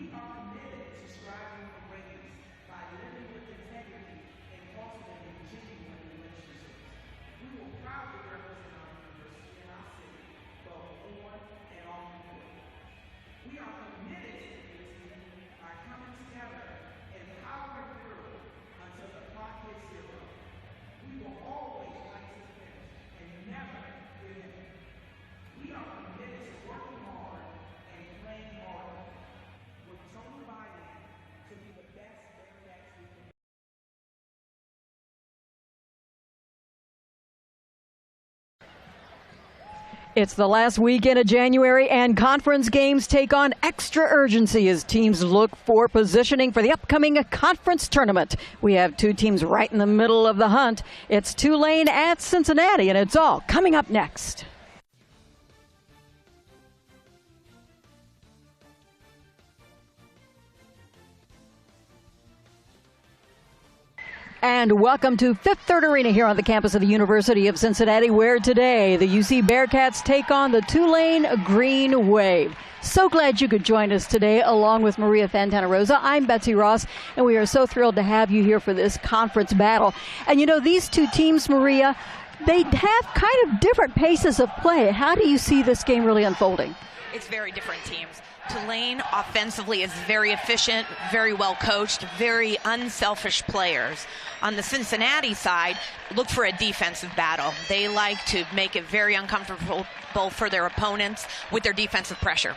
We are committed to striving for greatness by living with integrity and cultivating genuine relationships. We will proudly represent our university and our city, both on and off the court. We are committed to unity by coming together and powering through until the clock hits zero. We will always fight to the finish and never give in. We are committed to working hard and playing hard with total buy-in to be the best Bearcats we can. It's the last weekend of January, and conference games take on extra urgency as teams look for positioning for the upcoming conference tournament. We have two teams right in the middle of the hunt. It's Tulane at Cincinnati, and it's all coming up next. And welcome to Fifth Third Arena here on the campus of the University of Cincinnati, where today the UC Bearcats take on the Tulane Green Wave. So glad you could join us today along with Maria Fantana-Rosa. I'm Betsy Ross, and we are so thrilled to have you here for this conference battle. And you know, these two teams, Maria, they have kind of different paces of play. How do you see this game really unfolding? It's very different teams. Tulane offensively is very efficient, very well coached, very unselfish players. On the Cincinnati side, look for a defensive battle. They like to make it very uncomfortable for their opponents with their defensive pressure.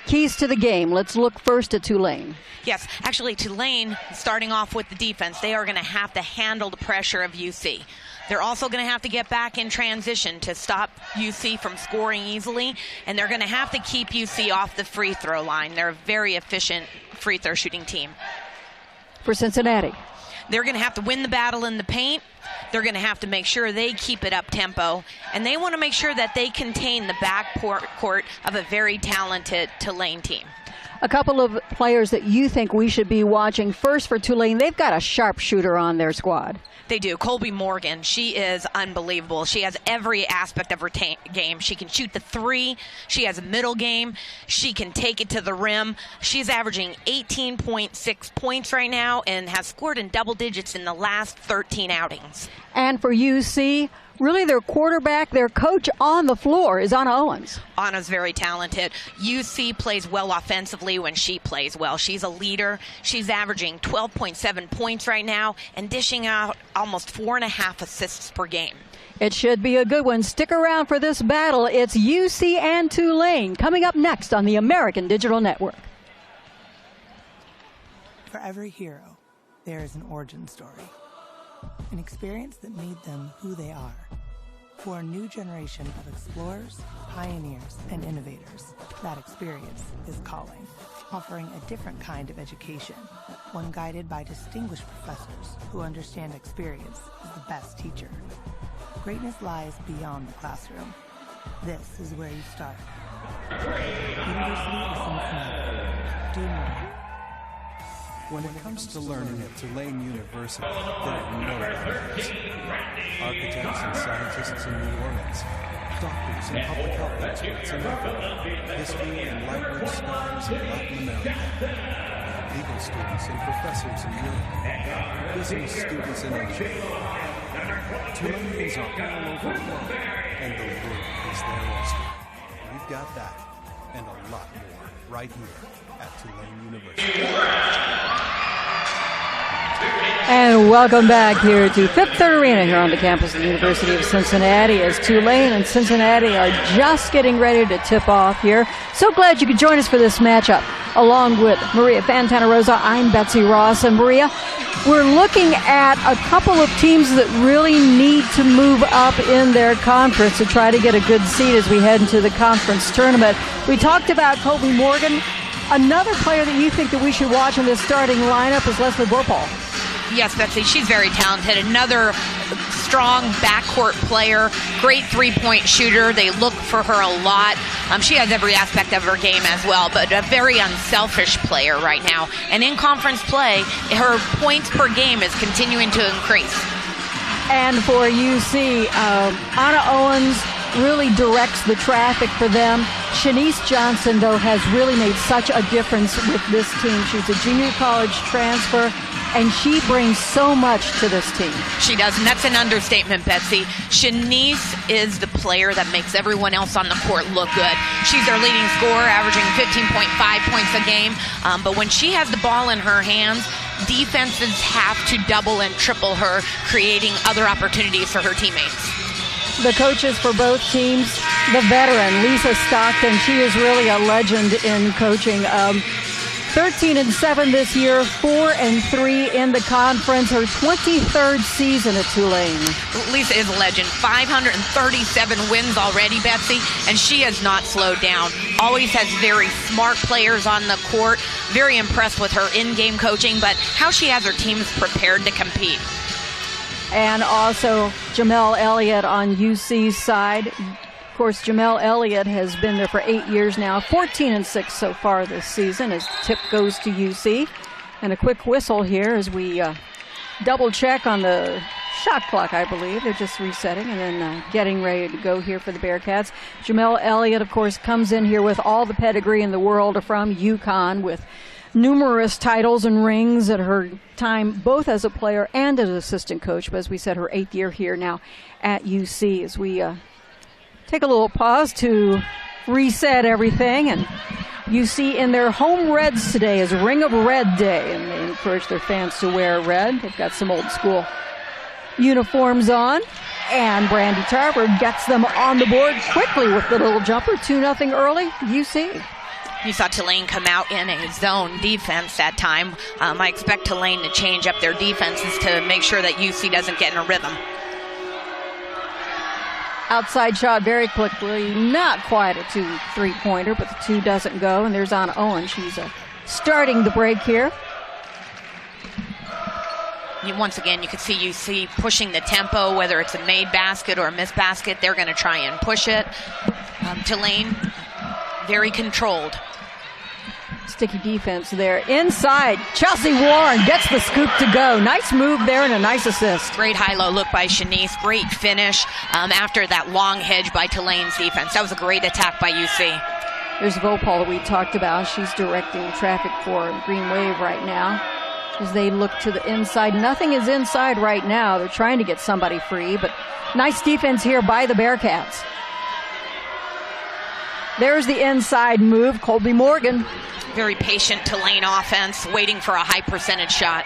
Keys to the game. Let's look first at Tulane. Yes, actually Tulane, starting off with the defense, they are going to have to handle the pressure of UC. They're also going to have to get back in transition to stop UC from scoring easily, and they're going to have to keep UC off the free throw line. They're a very efficient free throw shooting team. For Cincinnati, they're going to have to win the battle in the paint. They're going to have to make sure they keep it up tempo, and they want to make sure that they contain the back court of a very talented Tulane team. A couple of players that you think we should be watching. First for Tulane, they've got a sharpshooter on their squad. They do. Kolby Morgan, she is unbelievable. She has every aspect of her game. She can shoot the three. She has a middle game. She can take it to the rim. She's averaging 18.6 points right now and has scored in double digits in the last 13 outings. And for UC, really their quarterback, their coach on the floor is Anna Owens. Anna's very talented. UC plays well offensively when she plays well. She's a leader. She's averaging 12.7 points right now and dishing out almost 4.5 assists per game. It should be a good one. Stick around for this battle. It's UC and Tulane coming up next on the American Digital Network. For every hero, there is an origin story. An experience that made them who they are. For a new generation of explorers, pioneers, and innovators, that experience is calling, offering a different kind of education, one guided by distinguished professors who understand experience is the best teacher. Greatness lies beyond the classroom. This is where you start. University of Cincinnati. Do more. When it comes to learning at Tulane University, there are no boundaries. Architects and scientists in New Orleans, doctors and public health experts in Africa, history and language scholars in Latin America, legal students and professors in Europe, business students in Asia. Tulaneans are all over the world, and the world is their oyster. We've got that, and a lot more, right here at Tulane University. And welcome back here to Fifth Third Arena here on the campus of the University of Cincinnati as Tulane and Cincinnati are just getting ready to tip off here. So glad you could join us for this matchup. Along with Maria Fantana-Rosa, I'm Betsy Ross. And Maria, we're looking at a couple of teams that really need to move up in their conference to try to get a good seed as we head into the conference tournament. We talked about Kolby Morgan. Another player that you think that we should watch in this starting lineup is Leslie Borpal. Yes, Betsy, she's very talented. Another strong backcourt player, great three-point shooter. They look for her a lot. She has every aspect of her game as well, but a very unselfish player right now. And in conference play, her points per game is continuing to increase. And for UC, Anna Owens, really directs the traffic for them. Shanice Johnson, though, has really made such a difference with this team. She's a junior college transfer, and she brings so much to this team. She does, and that's an understatement, Betsy. Shanice is the player that makes everyone else on the court look good. She's their leading scorer, averaging 15.5 points a game. But when she has the ball in her hands, defenses have to double and triple her, creating other opportunities for her teammates. The coaches for both teams, the veteran, Lisa Stockton, she is really a legend in coaching. 13-7 this year, 4-3 in the conference, her 23rd season at Tulane. Lisa is a legend. 537 wins already, Betsy, and she has not slowed down. Always has very smart players on the court. Very impressed with her in-game coaching, but how she has her teams prepared to compete. And also Jamel Elliott on UC's side. Of course, Jamel Elliott has been there for 8 years now, 14-6 so far this season as the tip goes to UC. And a quick whistle here as we double check on the shot clock, I believe. They're just resetting and then getting ready to go here for the Bearcats. Jamel Elliott, of course, comes in here with all the pedigree in the world from UConn, with numerous titles and rings at her time, both as a player and as an assistant coach. But as we said, her 8th year here now at UC. As we take a little pause to reset everything, and UC in their home reds today is Ring of Red Day, and they encourage their fans to wear red. They've got some old school uniforms on, and Brandy Tarver gets them on the board quickly with the little jumper. 2-0 early, UC. You saw Tulane come out in a zone defense that time. I expect Tulane to change up their defenses to make sure that UC doesn't get in a rhythm. Outside shot very quickly, not quite a 3-pointer, but the 2 doesn't go, and there's Anna Owen. She's starting the break here. Once again, you can see UC pushing the tempo, whether it's a made basket or a missed basket. They're going to try and push it. Tulane, very controlled. Sticky defense there. Inside, Chelsea Warren gets the scoop to go. Nice move there and a nice assist. Great high-low look by Shanice. Great finish after that long hedge by Tulane's defense. That was a great attack by UC. There's Vopal that we talked about. She's directing traffic for Green Wave right now as they look to the inside. Nothing is inside right now. They're trying to get somebody free, but nice defense here by the Bearcats. There's the inside move, Kolby Morgan. Very patient Tulane offense, waiting for a high percentage shot.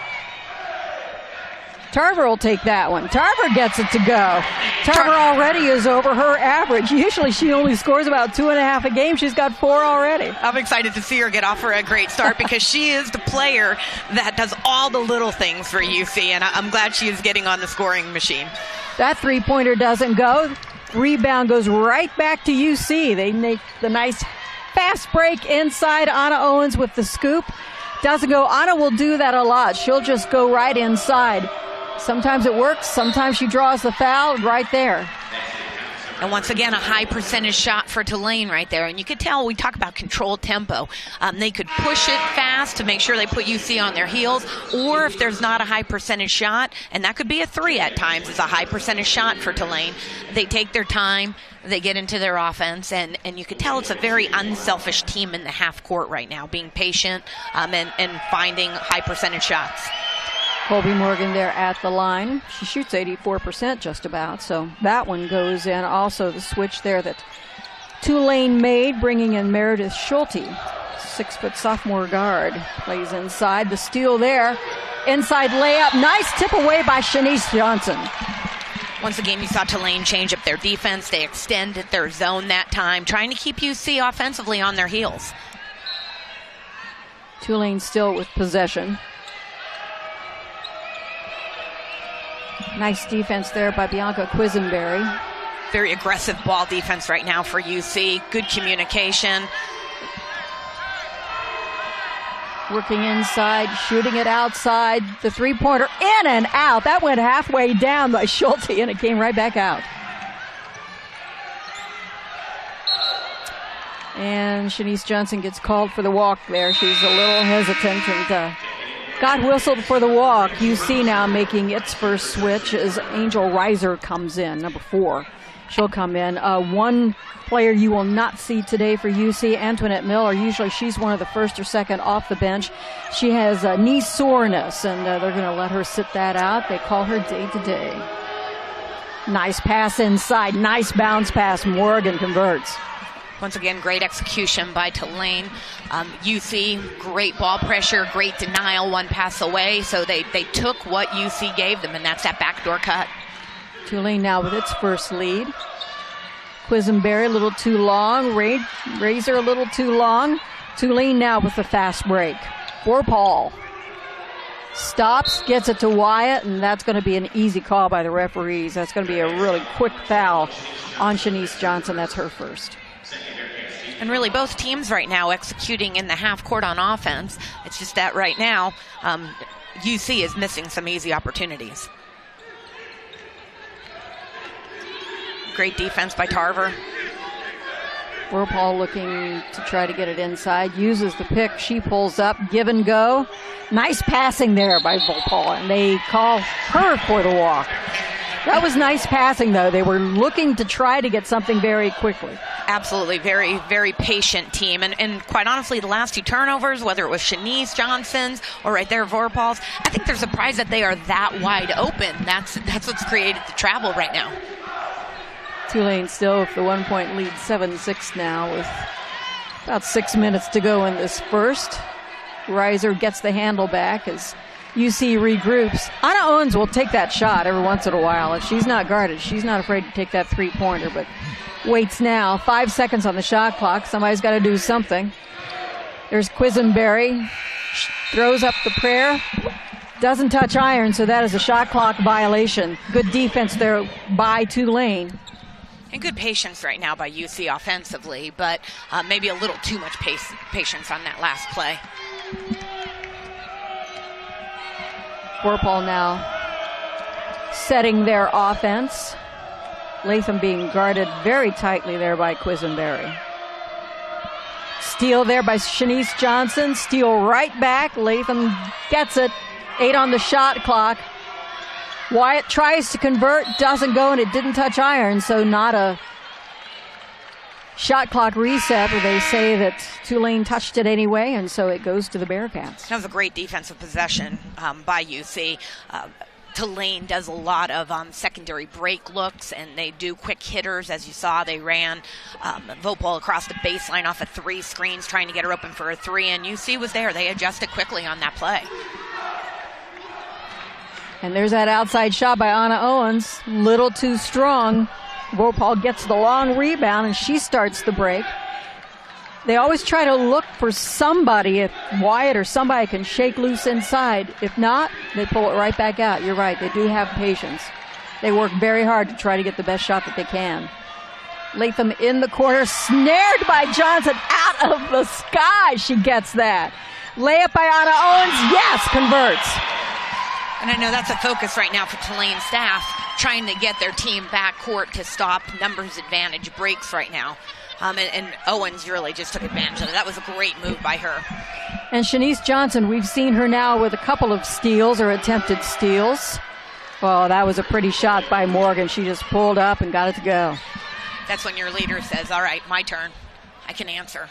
Tarver will take that one. Tarver gets it to go. Tarver already is over her average. Usually she only scores about 2.5 a game. She's got 4 already. I'm excited to see her get off for a great start because she is the player that does all the little things for UC, and I'm glad she is getting on the scoring machine. That 3-pointer doesn't go. Rebound goes right back to UC. They make the nice fast break inside. Anna Owens with the scoop. Doesn't go. Anna will do that a lot. She'll just go right inside. Sometimes it works. Sometimes she draws the foul right there. And once again, a high percentage shot for Tulane right there. And you could tell, we talk about controlled tempo. They could push it fast to make sure they put UC on their heels. Or if there's not a high percentage shot, and that could be a 3 at times, is a high percentage shot for Tulane. They take their time. They get into their offense. And you can tell it's a very unselfish team in the half court right now, being patient and finding high percentage shots. Kolby Morgan there at the line. She shoots 84% just about, so that one goes in. Also the switch there that Tulane made, bringing in Meredith Schulte, 6-foot sophomore guard, plays inside. The steal there, inside layup, nice tip away by Shanice Johnson. Once again, you saw Tulane change up their defense. They extended their zone that time, trying to keep UC offensively on their heels. Tulane still with possession. Nice defense there by Bianca Quisenberry. Very aggressive ball defense right now for UC. Good communication. Working inside, shooting it outside. The 3-pointer in and out. That went halfway down by Schulte, and it came right back out. And Shanice Johnson gets called for the walk there. She's a little hesitant and got whistled for the walk. UC now making its first switch as Angel Reiser comes in, number 4, She'll come in. One player you will not see today for UC, Antoinette Miller. Usually she's one of the first or second off the bench. She has knee soreness, and they're going to let her sit that out. They call her day-to-day. Nice pass inside. Nice bounce pass. Morgan converts. Once again, great execution by Tulane. UC, great ball pressure, great denial, one pass away. So they took what UC gave them, and that's that backdoor cut. Tulane now with its first lead. Quisenberry a little too long. Razor a little too long. Tulane now with the fast break. For Paul. Stops, gets it to Wyatt, and that's going to be an easy call by the referees. That's going to be a really quick foul on Shanice Johnson. That's her first. And really both teams right now executing in the half court on offense. It's just that right now UC is missing some easy opportunities. Great defense by Tarver. Paul looking to try to get it inside. Uses the pick. She pulls up. Give and go. Nice passing there by Paul, and they call her for the walk. That was nice passing, though. They were looking to try to get something very quickly. Absolutely. Very, very patient team. And quite honestly, the last two turnovers, whether it was Shanice Johnson's or right there Vorpal's, I think they're surprised that they are that wide open. That's what's created the travel right now. Tulane still with the 1-point lead, 7-6 now with about 6 minutes to go in this first. Reiser gets the handle back as UC regroups. Anna Owens will take that shot every once in a while. If she's not guarded, she's not afraid to take that three-pointer, but waits now. 5 seconds on the shot clock. Somebody's got to do something. There's Quisenberry. Throws up the prayer. Doesn't touch iron, so that is a shot clock violation. Good defense there by Tulane. And good patience right now by UC offensively, but maybe a little too much patience on that last play. Vorpal now setting their offense. Latham being guarded very tightly there by Quisenberry. Steal there by Shanice Johnson. Steal right back. Latham gets it. 8 on the shot clock. Wyatt tries to convert, doesn't go, and it didn't touch iron, so not a shot clock reset, but they say that Tulane touched it anyway, and so it goes to the Bearcats. That was a great defensive possession by UC. Tulane does a lot of secondary break looks, and they do quick hitters. As you saw, they ran Vopal across the baseline off of 3 screens, trying to get her open for a 3, and UC was there. They adjusted quickly on that play. And there's that outside shot by Anna Owens. Little too strong. Vopal gets the long rebound, and she starts the break. They always try to look for somebody, if Wyatt or somebody can shake loose inside. If not, they pull it right back out. You're right, they do have patience. They work very hard to try to get the best shot that they can. Latham in the corner, snared by Johnson, out of the sky. She gets that. Layup by Anna Owens, yes, converts. And I know that's a focus right now for Tulane staff, trying to get their team back court to stop numbers advantage breaks right now. And Owens really just took advantage of it. That was a great move by her. And Shanice Johnson, we've seen her now with a couple of steals or attempted steals. Well, that was a pretty shot by Morgan. She just pulled up and got it to go. That's when your leader says, all right, my turn. I can answer.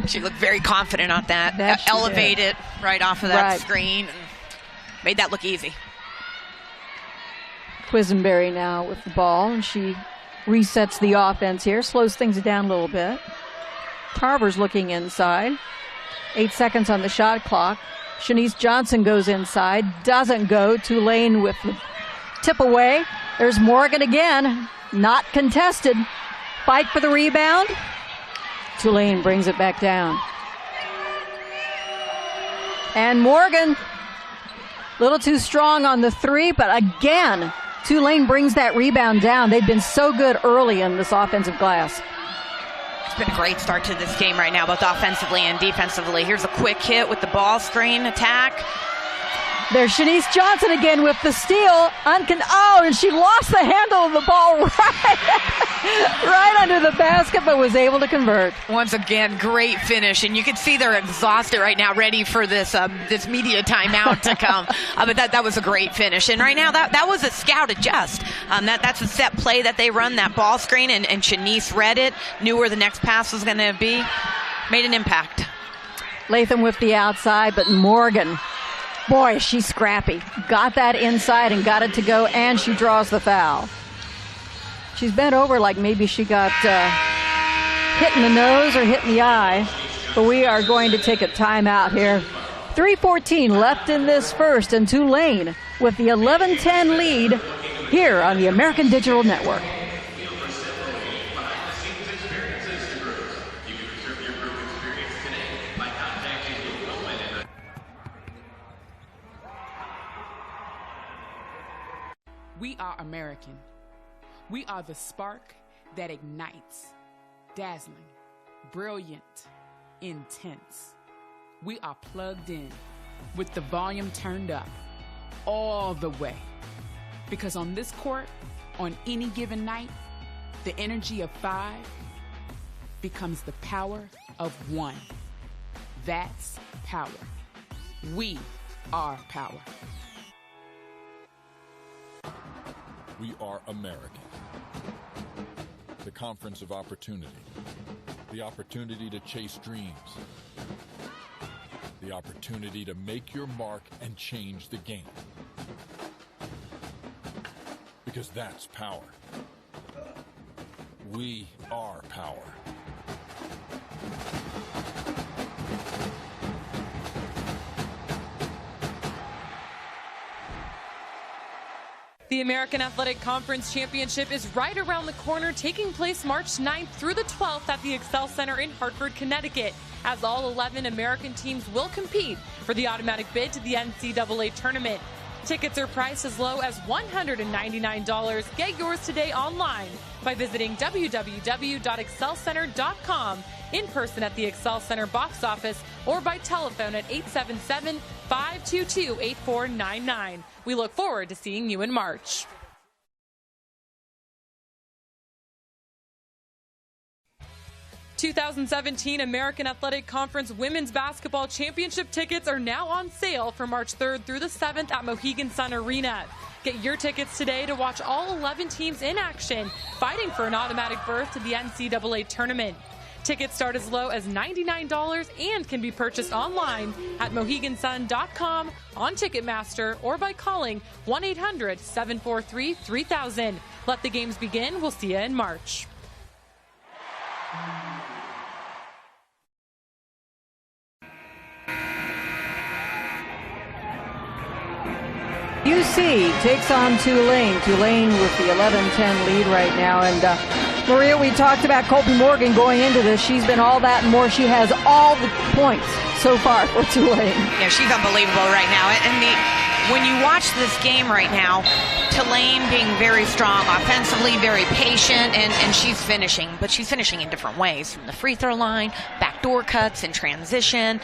She looked very confident on that. Elevated right off of that screen and made that look easy. Quisenberry now with the ball, and she resets the offense here, slows things down a little bit. Tarver's looking inside. 8 seconds on the shot clock. Shanice Johnson goes inside, doesn't go. Tulane with the tip away. There's Morgan again, not contested. Fight for the rebound. Tulane brings it back down. And Morgan, a little too strong on the 3, but again, Tulane brings that rebound down. They've been so good early in this offensive glass. It's been a great start to this game right now, both offensively and defensively. Here's a quick hit with the ball screen attack. There's Shanice Johnson again with the steal. And she lost the handle of the ball right under the basket, but was able to convert. Once again, great finish, and you can see they're exhausted right now, ready for this media timeout to come. But that was a great finish, and right now that was a scout adjust. That's a set play that they run, that ball screen, and Shanice read it, knew where the next pass was going to be, made an impact. Latham with the outside, but Morgan, boy, she's scrappy. Got that inside and got it to go, and she draws the foul. She's bent over like maybe she got hit in the nose or hit in the eye. But we are going to take a timeout here. 3:14 left in this first, and Tulane with the 11-10 lead here on the American Digital Network. We are American. We are the spark that ignites, dazzling, brilliant, intense. We are plugged in with the volume turned up all the way. Because on this court, on any given night, the energy of 5 becomes the power of 1. That's power. We are power. We are American. The conference of opportunity. The opportunity to chase dreams. The opportunity to make your mark and change the game. Because that's power. We are power. The American Athletic Conference Championship is right around the corner, taking place March 9th through the 12th at the Excel Center in Hartford, Connecticut, as all 11 American teams will compete for the automatic bid to the NCAA tournament. Tickets are priced as low as $199. Get yours today online by visiting www.excelcenter.com, in person at the Excel Center box office, or by telephone at 877-522-8499. We look forward to seeing you in March. '17 American Athletic Conference Women's Basketball Championship tickets are now on sale for March 3rd through the 7th at Mohegan Sun Arena. Get your tickets today to watch all 11 teams in action, fighting for an automatic berth to the NCAA tournament. Tickets start as low as $99 and can be purchased online at mohegansun.com, on Ticketmaster, or by calling 1-800-743-3000. Let the games begin. We'll see you in March. UC takes on Tulane. Tulane with the 11-10 lead right now. And Maria, we talked about Kolby Morgan going into this. She's been all that and more. She has all the points so far for Tulane. Yeah, she's unbelievable right now. And when you watch this game right now, Tulane being very strong offensively, very patient, and she's finishing. But she's finishing in different ways, from the free throw line, backdoor cuts in transition,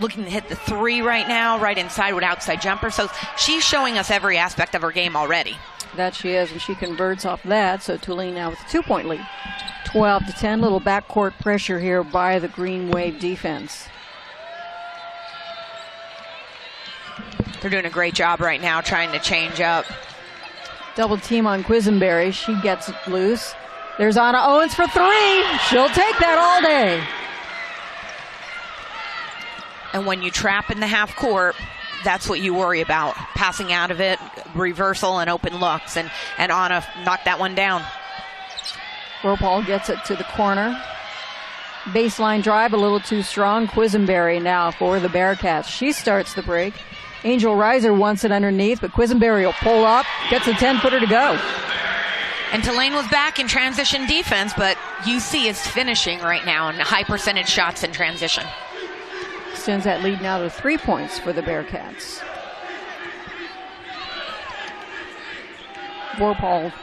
looking to hit the 3 right now, right inside with outside jumper. So she's showing us every aspect of her game already. That she is, and she converts off that. So Tulane now with a 2-point lead. 12-10, little backcourt pressure here by the Green Wave defense. They're doing a great job right now trying to change up. Double team on Quisenberry. She gets it loose. There's Anna Owens for 3. She'll take that all day. And when you trap in the half court, that's what you worry about. Passing out of it, reversal, and open looks. And Anna knocked that one down. Ropal gets it to the corner. Baseline drive a little too strong. Quisenberry now for the Bearcats. She starts the break. Angel Reiser wants it underneath, but Quisenberry will pull up, gets a 10-footer to go. And Tulane was back in transition defense, but UC is finishing right now in high percentage shots in transition. Extends that lead now to 3 points for the Bearcats. Vorpal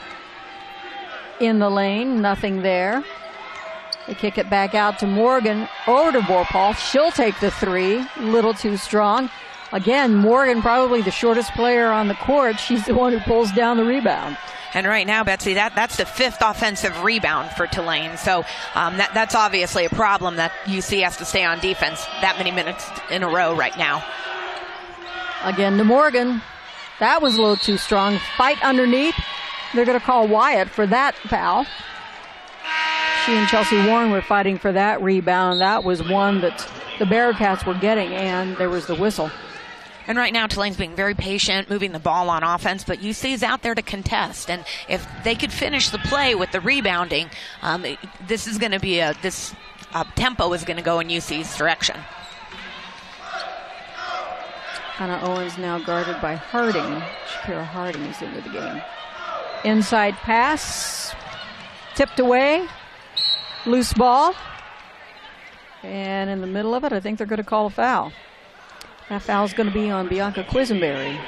in the lane, nothing there. They kick it back out to Morgan, over to Vorpal. She'll take the 3, little too strong. Again, Morgan, probably the shortest player on the court. She's the one who pulls down the rebound. And right now, Betsy, that's the 5th offensive rebound for Tulane. So that's obviously a problem that UC has to stay on defense that many minutes in a row right now. Again to Morgan. That was a little too strong. Fight underneath. They're going to call Wyatt for that foul. She and Chelsea Warren were fighting for that rebound. That was one that the Bearcats were getting, and there was the whistle. And right now, Tulane's being very patient, moving the ball on offense, but UC is out there to contest. And if they could finish the play with the rebounding, this is going to be this tempo is going to go in UC's direction. Anna Owens now guarded by Harding. Shakira Harding is into the game. Inside pass, tipped away, loose ball. And in the middle of it, I think they're going to call a foul. That foul's going to be on Bianca Quisenberry.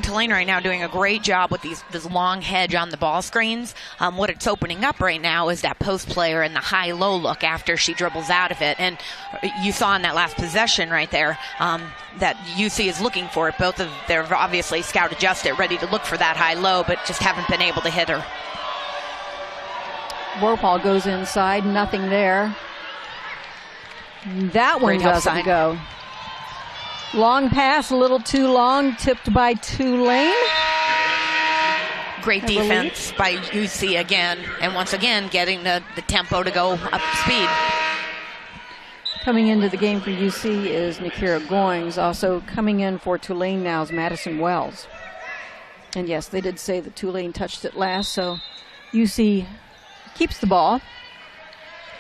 Tulane right now doing a great job with this long hedge on the ball screens. What it's opening up right now is that post player and the high-low look after she dribbles out of it. And you saw in that last possession right there that UC is looking for it. They're obviously scout adjusted, ready to look for that high-low, but just haven't been able to hit her. Vorpal goes inside, nothing there. That one doesn't go. Long pass, a little too long, tipped by Tulane. Great defense by UC again, and once again getting the tempo to go up speed. Coming into the game for UC is Nakira Goings. Also coming in for Tulane now is Madison Wells. And yes, they did say that Tulane touched it last, so UC keeps the ball.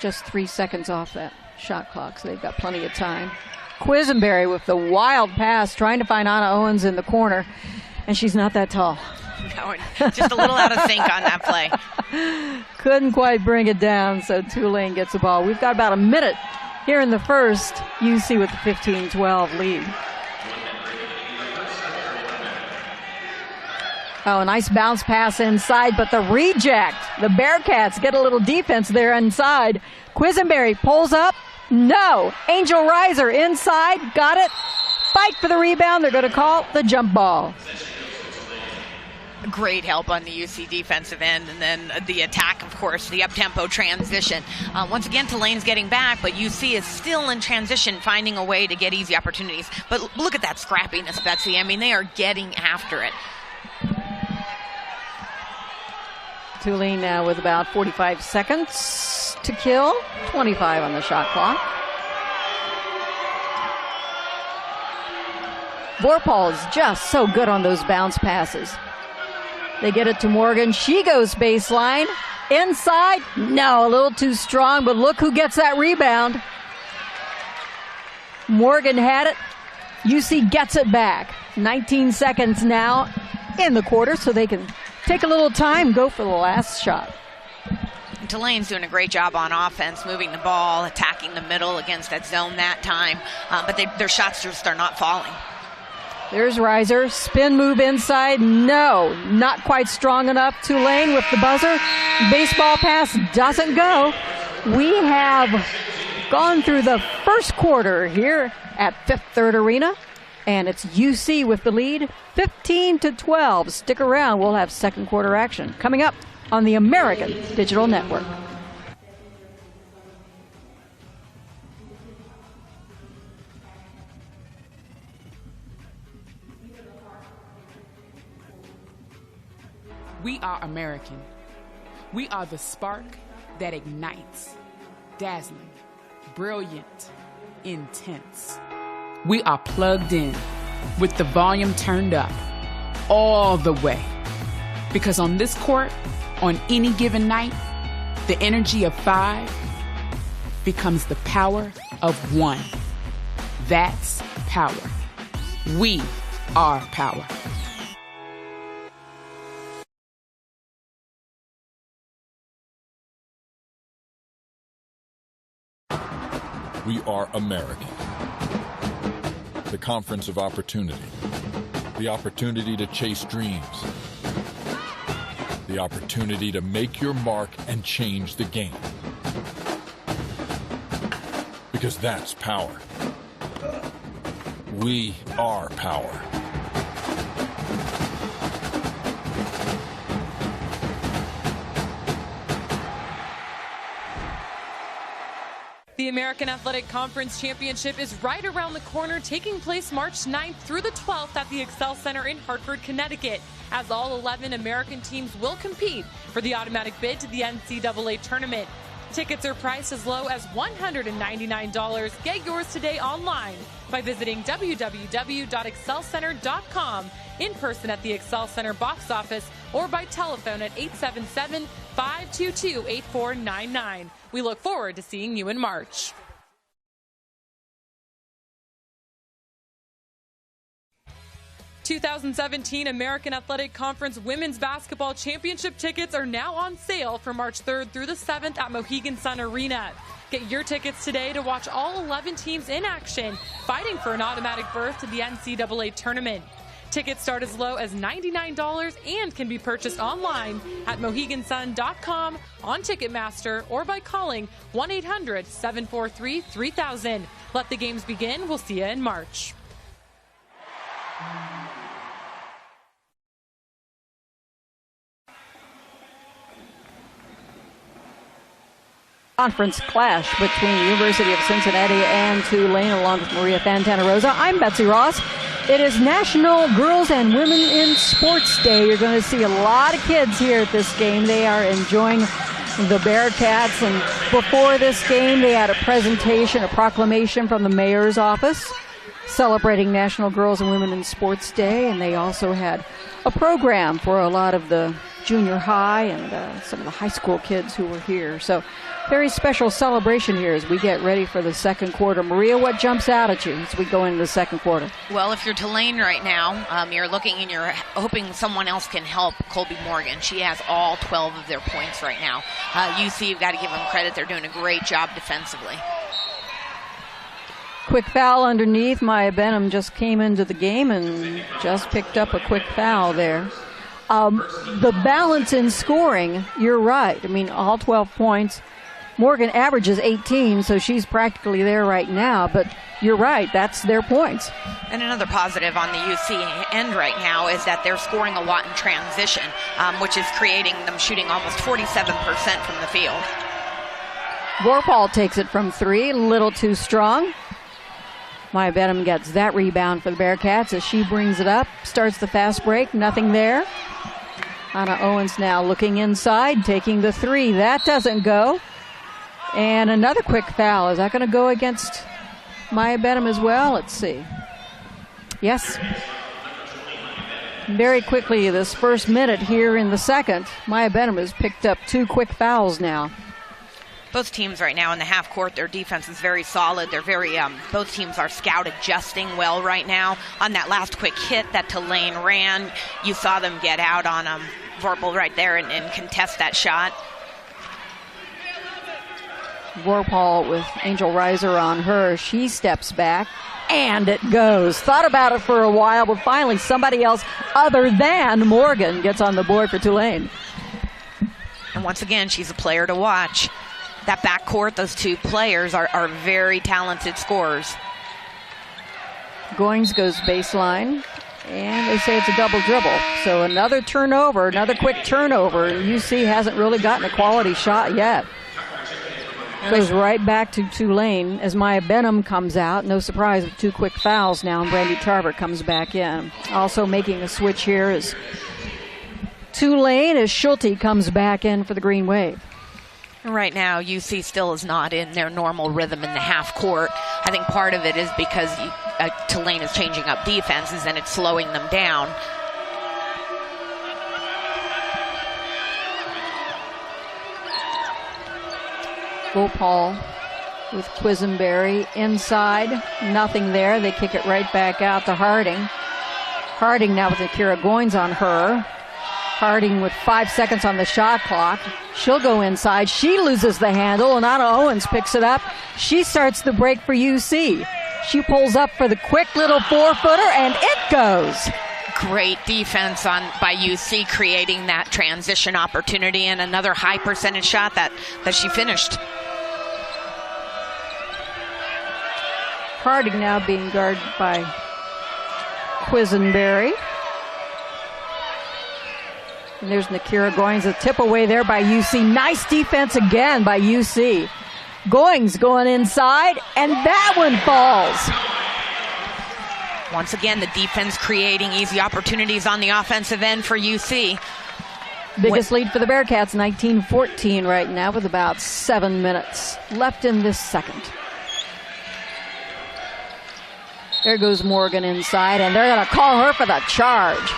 Just 3 seconds off that shot clock, so they've got plenty of time. Quisenberry with the wild pass, trying to find Anna Owens in the corner, and she's not that tall. No, just a little out of sync on that play. Couldn't quite bring it down, so Tulane gets the ball. We've got about a minute here in the first. UC with the 15-12 lead. Oh, a nice bounce pass inside, but the reject. The Bearcats get a little defense there inside. Quisenberry pulls up. No. Angel Reiser inside. Got it. Fight for the rebound. They're going to call the jump ball. Great help on the UC defensive end, and then the attack, of course, the up-tempo transition. Once again, Tulane's getting back, but UC is still in transition, finding a way to get easy opportunities. But look at that scrappiness, Betsy. I mean, they are getting after it. Tulane now with about 45 seconds to kill. 25 on the shot clock. Vorpal is just so good on those bounce passes. They get it to Morgan. She goes baseline. Inside. No, a little too strong, but look who gets that rebound. Morgan had it. UC gets it back. 19 seconds now in the quarter, so they can take a little time, go for the last shot. Tulane's doing a great job on offense, moving the ball, attacking the middle against that zone that time, but their shots just are not falling. There's Reiser, spin move inside, no, not quite strong enough. Tulane with the buzzer, baseball pass doesn't go. We have gone through the first quarter here at Fifth Third Arena, and it's UC with the lead, 15-12. Stick around, we'll have second quarter action coming up on the American Digital Network. We are American. We are the spark that ignites. Dazzling, brilliant, intense. We are plugged in with the volume turned up all the way. Because on this court, on any given night, the energy of 5 becomes the power of 1. That's power. We are power. We are American. The conference of opportunity. The opportunity to chase dreams. The opportunity to make your mark and change the game. Because that's power. We are power. The American Athletic Conference Championship is right around the corner, taking place March 9th through the 12th at the Excel Center in Hartford, Connecticut, as all 11 American teams will compete for the automatic bid to the NCAA tournament. Tickets are priced as low as $199. Get yours today online by visiting www.excelcenter.com, in person at the Excel Center box office, or by telephone at 877-522-8499. We look forward to seeing you in March. '17 American Athletic Conference Women's Basketball Championship tickets are now on sale for March 3rd through the 7th at Mohegan Sun Arena. Get your tickets today to watch all 11 teams in action, fighting for an automatic berth to the NCAA tournament. Tickets start as low as $99 and can be purchased online at mohegansun.com, on Ticketmaster, or by calling 1-800-743-3000. Let the games begin. We'll see you in March. Conference clash between the University of Cincinnati and Tulane, along with Maria Fantana-Rosa. I'm Betsy Ross. It is National Girls and Women in Sports Day. You're going to see a lot of kids here at this game. They are enjoying the Bearcats, and before this game they had a presentation, a proclamation from the mayor's office celebrating National Girls and Women in Sports Day, and they also had a program for a lot of the junior high and some of the high school kids who were here. So very special celebration here as we get ready for the second quarter. Maria, what jumps out at you as we go into the second quarter? Well, if you're Tulane right now, you're looking and you're hoping someone else can help Kolby Morgan. She has all 12 of their points right now. UC, you've got to give them credit. They're doing a great job defensively. Quick foul underneath. Maya Benham just came into the game and just picked up a quick foul there. The balance in scoring, you're right. I mean, all 12 points. Morgan averages 18, so she's practically there right now, but you're right, that's their points. And another positive on the UC end right now is that they're scoring a lot in transition, which is creating them shooting almost 47% from the field. Vorpal takes it from three, a little too strong. Maya Benham gets that rebound for the Bearcats as she brings it up, starts the fast break, nothing there. Anna Owens now looking inside, taking the three. That doesn't go. And another quick foul. Is that going to go against Maya Benham as well? Let's see. Yes. Very quickly, this first minute here in the second, Maya Benham has picked up two quick fouls now. Both teams right now in the half court, their defense is very solid. They're very, both teams are scout adjusting well right now. On that last quick hit that Tulane ran, you saw them get out on Vorpal right there and contest that shot. Vorpal with Angel Reiser on her. She steps back, and it goes. Thought about it for a while, but finally somebody else other than Morgan gets on the board for Tulane. And once again, she's a player to watch. That backcourt, those two players are very talented scorers. Goins goes baseline, and they say it's a double dribble. So another turnover, another quick turnover. UC hasn't really gotten a quality shot yet. Goes right back to Tulane as Maya Benham comes out. No surprise with two quick fouls now, and Brandy Tarver comes back in. Also making a switch here is Tulane as Schulte comes back in for the Green Wave. Right now, UC still is not in their normal rhythm in the half court. I think part of it is because Tulane is changing up defenses and it's slowing them down. Vorpal with Quisenberry inside, nothing there. They kick it right back out to Harding. Harding now with Akira Goins on her. Harding with 5 seconds on the shot clock. She'll go inside. She loses the handle, and Anna Owens picks it up. She starts the break for UC. She pulls up for the quick little 4-footer, and it goes. Great defense by UC, creating that transition opportunity, and another high percentage shot that she finished. Harding now being guarded by Quisenberry. And there's Nakira Goings, a tip away there by UC. Nice defense again by UC. Goings going inside, and that one falls. Once again, the defense creating easy opportunities on the offensive end for UC. Biggest lead for the Bearcats, 19-14 right now with about 7 minutes left in this second. There goes Morgan inside, and they're going to call her for the charge.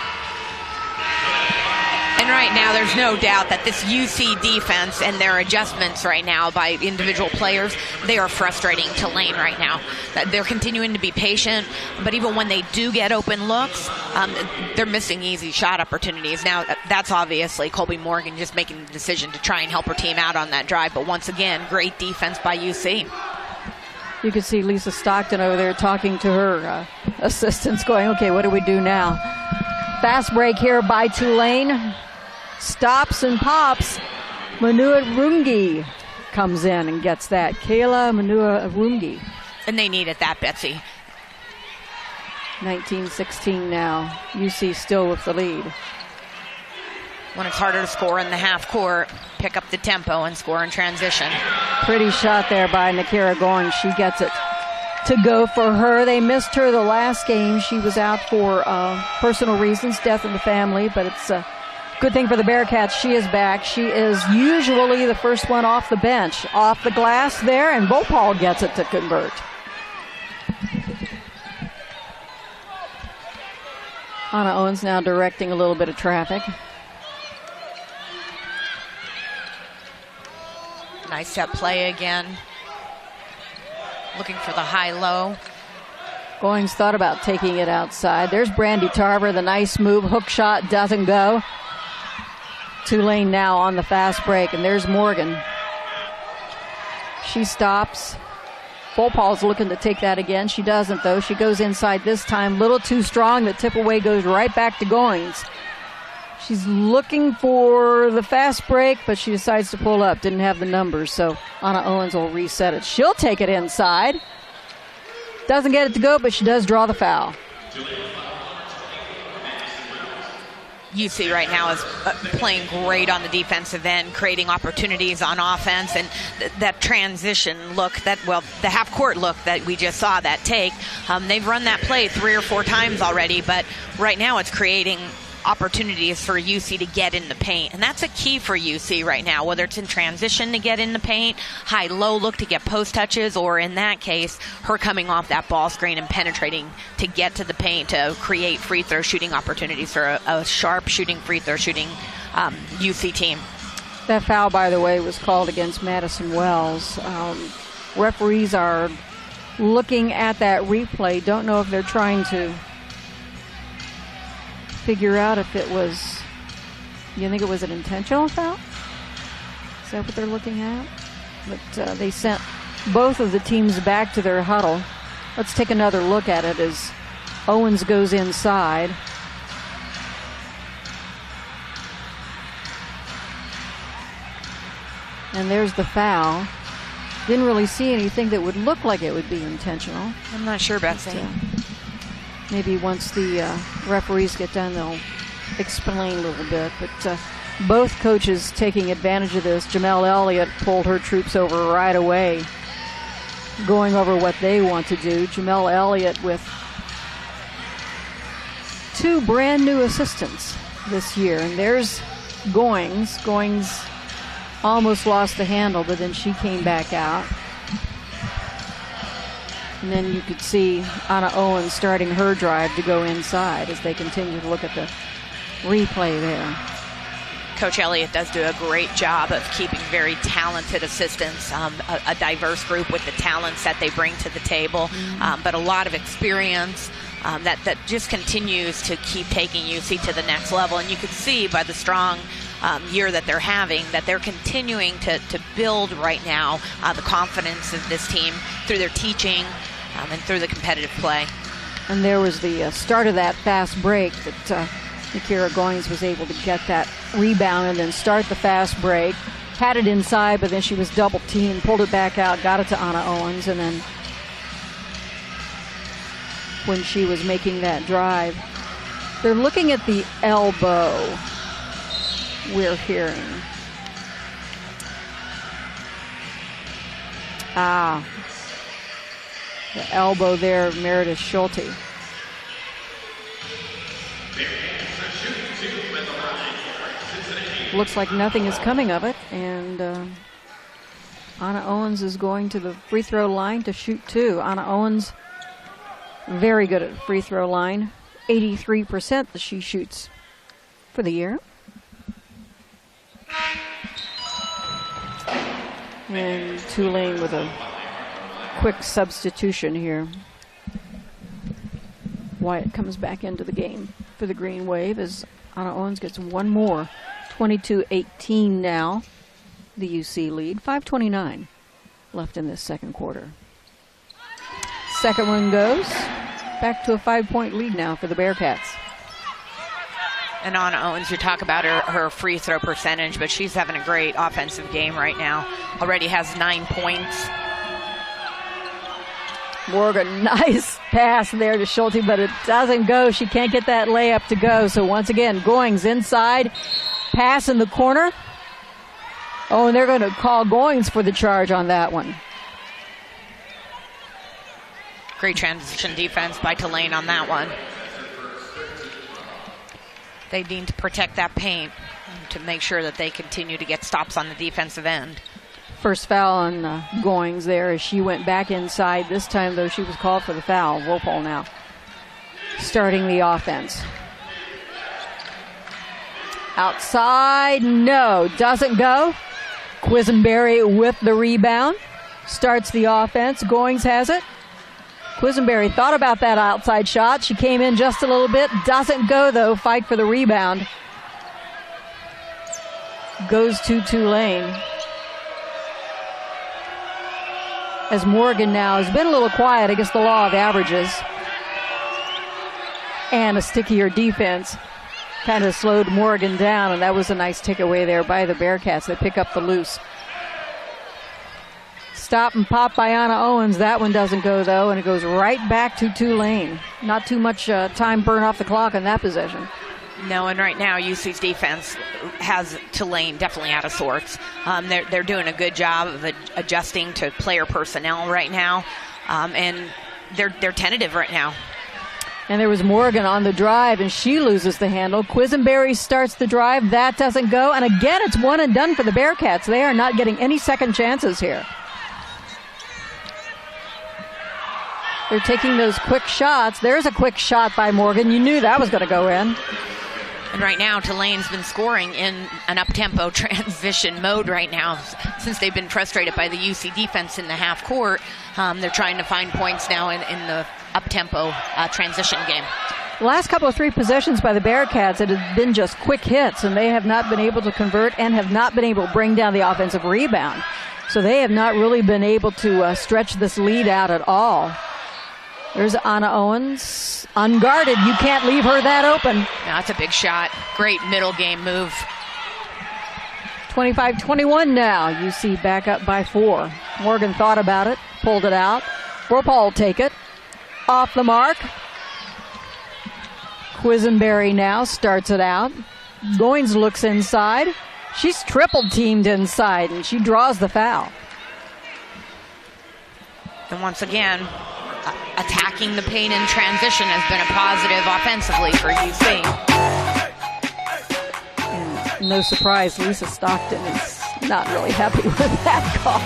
And right now, there's no doubt that this UC defense and their adjustments right now by individual players, they are frustrating Tulane right now. They're continuing to be patient, but even when they do get open looks, they're missing easy shot opportunities. Now, that's obviously Kolby Morgan just making the decision to try and help her team out on that drive, but once again, great defense by UC. You can see Lisa Stockton over there talking to her assistants going, okay, what do we do now? Fast break here by Tulane. Stops and pops. Manua Rungi comes in and gets that. Kayla Manua Rungi. And they needed that, Betsy. 19-16 now. UC still with the lead. When it's harder to score in the half court, pick up the tempo and score in transition. Pretty shot there by Nakira Goings. She gets it to go for her. They missed her the last game. She was out for personal reasons, death in the family, but it's a good thing for the Bearcats. She is back. She is usually the first one off the bench. Off the glass there, and Bhopal gets it to convert. Anna Owens now directing a little bit of traffic. Nice set play again. Looking for the high-low. Goings thought about taking it outside. There's Brandy Tarver, the nice move. Hook shot doesn't go. Tulane now on the fast break, and there's Morgan. She stops. Bhopal's looking to take that again. She doesn't, though. She goes inside this time. Little too strong. The tip away goes right back to Goings. She's looking for the fast break, but she decides to pull up. Didn't have the numbers, so Anna Owens will reset it. She'll take it inside. Doesn't get it to go, but she does draw the foul. UC right now is playing great on the defensive end, creating opportunities on offense, and that transition look, the half-court look that we just saw that take, they've run that play 3 or 4 times already, but right now it's creating opportunities for UC to get in the paint, and that's a key for UC right now, whether it's in transition to get in the paint, high-low look to get post touches, or in that case, her coming off that ball screen and penetrating to get to the paint to create free throw shooting opportunities for a sharp shooting, free throw shooting UC team. That foul, by the way, was called against Madison Wells. Referees are looking at that replay. Don't know if they're trying to figure out if it was, you think it was an intentional foul? Is that what they're looking at? But they sent both of the teams back to their huddle. Let's take another look at it as Owens goes inside. And there's the foul. Didn't really see anything that would look like it would be intentional. I'm not sure, Betsy. Maybe once the referees get done, they'll explain a little bit. But both coaches taking advantage of this. Jamel Elliott pulled her troops over right away, going over what they want to do. Jamel Elliott with 2 brand new assistants this year. And there's Goings. Goings almost lost the handle, but then she came back out. And then you could see Anna Owens starting her drive to go inside as they continue to look at the replay there. Coach Elliott does do a great job of keeping very talented assistants, a diverse group with the talents that they bring to the table, but a lot of experience that just continues to keep taking UC to the next level. And you could see by the strong year that they're having that they're continuing to build right now the confidence of this team through their teaching and through the competitive play. And there was the start of that fast break that Nakira Goings was able to get that rebound and then start the fast break. Had it inside, but then she was double teamed, pulled it back out, got it to Anna Owens, and then when she was making that drive. They're looking at the elbow, we're hearing. The elbow there of Meredith Schulte. Looks like nothing is coming of it, and Anna Owens is going to the free throw line to shoot 2. Anna Owens, very good at the free throw line. 83% that she shoots for the year. And Tulane with a quick substitution here. Wyatt comes back into the game for the Green Wave as Anna Owens gets one more. 22-18 now, the UC lead. 5:29 left in this second quarter. Second one goes. Back to a 5-point lead now for the Bearcats. And Anna Owens, you talk about her free throw percentage, but she's having a great offensive game right now. Already has 9 points. Morgan, nice pass there to Schulte, but it doesn't go. She can't get that layup to go. So once again, Goings inside. Pass in the corner. Oh, and they're going to call Goings for the charge on that one. Great transition defense by Tulane on that one. They need to protect that paint to make sure that they continue to get stops on the defensive end. First foul on Goings there as she went back inside. This time, though, she was called for the foul. Wolpole now starting the offense. Outside, no, doesn't go. Quisenberry with the rebound. Starts the offense. Goings has it. Quisenberry thought about that outside shot. She came in just a little bit. Doesn't go, though. Fight for the rebound. Goes to Tulane. As Morgan now has been a little quiet against the law of averages. And a stickier defense kind of slowed Morgan down, and that was a nice takeaway there by the Bearcats. They pick up the loose. Stop and pop by Anna Owens. That one doesn't go, though, and it goes right back to Tulane. Not too much time burned off the clock in that possession. No, and right now UC's defense has Tulane definitely out of sorts. They're doing a good job of adjusting to player personnel right now, and they're tentative right now. And there was Morgan on the drive, and she loses the handle. Quisenberry starts the drive. That doesn't go. And again, it's one and done for the Bearcats. They are not getting any second chances here. They're taking those quick shots. There's a quick shot by Morgan. You knew that was going to go in. And right now, Tulane's been scoring in an up-tempo transition mode right now. Since they've been frustrated by the UC defense in the half court, they're trying to find points now in the up-tempo transition game. The last couple of 3 possessions by the Bearcats, it have been just quick hits, and they have not been able to convert and have not been able to bring down the offensive rebound. So they have not really been able to stretch this lead out at all. There's Anna Owens, unguarded. You can't leave her that open. No, that's a big shot. Great middle game move. 25-21 now. UC back up by 4. Morgan thought about it, pulled it out. Wolpole will take it. Off the mark. Quisenberry now starts it out. Goins looks inside. She's triple teamed inside, and she draws the foul. And once again, attacking the paint in transition has been a positive offensively for UC. And no surprise, Lisa Stockton is not really happy with that call.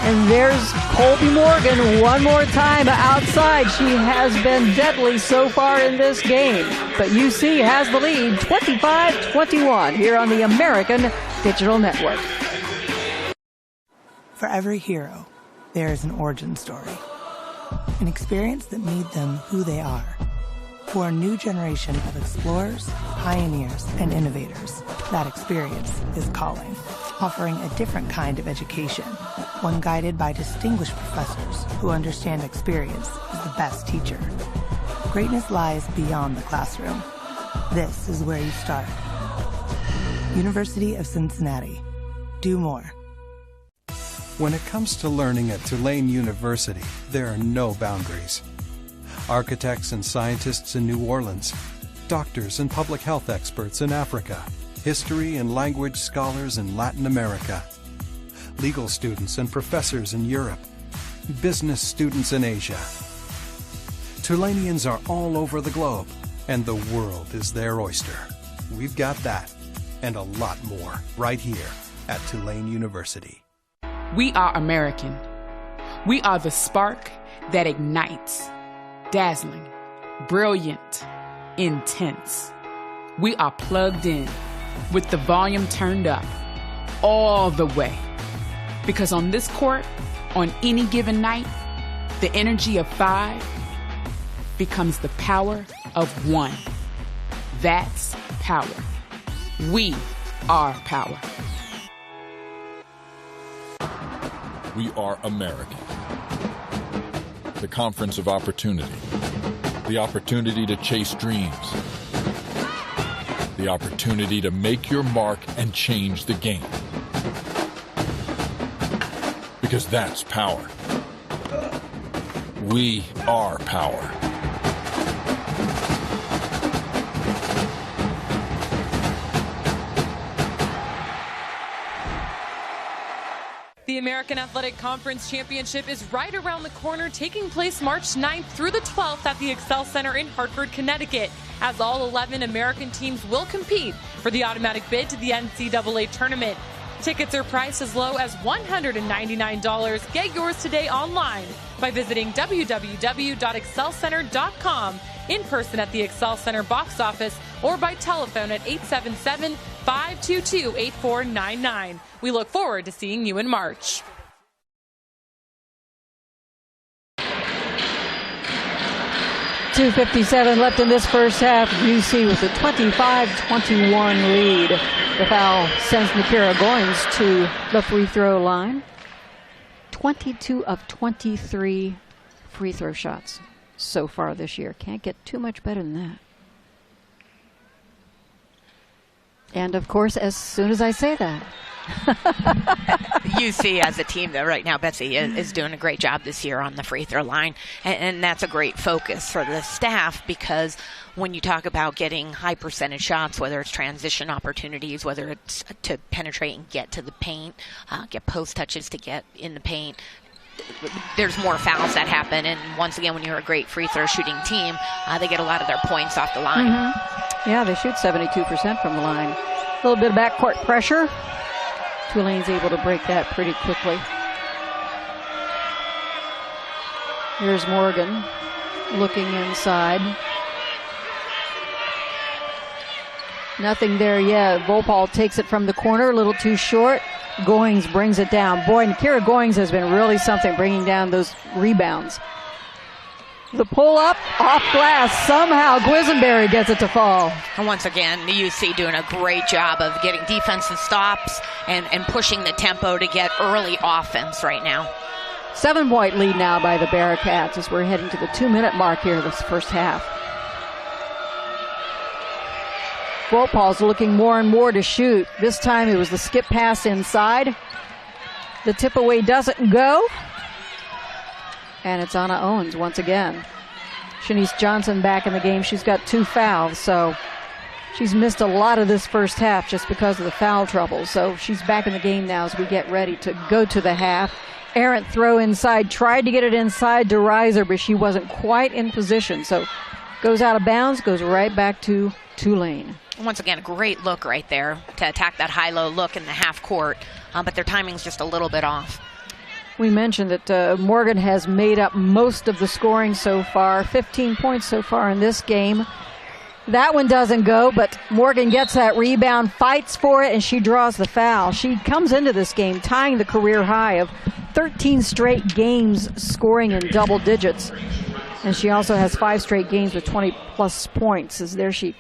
And there's Kolby Morgan one more time outside. She has been deadly so far in this game. But UC has the lead, 25-21, here on the American Digital Network. For every hero, there is an origin story. An experience that made them who they are. For a new generation of explorers, pioneers, and innovators, that experience is calling, offering a different kind of education, one guided by distinguished professors who understand experience is the best teacher. Greatness lies beyond the classroom. This is where you start. University of Cincinnati. Do more. When it comes to learning at Tulane University, there are no boundaries. Architects and scientists in New Orleans, doctors and public health experts in Africa, history and language scholars in Latin America, legal students and professors in Europe, business students in Asia. Tulaneans are all over the globe, and the world is their oyster. We've got that, and a lot more, right here at Tulane University. We are American. We are the spark that ignites. Dazzling, brilliant, intense. We are plugged in with the volume turned up all the way. Because on this court, on any given night, the energy of 5 becomes the power of 1. That's power. We are power. We are American. The conference of opportunity. The opportunity to chase dreams. The opportunity to make your mark and change the game. Because that's power. We are power. The American Athletic Conference Championship is right around the corner, taking place March 9th through the 12th at the Excel Center in Hartford, Connecticut, as all 11 American teams will compete for the automatic bid to the NCAA tournament. Tickets are priced as low as $199. Get yours today online by visiting www.excelcenter.com, in person at the Excel Center box office, or by telephone at 877-522-8499. We look forward to seeing you in March. .257 left in this first half. UC with a 25-21 lead. The foul sends Nakira Goins to the free throw line. 22 of 23 free throw shots so far this year. Can't get too much better than that. And of course, as soon as I say that, UC as a team, though, right now, Betsy is doing a great job this year on the free throw line. And that's a great focus for the staff, because when you talk about getting high percentage shots, whether it's transition opportunities, whether it's to penetrate and get to the paint, get post touches to get in the paint, there's more fouls that happen. And once again, when you're a great free throw shooting team, they get a lot of their points off the line. Mm-hmm. Yeah, they shoot 72% from the line. A little bit of backcourt pressure. Tulane's able to break that pretty quickly. Here's Morgan looking inside. Nothing there yet. Volpal takes it from the corner, a little too short. Goings brings it down. Boy, Nakira Goings has been really something, bringing down those rebounds. The pull-up, off glass. Somehow Quisenberry gets it to fall. And once again, the UC doing a great job of getting defensive stops and pushing the tempo to get early offense right now. 7-point lead now by the Bearcats as we're heading to the 2-minute mark here this first half. Volpal's looking more and more to shoot. This time it was the skip pass inside. The tip away doesn't go. And it's Anna Owens once again. Shanice Johnson back in the game. She's got 2 fouls, so she's missed a lot of this first half just because of the foul trouble. So she's back in the game now as we get ready to go to the half. Errant throw inside, tried to get it inside to Reiser, but she wasn't quite in position. So goes out of bounds, goes right back to Tulane. Once again, a great look right there to attack that high-low look in the half court, but their timing's just a little bit off. We mentioned that Morgan has made up most of the scoring so far, 15 points so far in this game. That one doesn't go, but Morgan gets that rebound, fights for it, and she draws the foul. She comes into this game tying the career high of 13 straight games scoring in double digits. And she also has 5 straight games with 20-plus points. As there she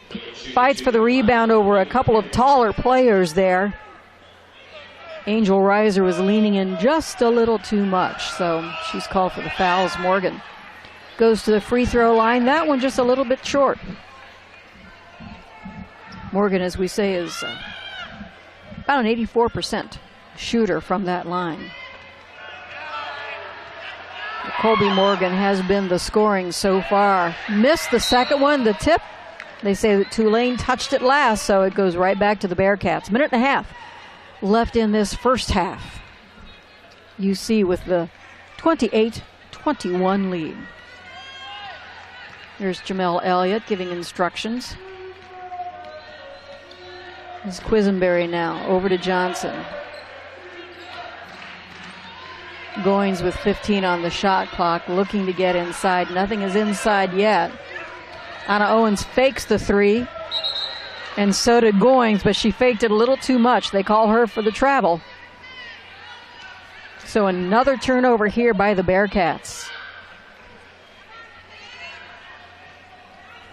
fights for the rebound over a couple of taller players there. Angel Reiser was leaning in just a little too much, so she's called for the fouls. Morgan goes to the free throw line. That one just a little bit short. Morgan, as we say, is about an 84% shooter from that line. Kolby Morgan has been the scoring so far. Missed the second one, the tip. They say that Tulane touched it last, so it goes right back to the Bearcats. Minute and a half left in this first half. UC with the 28-21 lead. There's Jamel Elliott giving instructions. It's Quisenberry now, over to Johnson. Goins with 15 on the shot clock, looking to get inside. Nothing is inside yet. Anna Owens fakes the three, and so did Goins, but she faked it a little too much. They call her for the travel. So another turnover here by the Bearcats.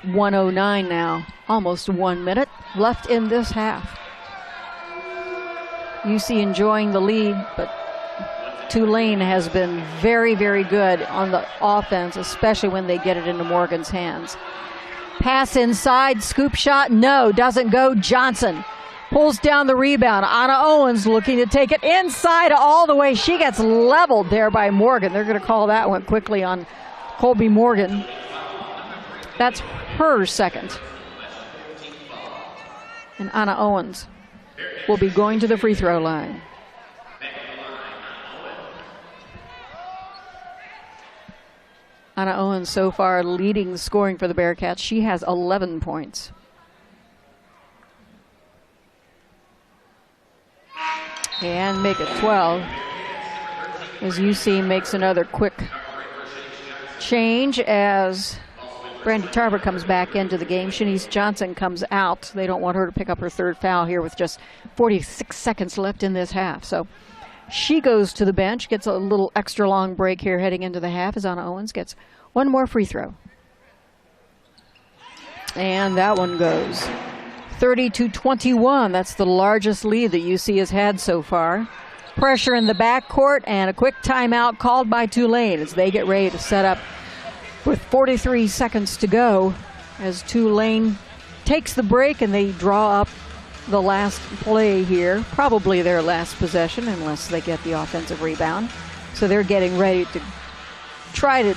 1:09 now, almost 1 minute left in this half. UC enjoying the lead, but Tulane has been very, very good on the offense, especially when they get it into Morgan's hands. Pass inside, scoop shot, no, doesn't go. Johnson pulls down the rebound. Anna Owens looking to take it inside all the way. She gets leveled there by Morgan. They're going to call that one quickly on Kolby Morgan. That's her second. And Anna Owens will be going to the free throw line. Anna Owens so far leading the scoring for the Bearcats. She has 11 points. And make it 12 as UC makes another quick change as Brandy Tarver comes back into the game. Shanice Johnson comes out. They don't want her to pick up her third foul here with just 46 seconds left in this half. So she goes to the bench, gets a little extra long break here heading into the half as Anna Owens gets one more free throw. And that one goes. 30-21. That's the largest lead that UC has had so far. Pressure in the backcourt and a quick timeout called by Tulane as they get ready to set up with 43 seconds to go as Tulane takes the break and they draw up the last play here, probably their last possession unless they get the offensive rebound. So they're getting ready to try to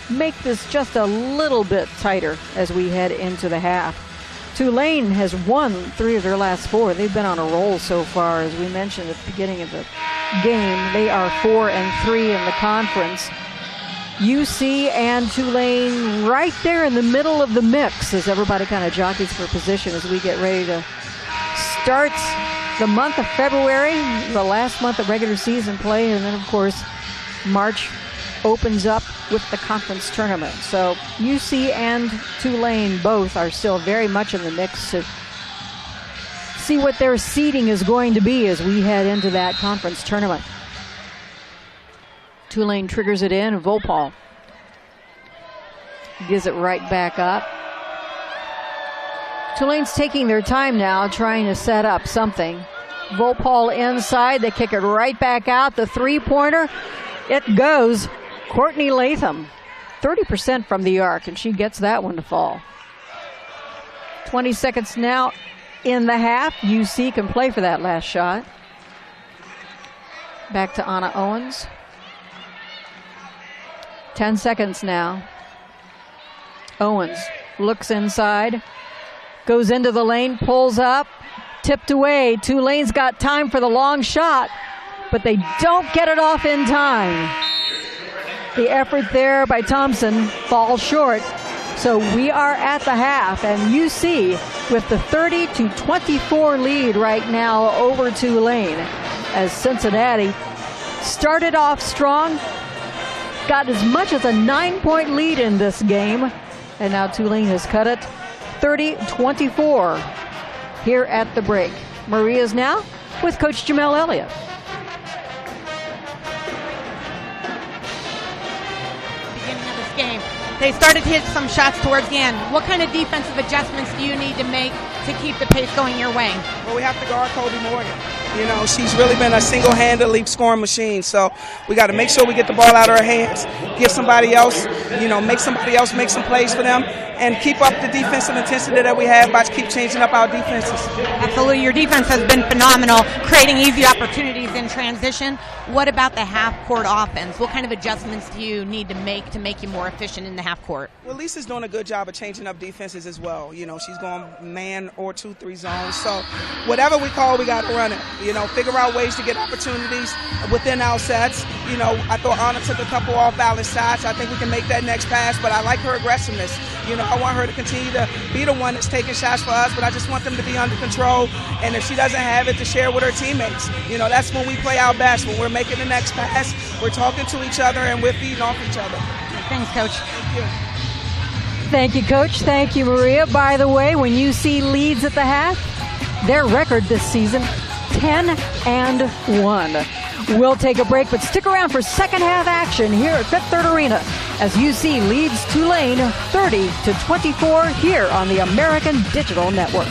make this just a little bit tighter as we head into the half. Tulane has won 3 of their last 4. They've been on a roll so far. As we mentioned at the beginning of the game, they are 4-3 in the conference. UC and Tulane right there in the middle of the mix as everybody kind of jockeys for position as we get ready to start the month of February, the last month of regular season play, and then of course March opens up with the conference tournament. So UC and Tulane both are still very much in the mix to see what their seeding is going to be as we head into that conference tournament. Tulane triggers it in, and Volpal gives it right back up. Tulane's taking their time now, trying to set up something. Volpal inside, they kick it right back out. The three-pointer, it goes. Courtney Latham, 30% from the arc, and she gets that one to fall. 20 seconds now in the half. UC can play for that last shot. Back to Anna Owens. 10 seconds now. Owens looks inside, goes into the lane, pulls up, tipped away. Tulane's got time for the long shot, but they don't get it off in time. The effort there by Thompson falls short. So we are at the half, and UC with the 30-24 lead right now over Tulane as Cincinnati started off strong, got as much as a 9-point lead in this game, and now Tulane has cut it 30-24 here at the break. Maria's now with Coach Jamel Elliott. Beginning of this game, they started to hit some shots towards the end. What kind of defensive adjustments do you need to make to keep the pace going your way? Well, we have to guard Kolby Morgan. You know, she's really been a single-handedly scoring machine. So we got to make sure we get the ball out of her hands, give somebody else, you know, make somebody else make some plays for them, and keep up the defensive intensity that we have by keep changing up our defenses. Absolutely. Your defense has been phenomenal, creating easy opportunities in transition. What about the half-court offense? What kind of adjustments do you need to make you more efficient in the half-court? Well, Lisa's doing a good job of changing up defenses as well. You know, she's going man or 2-3 zones. So whatever we call, we got to run it. You know, figure out ways to get opportunities within our sets. You know, I thought Anna took a couple off-balance shots. I think we can make that next pass, but I like her aggressiveness. You know, I want her to continue to be the one that's taking shots for us, but I just want them to be under control. And if she doesn't have it, to share with her teammates. You know, that's when we play our best, when we're making the next pass, we're talking to each other, and we're feeding off each other. Thanks, Coach. Thank you. Thank you, Coach. Thank you, Maria. By the way, when you see leads at the half, their record this season, 10-1. We'll take a break, but stick around for second half action here at Fifth Third Arena as UC leads Tulane 30-24 here on the American Digital Network.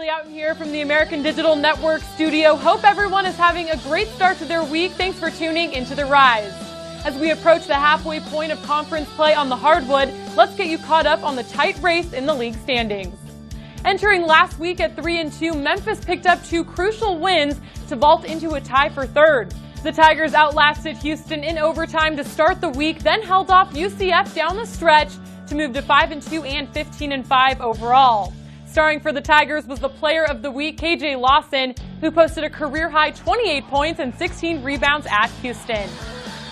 Out here from the American Digital Network studio. Hope everyone is having a great start to their week. Thanks for tuning into The Rise. As we approach the halfway point of conference play on the hardwood, let's get you caught up on the tight race in the league standings. Entering last week at 3-2, Memphis picked up 2 crucial wins to vault into a tie for third. The Tigers outlasted Houston in overtime to start the week, then held off UCF down the stretch to move to 5-2 and 15-5 overall. Starring for the Tigers was the Player of the Week, KJ Lawson, who posted a career-high 28 points and 16 rebounds at Houston.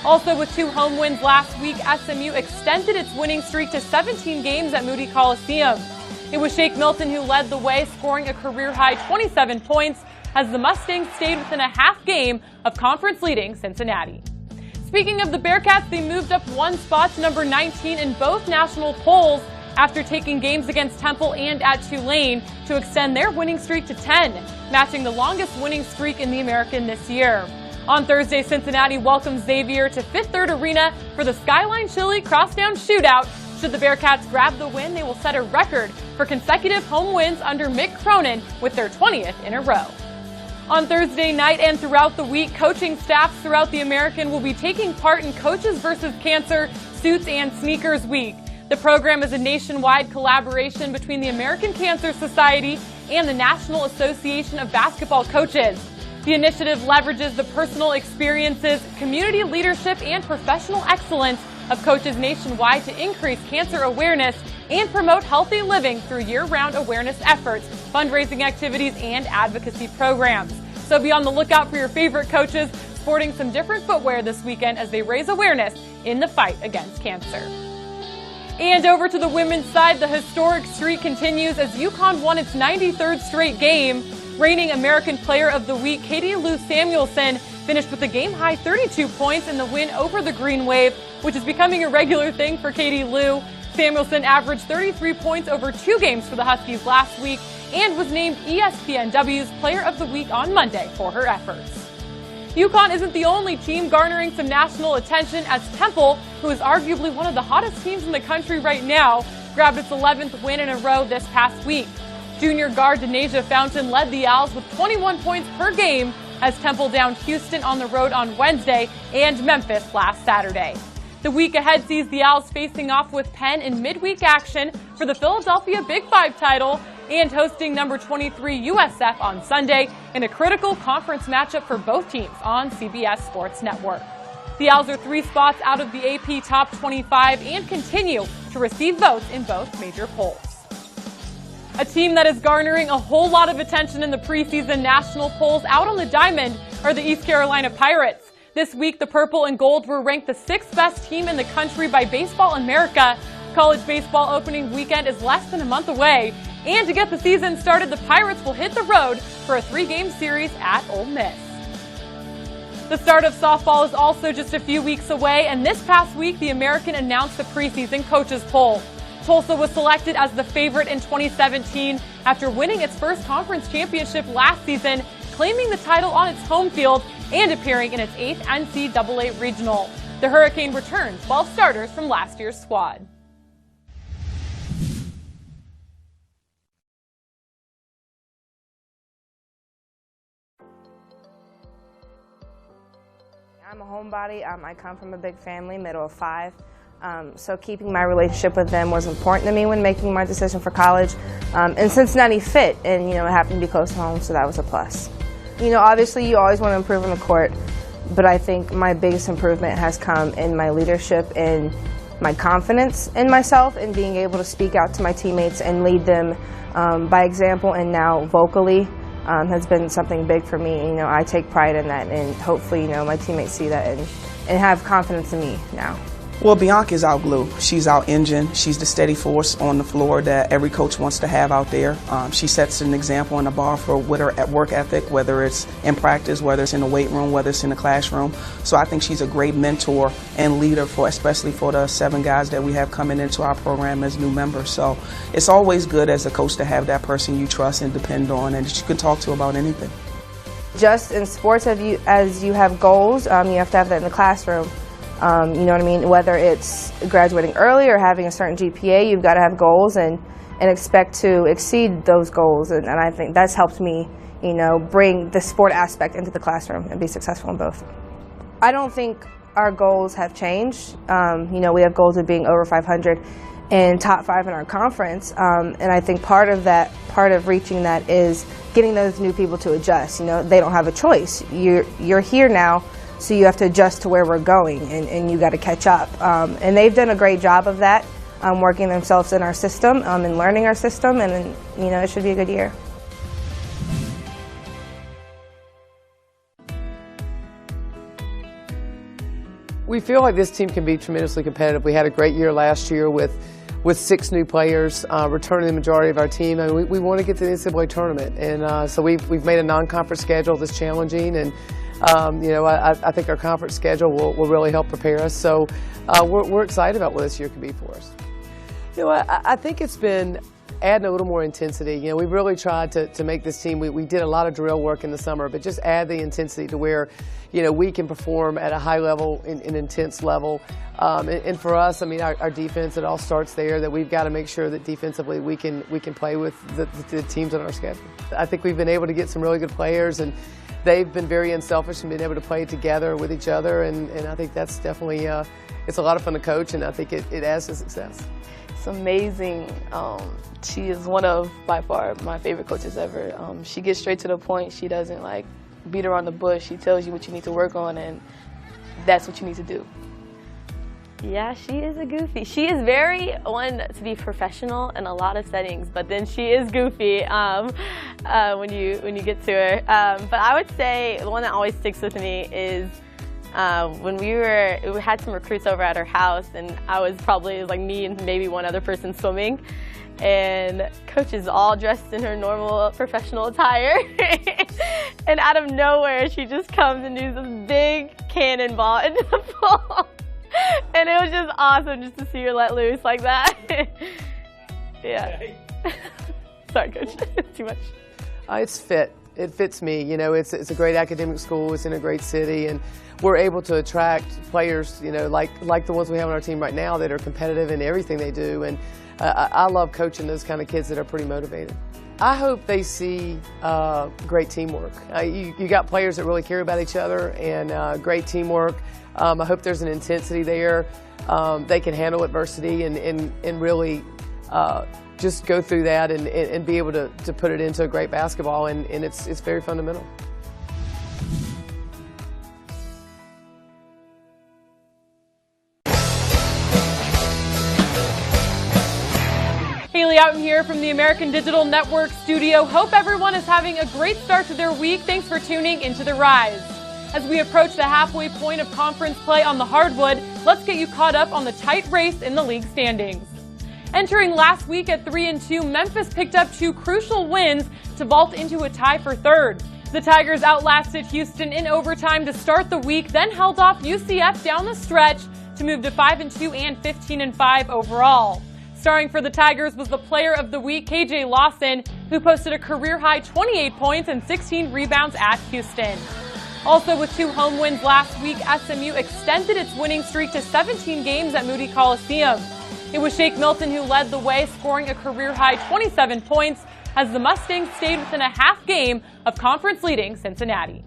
Also, with 2 home wins last week, SMU extended its winning streak to 17 games at Moody Coliseum. It was Shake Milton who led the way, scoring a career-high 27 points, as the Mustangs stayed within a half game of conference-leading Cincinnati. Speaking of the Bearcats, they moved up 1 spot to number 19 in both national polls, after taking games against Temple and at Tulane to extend their winning streak to 10, matching the longest winning streak in the American this year. On Thursday, Cincinnati welcomes Xavier to Fifth Third Arena for the Skyline Chili Crosstown Shootout. Should the Bearcats grab the win, they will set a record for consecutive home wins under Mick Cronin with their 20th in a row. On Thursday night and throughout the week, coaching staffs throughout the American will be taking part in Coaches vs. Cancer Suits and Sneakers Week. The program is a nationwide collaboration between the American Cancer Society and the National Association of Basketball Coaches. The initiative leverages the personal experiences, community leadership, and professional excellence of coaches nationwide to increase cancer awareness and promote healthy living through year-round awareness efforts, fundraising activities, and advocacy programs. So be on the lookout for your favorite coaches sporting some different footwear this weekend as they raise awareness in the fight against cancer. And over to the women's side, the historic streak continues as UConn won its 93rd straight game. Reigning American Player of the Week, Katie Lou Samuelson, finished with a game-high 32 points in the win over the Green Wave, which is becoming a regular thing for Katie Lou. Samuelson averaged 33 points over 2 games for the Huskies last week and was named ESPNW's Player of the Week on Monday for her efforts. UConn isn't the only team garnering some national attention, as Temple, who is arguably one of the hottest teams in the country right now, grabbed its 11th win in a row this past week. Junior guard Denasia Fountain led the Owls with 21 points per game as Temple downed Houston on the road on Wednesday and Memphis last Saturday. The week ahead sees the Owls facing off with Penn in midweek action for the Philadelphia Big Five title and hosting number 23 USF on Sunday in a critical conference matchup for both teams on CBS Sports Network. The Owls are 3 spots out of the AP Top 25 and continue to receive votes in both major polls. A team that is garnering a whole lot of attention in the preseason national polls out on the diamond are the East Carolina Pirates. This week, the Purple and Gold were ranked the 6th best team in the country by Baseball America. College baseball opening weekend is less than a month away. And to get the season started, the Pirates will hit the road for a 3-game series at Ole Miss. The start of softball is also just a few weeks away, and this past week, the American announced the preseason coaches poll. Tulsa was selected as the favorite in 2017 after winning its first conference championship last season, claiming the title on its home field, and appearing in its 8th NCAA Regional. The Hurricane returns 12 starters from last year's squad. I'm a homebody. I come from a big family, middle of 5. So keeping my relationship with them was important to me when making my decision for college. And Cincinnati fit, and it happened to be close to home, so that was a plus. Obviously you always want to improve on the court, but I think my biggest improvement has come in my leadership and my confidence in myself and being able to speak out to my teammates and lead them by example and now vocally. Has been something big for me. I take pride in that, and hopefully, my teammates see that and have confidence in me now. Well, Bianca's our glue. She's our engine. She's the steady force on the floor that every coach wants to have out there. She sets an example and a bar for with her work ethic, whether it's in practice, whether it's in the weight room, whether it's in the classroom. So I think she's a great mentor and leader especially for the 7 guys that we have coming into our program as new members. So it's always good as a coach to have that person you trust and depend on and that you can talk to about anything. Just in sports, as you have goals, you have to have that in the classroom. You know what I mean? Whether it's graduating early or having a certain GPA, you've got to have goals and expect to exceed those goals. And I think that's helped me, bring the sport aspect into the classroom and be successful in both. I don't think our goals have changed. We have goals of being over 500 and top 5 in our conference. And I think part of reaching that is getting those new people to adjust. They don't have a choice. You're here now. So you have to adjust to where we're going, and you got to catch up. And they've done a great job of that, working themselves in our system and learning our system, and it should be a good year. We feel like this team can be tremendously competitive. We had a great year last year with 6 new players, returning the majority of our team. I mean, we want to get to the NCAA tournament, and so we've made a non-conference schedule that's challenging, and I think our conference schedule will really help prepare us. So we're excited about what this year can be for us. I think it's been adding a little more intensity. We've really tried to make this team. We did a lot of drill work in the summer, but just add the intensity to where we can perform at a high level, an intense level. And for us, I mean, our defense, it all starts there. That we've got to make sure that defensively we can play with the teams on our schedule. I think we've been able to get some really good players, and they've been very unselfish and been able to play together with each other, and I think that's definitely, it's a lot of fun to coach, and I think it adds to success. It's amazing. She is one of, by far, my favorite coaches ever. She gets straight to the point. She doesn't beat around the bush. She tells you what you need to work on, and that's what you need to do. Yeah, she is a goofy. She is very one to be professional in a lot of settings, but then she is goofy when you get to her. But I would say the one that always sticks with me is when we had some recruits over at her house, and I was probably me and maybe one other person swimming, and Coach is all dressed in her normal professional attire, and out of nowhere she just comes and does this big cannonball into the pool. And it was just awesome just to see her let loose like that. Yeah. Sorry, Coach. Too much. It's fit. It fits me. It's a great academic school. It's in a great city, and we're able to attract players, like the ones we have on our team right now that are competitive in everything they do. And I love coaching those kind of kids that are pretty motivated. I hope they see great teamwork. You got players that really care about each other, and great teamwork. I hope there's an intensity there. They can handle adversity and really just go through that and be able to put it into a great basketball, and it's very fundamental. Haley Outen here from the American Digital Network studio. Hope everyone is having a great start to their week. Thanks for tuning into The Rise. As we approach the halfway point of conference play on the hardwood, let's get you caught up on the tight race in the league standings. Entering last week at 3-2, Memphis picked up 2 crucial wins to vault into a tie for third. The Tigers outlasted Houston in overtime to start the week, then held off UCF down the stretch to move to 5-2 and 15-5 overall. Starring for the Tigers was the Player of the Week, KJ Lawson, who posted a career-high 28 points and 16 rebounds at Houston. Also, with 2 home wins last week, SMU extended its winning streak to 17 games at Moody Coliseum. It was Shake Milton who led the way, scoring a career-high 27 points as the Mustangs stayed within a half game of conference-leading Cincinnati.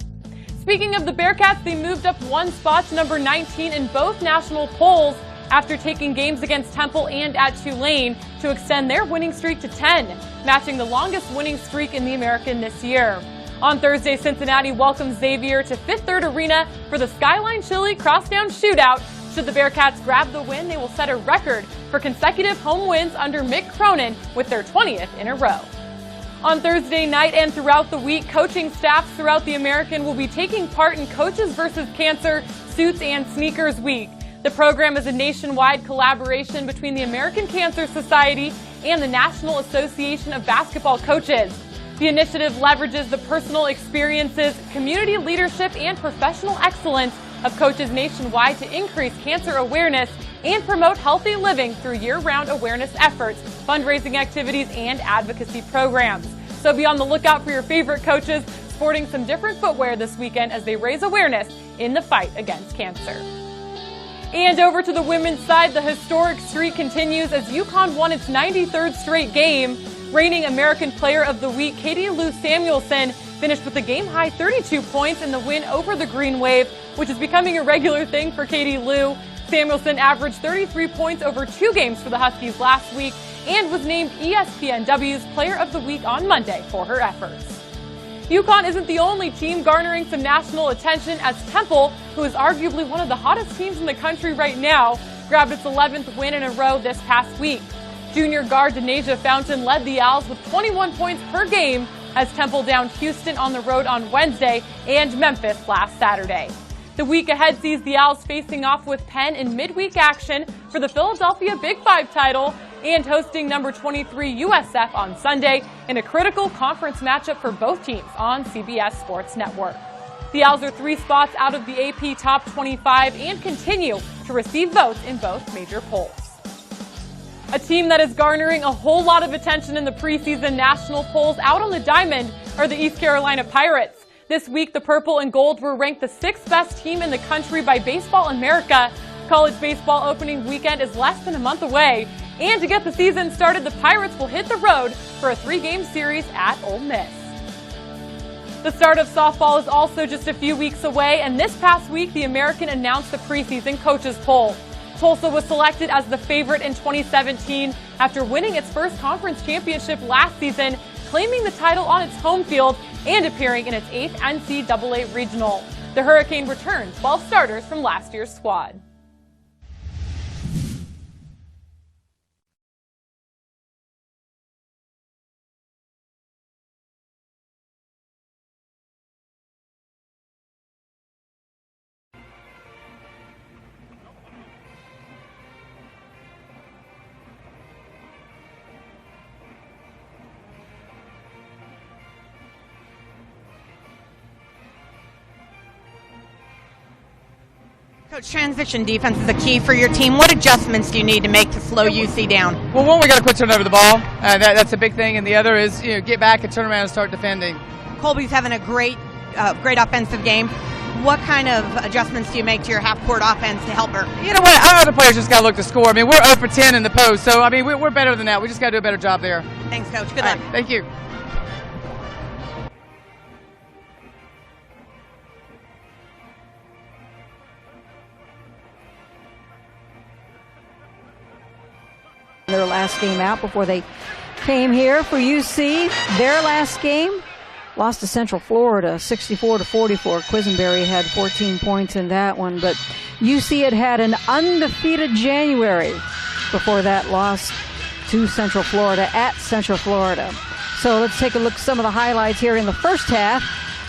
Speaking of the Bearcats, they moved up 1 spot to number 19 in both national polls after taking games against Temple and at Tulane to extend their winning streak to 10, matching the longest winning streak in the American this year. On Thursday, Cincinnati welcomes Xavier to Fifth Third Arena for the Skyline Chili Crosstown Shootout. Should the Bearcats grab the win, they will set a record for consecutive home wins under Mick Cronin with their 20th in a row. On Thursday night and throughout the week, coaching staffs throughout the American will be taking part in Coaches vs. Cancer Suits and Sneakers Week. The program is a nationwide collaboration between the American Cancer Society and the National Association of Basketball Coaches. The initiative leverages the personal experiences, community leadership, and professional excellence of coaches nationwide to increase cancer awareness and promote healthy living through year-round awareness efforts, fundraising activities, and advocacy programs. So be on the lookout for your favorite coaches sporting some different footwear this weekend as they raise awareness in the fight against cancer. And over to the women's side, the historic streak continues as UConn won its 93rd straight game. Reigning American Player of the Week, Katie Lou Samuelson, finished with a game-high 32 points in the win over the Green Wave, which is becoming a regular thing for Katie Lou. Samuelson averaged 33 points over 2 games for the Huskies last week and was named ESPNW's Player of the Week on Monday for her efforts. UConn isn't the only team garnering some national attention as Temple, who is arguably one of the hottest teams in the country right now, grabbed its 11th win in a row this past week. Junior guard Denasia Fountain led the Owls with 21 points per game as Temple downed Houston on the road on Wednesday and Memphis last Saturday. The week ahead sees the Owls facing off with Penn in midweek action for the Philadelphia Big Five title and hosting number 23 USF on Sunday in a critical conference matchup for both teams on CBS Sports Network. The Owls are 3 spots out of the AP Top 25 and continue to receive votes in both major polls. A team that is garnering a whole lot of attention in the preseason national polls out on the diamond are the East Carolina Pirates. This week, the Purple and Gold were ranked the 6th best team in the country by Baseball America. College baseball opening weekend is less than a month away. And to get the season started, the Pirates will hit the road for a 3-game series at Ole Miss. The start of softball is also just a few weeks away, and this past week, the American announced the preseason coaches poll. Tulsa was selected as the favorite in 2017 after winning its first conference championship last season, claiming the title on its home field and appearing in its 8th NCAA regional. The Hurricane returned 12 starters from last year's squad. Coach, transition defense is a key for your team. What adjustments do you need to make to slow UC down? Well, one, we got to quit turning over the ball. That's a big thing, and the other is get back and turn around and start defending. Kolby's having a great offensive game. What kind of adjustments do you make to your half-court offense to help her? You know what? Our other players just got to look to score. I mean, we're 0 for 10 in the post, so I mean, we're better than that. We just got to do a better job there. Thanks, Coach. Good luck. Right, thank you. Their last game out before they came here for UC. Their last game lost to Central Florida 64-44. Quisenberry had 14 points in that one, but UC had an undefeated January before that loss to Central Florida at Central Florida. So let's take a look at some of the highlights here in the first half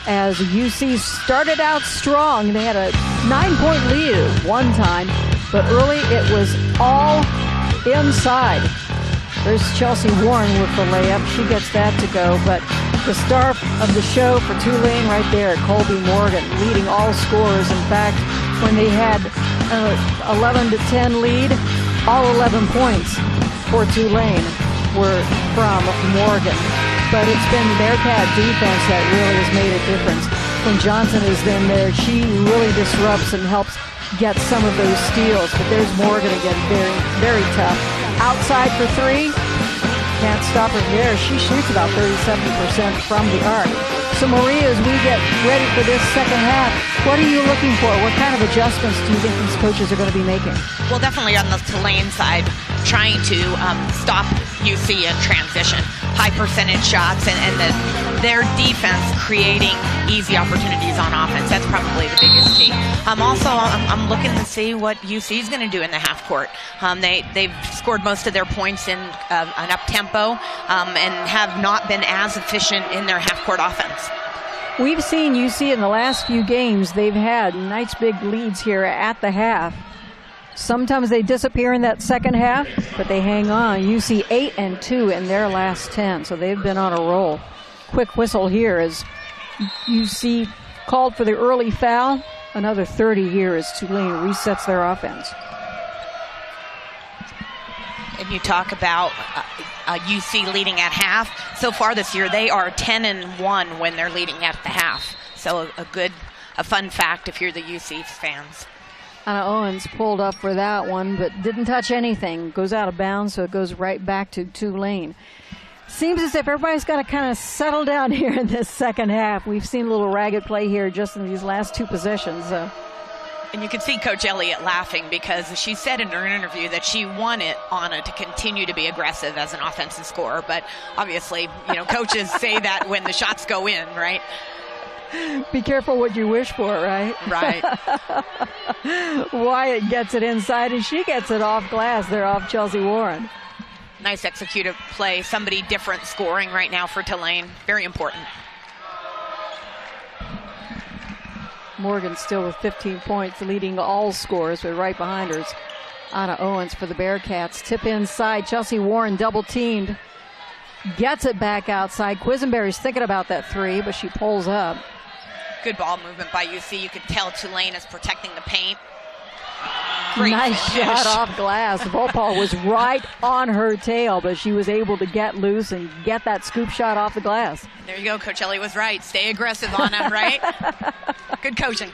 as UC started out strong. They had a 9-point lead at one time, but early it was all inside. There's Chelsea Warren with the layup. She gets that to go, but the star of the show for Tulane right there, Kolby Morgan, leading all scorers. In fact, when they had 11-10 lead, all 11 points for Tulane were from Morgan. But it's been Bearcat defense that really has made a difference. when Johnson is in there, she really disrupts and helps get some of those steals. But there's Morgan again, very, very tough. Outside for three. Can't stop her there. She shoots about 37% from the arc. So, Maria, as we get ready for this second half, what are you looking for? What kind of adjustments do you think these coaches are going to be making? Well, definitely on the Tulane side, trying to stop UC in transition. High percentage shots and their defense creating easy opportunities on offense. That's probably the biggest key. I'm looking to see what UC is going to do in the half court. They've scored most of their points in an up-tempo and have not been as efficient in their half-court offense. We've seen UC in the last few games, they've had nice big leads here at the half. Sometimes they disappear in that second half, but they hang on. UC 8-2 in their last 10, so they've been on a roll. Quick whistle here as UC called for the early foul. Another 30 here as Tulane resets their offense. And you talk about UC leading at half. So far this year, they are 10-1 when they're leading at the half. So a fun fact if you're the UC fans. Anna Owens pulled up for that one, but didn't touch anything. Goes out of bounds, so it goes right back to Tulane. Seems as if everybody's got to kind of settle down here in this second half. We've seen a little ragged play here just in these last two possessions. And you can see Coach Elliott laughing because she said in her interview that she wanted Anna to continue to be aggressive as an offensive scorer. But obviously, coaches say that when the shots go in, right? Be careful what you wish for, right? Right. Wyatt gets it inside, and she gets it off glass. They're off Chelsea Warren. Nice executive play. Somebody different scoring right now for Tulane. Very important. Morgan still with 15 points, leading all scores, but right behind her is Anna Owens for the Bearcats. Tip inside. Chelsea Warren double-teamed. Gets it back outside. Quisenberry's thinking about that three, but she pulls up. Good ball movement by UC. You could tell Tulane is protecting the paint. Great nice finish. Shot off glass. The ball was right on her tail, but she was able to get loose and get that scoop shot off the glass. There you go. Coach Elliott was right. Stay aggressive, Anna, right? Good coaching.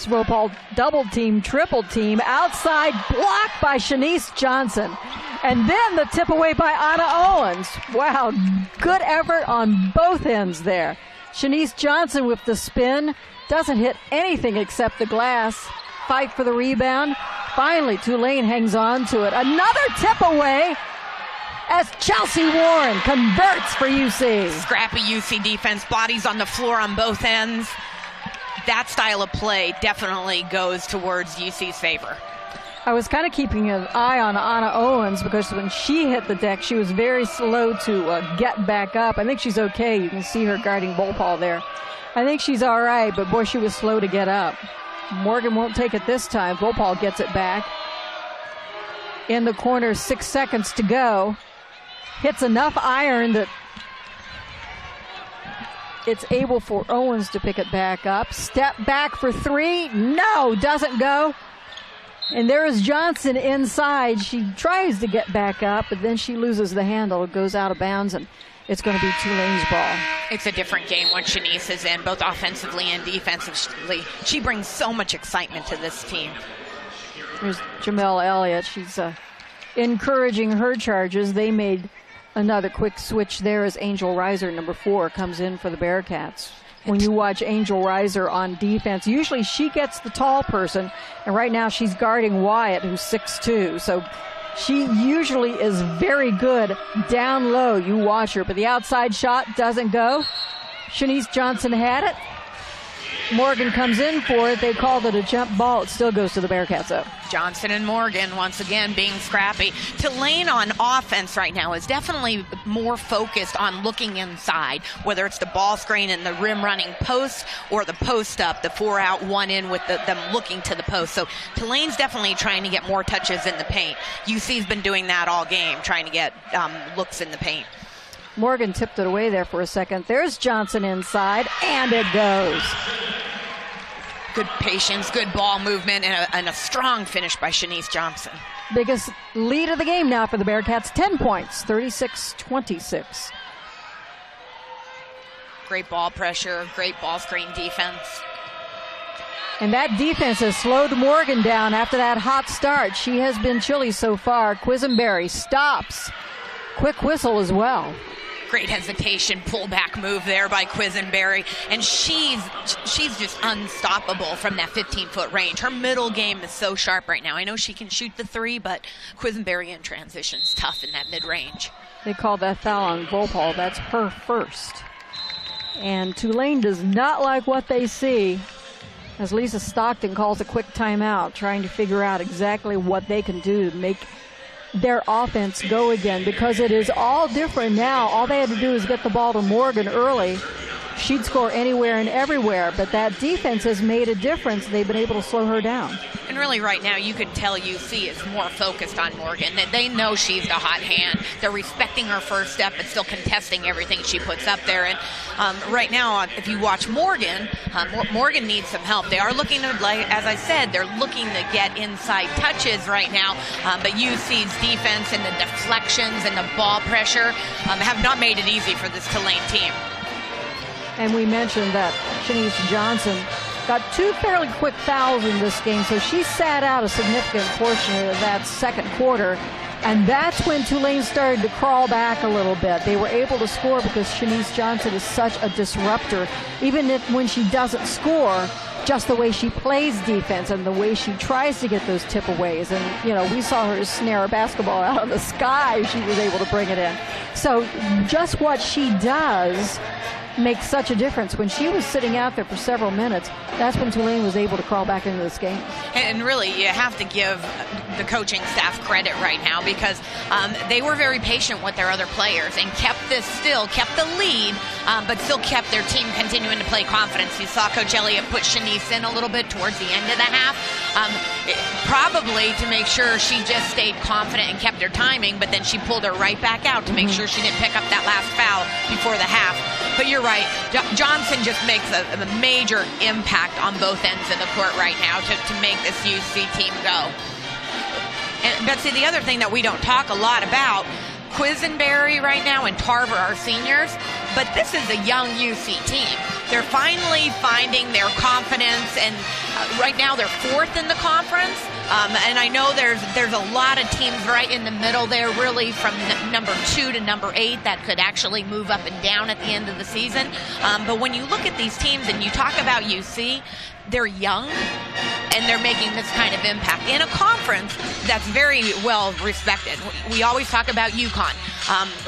Ball double team, triple team, outside blocked by Shanice Johnson. And then the tip away by Anna Owens. Wow, good effort on both ends there. Shanice Johnson with the spin. Doesn't hit anything except the glass. Fight for the rebound. Finally, Tulane hangs on to it. Another tip away as Chelsea Warren converts for UC. Scrappy UC defense, bodies on the floor on both ends. That style of play definitely goes towards UC's favor. I was kind of keeping an eye on Anna Owens because when she hit the deck, she was very slow to get back up. I think she's okay. You can see her guarding Volpal there. I think she's all right, but boy, she was slow to get up. Morgan won't take it this time. Volpal gets it back. In the corner, 6 seconds to go. Hits enough iron that it's able for Owens to pick it back up. Step back for three. No, doesn't go. And there is Johnson inside. She tries to get back up, but then she loses the handle. It goes out of bounds, and it's going to be Tulane's ball. It's a different game when Shanice is in, both offensively and defensively. She brings so much excitement to this team. There's Jamel Elliott. She's encouraging her charges. They made another quick switch there as Angel Reiser, number 4, comes in for the Bearcats. When you watch Angel Reiser on defense, usually she gets the tall person, and right now she's guarding Wyatt, who's 6'2". So she usually is very good down low. You watch her, but the outside shot doesn't go. Shanice Johnson had it. Morgan comes in for it. They called it a jump ball. It still goes to the Bearcats, though. Johnson and Morgan, once again, being scrappy. Tulane on offense right now is definitely more focused on looking inside, whether it's the ball screen and the rim running post or the post up, the 4 out, 1 in with them looking to the post. So Tulane's definitely trying to get more touches in the paint. UC's been doing that all game, trying to get looks in the paint. Morgan tipped it away there for a second. There's Johnson inside, and it goes. Good patience, good ball movement, and a strong finish by Shanice Johnson. Biggest lead of the game now for the Bearcats, 10 points, 36-26. great ball pressure, great ball screen defense. And that defense has slowed Morgan down after that hot start. She has been chilly so far. Quisenberry stops. Quick whistle as well. Great hesitation, pullback move there by Quisenberry, and she's just unstoppable from that 15-foot range. Her middle game is so sharp right now. I know she can shoot the three, but Quisenberry in transition's tough in that mid-range. They called that foul on Volpal. That's her first. And Tulane does not like what they see, as Lisa Stockton calls a quick timeout, trying to figure out exactly what they can do to make their offense go again, because it is all different now. All they had to do is get the ball to Morgan early. She'd score anywhere and everywhere, but that defense has made a difference. They've been able to slow her down. And really right now you can tell UC is more focused on Morgan, that they know she's the hot hand. They're respecting her first step but still contesting everything she puts up there. And right now, if you watch Morgan, Morgan needs some help. They are looking to, like, as I said, they're looking to get inside touches right now, but UC's defense and the deflections and the ball pressure have not made it easy for this Tulane team. And we mentioned that Shanice Johnson got 2 fairly quick fouls in this game, so she sat out a significant portion of that second quarter. And that's when Tulane started to crawl back a little bit. They were able to score because Shanice Johnson is such a disruptor. Even when she doesn't score, just the way she plays defense and the way she tries to get those tip-aways. And, you know, we saw her snare a basketball out of the sky. She was able to bring it in. So just what she does makes such a difference. When she was sitting out there for several minutes, that's when Tulane was able to crawl back into this game. And really, you have to give the coaching staff credit right now, because they were very patient with their other players and kept the lead, but still kept their team continuing to play confidence. You saw Coach Elliott put Shanice in a little bit towards the end of the half, probably to make sure she just stayed confident and kept her timing, but then she pulled her right back out to make sure she didn't pick up that last foul before the half. But you're right, Johnson just makes a major impact on both ends of the court right now to make this UC team go. And Betsy, the other thing that we don't talk a lot about, Quisenberry right now and Tarver are seniors, but this is a young UC team. They're finally finding their confidence, and right now they're 4th in the conference. And I know there's a lot of teams right in the middle there, really from number 2 to number 8 that could actually move up and down at the end of the season. But when you look at these teams and you talk about UC, they're young and they're making this kind of impact in a conference that's very well respected. We always talk about UConn,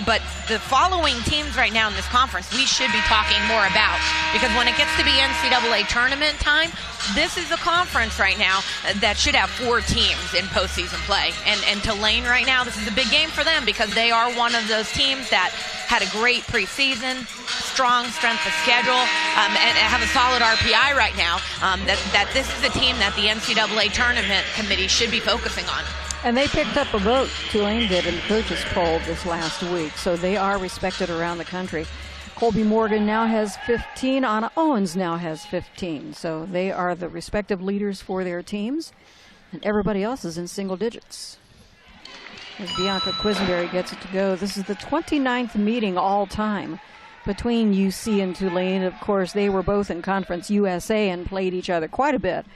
but the following teams right now in this conference we should be talking more about, because when it gets to be NCAA tournament time, this is a conference right now that should have 4 teams in postseason play. And Tulane right now, this is a big game for them, because they are one of those teams that had a great preseason, strong strength of schedule, and have a solid RPI right now. That this is a team that the NCAA tournament committee should be focusing on. And they picked up a vote, Tulane did, in the coaches poll this last week, so they are respected around the country. Kolby Morgan now has 15. Anna Owens now has 15. So they are the respective leaders for their teams, and everybody else is in single digits. As Bianca Quisenberry gets it to go, this is the 29th meeting all time between UC and Tulane. Of course, they were both in Conference USA and played each other quite a bit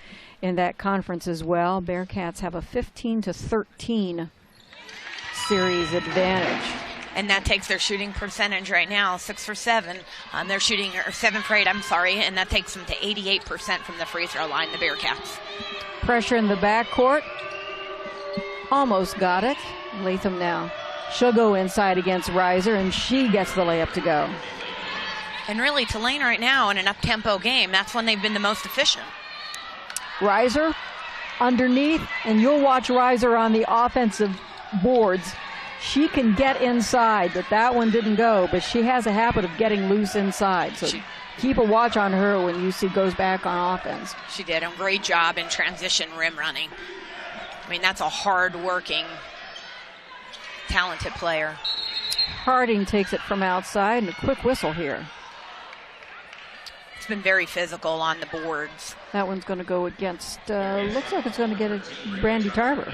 in that conference as well. Bearcats have a 15-13 series advantage. And that takes their shooting percentage right now, 6 for 7. They're shooting, or 7 for 8, I'm sorry, and that takes them to 88% from the free throw line, the Bearcats. Pressure in the backcourt. Almost got it. Latham now. She'll go inside against Reiser, and she gets the layup to go. And really, Tulane right now in an up-tempo game, that's when they've been the most efficient. Reiser underneath, and you'll watch Reiser on the offensive boards. She can get inside, but that one didn't go. But she has a habit of getting loose inside. So keep a watch on her when UC goes back on offense. She did a great job in transition rim running. I mean, that's a hard-working, talented player. Harding takes it from outside, and a quick whistle here. It's been very physical on the boards. That one's going to go against, looks like it's going to get a Brandy Tarver.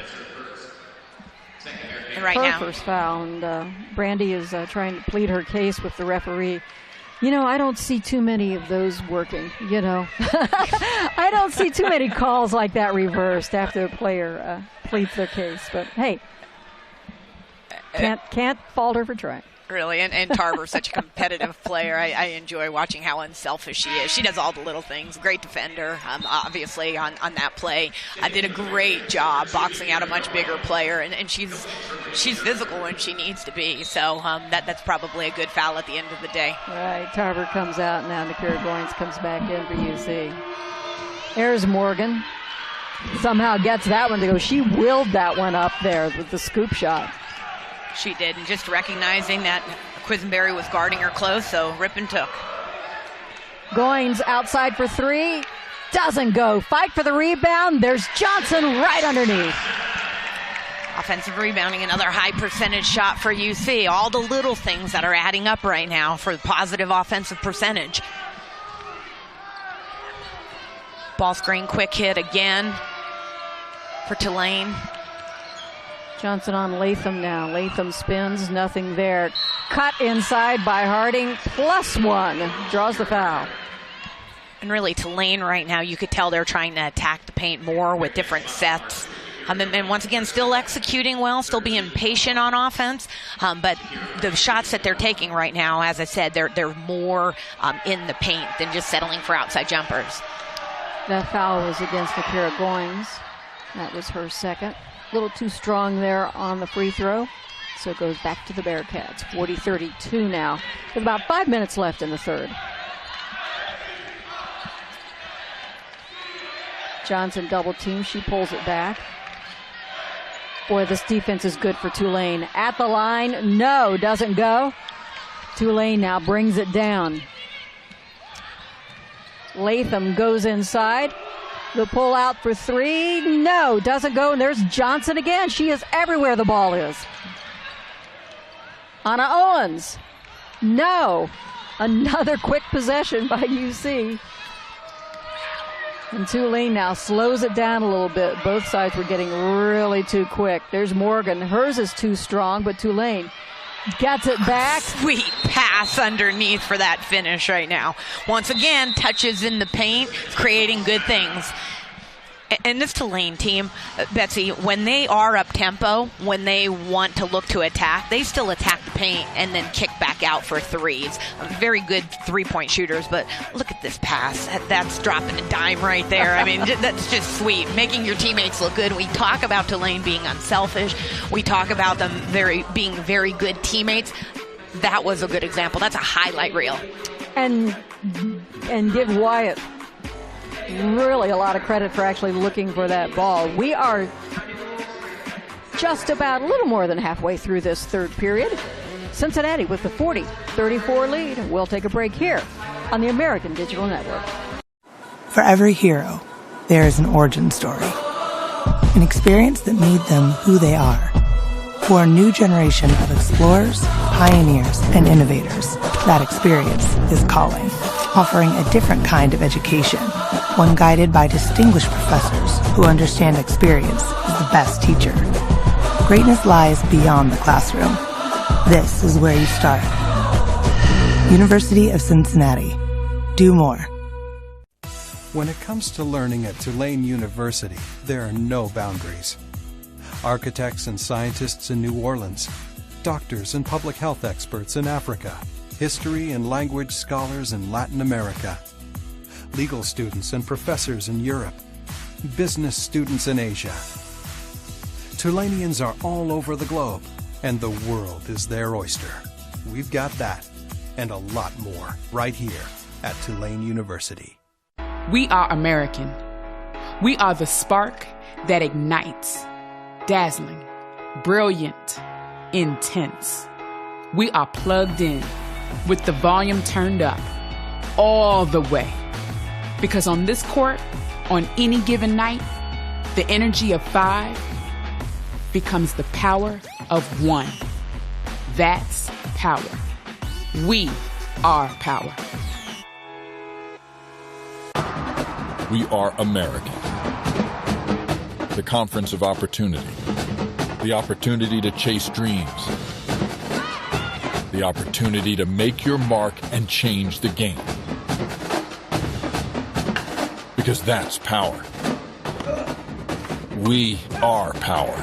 And right her now, first foul, and Brandy is trying to plead her case with the referee. You know, I don't see too many of those working, you know. I don't see too many calls like that reversed after a player pleads their case. But, hey, can't fault her for trying. Really, and Tarver's such a competitive player. I enjoy watching how unselfish she is. She does all the little things. Great defender, obviously, on that play. Did a great job boxing out a much bigger player, and she's physical when she needs to be. So that's probably a good foul at the end of the day. Right, Tarver comes out, now Nakira Goins comes back in for UC. There's Morgan. Somehow gets that one to go. She willed that one up there with the scoop shot. She did, and just recognizing that Quisenberry was guarding her close, so rip and took. Goins outside for three. Doesn't go. Fight for the rebound. There's Johnson right underneath. Offensive rebounding, another high percentage shot for UC. All the little things that are adding up right now for the positive offensive percentage. Ball screen, quick hit again for Tulane. Johnson on Latham now. Latham spins, nothing there. Cut inside by Harding, +1. Draws the foul. And really, Tulane right now, you could tell they're trying to attack the paint more with different sets. And once again, still executing well, still being patient on offense. But the shots that they're taking right now, as I said, they're more in the paint than just settling for outside jumpers. That foul was against Nakira Goins. That was her second. A little too strong there on the free throw. So it goes back to the Bearcats. 40-32 now, with about 5 minutes left in the third. Johnson double team. She pulls it back. Boy, this defense is good for Tulane. At the line, no, doesn't go. Tulane now brings it down. Latham goes inside. The pull out for three, no, doesn't go. And there's Johnson again. She is everywhere the ball is. Anna Owens, no. Another quick possession by UC. And Tulane now slows it down a little bit. Both sides were getting really too quick. There's Morgan. Hers is too strong, but Tulane gets it back. Sweet pass underneath for that finish right now. Once again, touches in the paint, creating good things. And this Tulane team, Betsy, when they are up-tempo, when they want to look to attack, they still attack the paint and then kick back out for threes. Very good three-point shooters, but look at this pass. That's dropping a dime right there. I mean, that's just sweet, making your teammates look good. We talk about Tulane being unselfish. We talk about them being very good teammates. That was a good example. That's a highlight reel. And give Wyatt really a lot of credit for actually looking for that ball. We are just about a little more than halfway through this third period. Cincinnati with the 40-34 lead. We'll take a break here on the American Digital Network. For every hero, there is an origin story. An experience that made them who they are. For a new generation of explorers, pioneers, and innovators, that experience is calling, offering a different kind of education, one guided by distinguished professors who understand experience is the best teacher. Greatness lies beyond the classroom. This is where you start. University of Cincinnati. Do more. When it comes to learning at Tulane University, there are no boundaries. Architects and scientists in New Orleans, doctors and public health experts in Africa, history and language scholars in Latin America, legal students and professors in Europe, business students in Asia. Tulaneans are all over the globe, and the world is their oyster. We've got that, and a lot more, right here at Tulane University. We are American. We are the spark that ignites. Dazzling, brilliant, intense. We are plugged in with the volume turned up all the way. Because on this court, on any given night, the energy of 5 becomes the power of 1. That's power. We are power. We are American. The conference of opportunity. The opportunity to chase dreams. the opportunity to make your mark and change the game. Because that's power. We are power.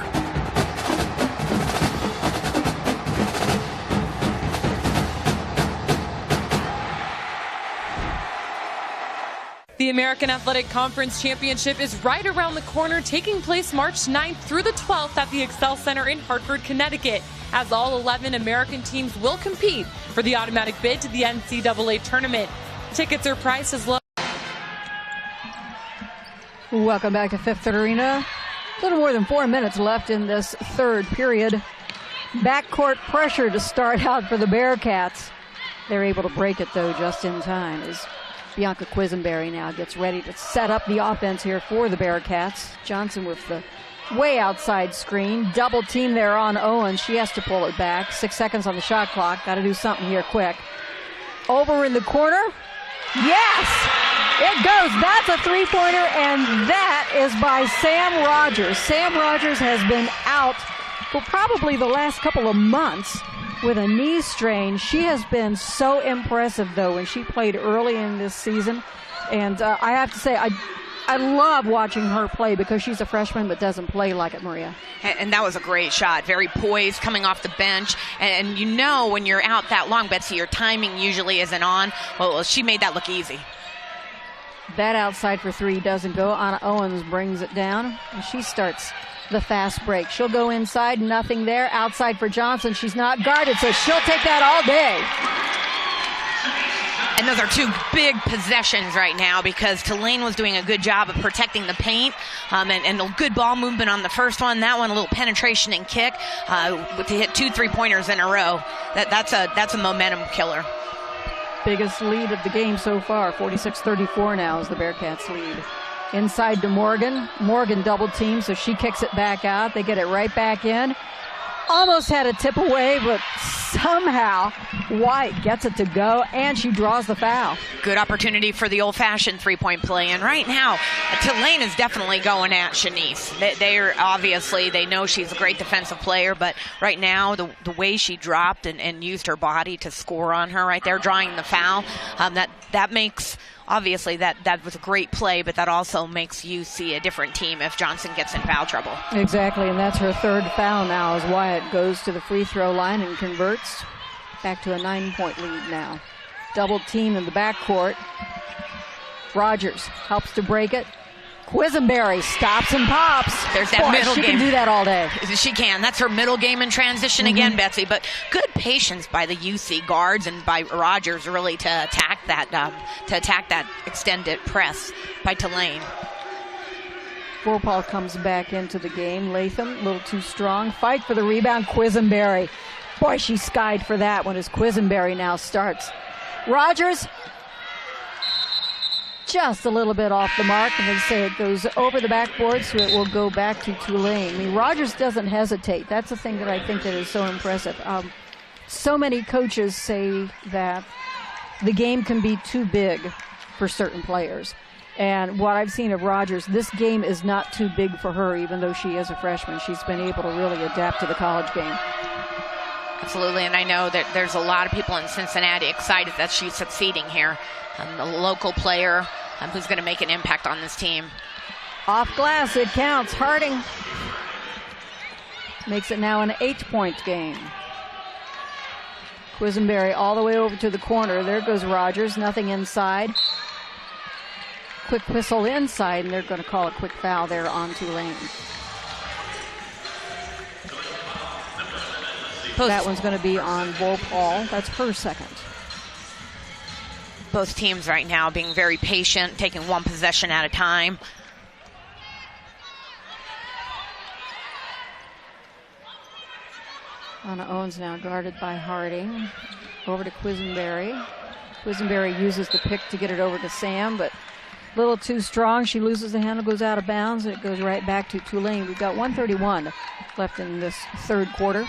The American Athletic Conference Championship is right around the corner, taking place March 9th through the 12th at the Excel Center in Hartford, Connecticut, as all 11 American teams will compete for the automatic bid to the NCAA tournament. Tickets are priced as low. Welcome back to Fifth Third Arena. A little more than 4 minutes left in this third period. Backcourt pressure to start out for the Bearcats. They're able to break it, though, just in time as Bianca Quisenberry now gets ready to set up the offense here for the Bearcats. Johnson with the way outside screen. Double team there on Owen. She has to pull it back. 6 seconds on the shot clock. Got to do something here quick. Over in the corner. Yes! It goes. That's a three-pointer, and that is by Sam Rogers. Sam Rogers has been out for probably the last couple of months with a knee strain. She has been so impressive, though, when she played early in this season. And I have to say, I love watching her play because she's a freshman but doesn't play like it, Maria. And that was a great shot. Very poised, coming off the bench. And you know when you're out that long, Betsy, your timing usually isn't on. Well, she made that look easy. That outside for three doesn't go. Anna Owens brings it down, and she starts the fast break. She'll go inside, nothing there. Outside for Johnson. She's not guarded, so she'll take that all day. And those are two big possessions right now because Tulane was doing a good job of protecting the paint and a good ball movement on the first one. That one, a little penetration and kick to hit 2 3-pointers in a row. That's a momentum killer. Biggest lead of the game so far. 46-34 now is the Bearcats lead. Inside to Morgan. Morgan double team, so she kicks it back out. They get it right back in. Almost had a tip away, but somehow White gets it to go, and she draws the foul. Good opportunity for the old-fashioned three-point play. And right now, Tulane is definitely going at Shanice. They're obviously, they know she's a great defensive player, but right now, the way she dropped and used her body to score on her right there, drawing the foul, that makes... Obviously, that was a great play, but that also makes you see a different team if Johnson gets in foul trouble. Exactly, and that's her third foul now as Wyatt goes to the free throw line and converts. Back to a 9-point lead now. Double team in the backcourt. Rogers helps to break it. Quisenberry stops and pops. There's that middle game. She can do that all day. She can. That's her middle game in transition again, Betsy. But good patience by the UC guards and by Rogers really to attack that extended press by Tulane. Vorpal comes back into the game. Latham, a little too strong. Fight for the rebound. Quisenberry. Boy, she skied for that one as Quisenberry now starts. Rogers. Just a little bit off the mark, and they say it goes over the backboard, so it will go back to Tulane. I mean, Rogers doesn't hesitate. That's the thing that I think that is so impressive. So many coaches say that the game can be too big for certain players. And what I've seen of Rogers, this game is not too big for her, even though she is a freshman. She's been able to really adapt to the college game. Absolutely, and I know that there's a lot of people in Cincinnati excited that she's succeeding here. A local player who's going to make an impact on this team. Off glass, it counts. Harding makes it now an 8-point game. Quisenberry all the way over to the corner. There goes Rogers, nothing inside. Quick whistle inside, and they're going to call a quick foul there on Tulane. That one's going to be on Vorpal. That's her second. Both teams right now being very patient, taking one possession at a time. Anna Owens now guarded by Harding. Over to Quisenberry. Quisenberry uses the pick to get it over to Sam, but a little too strong. She loses the handle, goes out of bounds, and it goes right back to Tulane. We've got 1:31 left in this third quarter,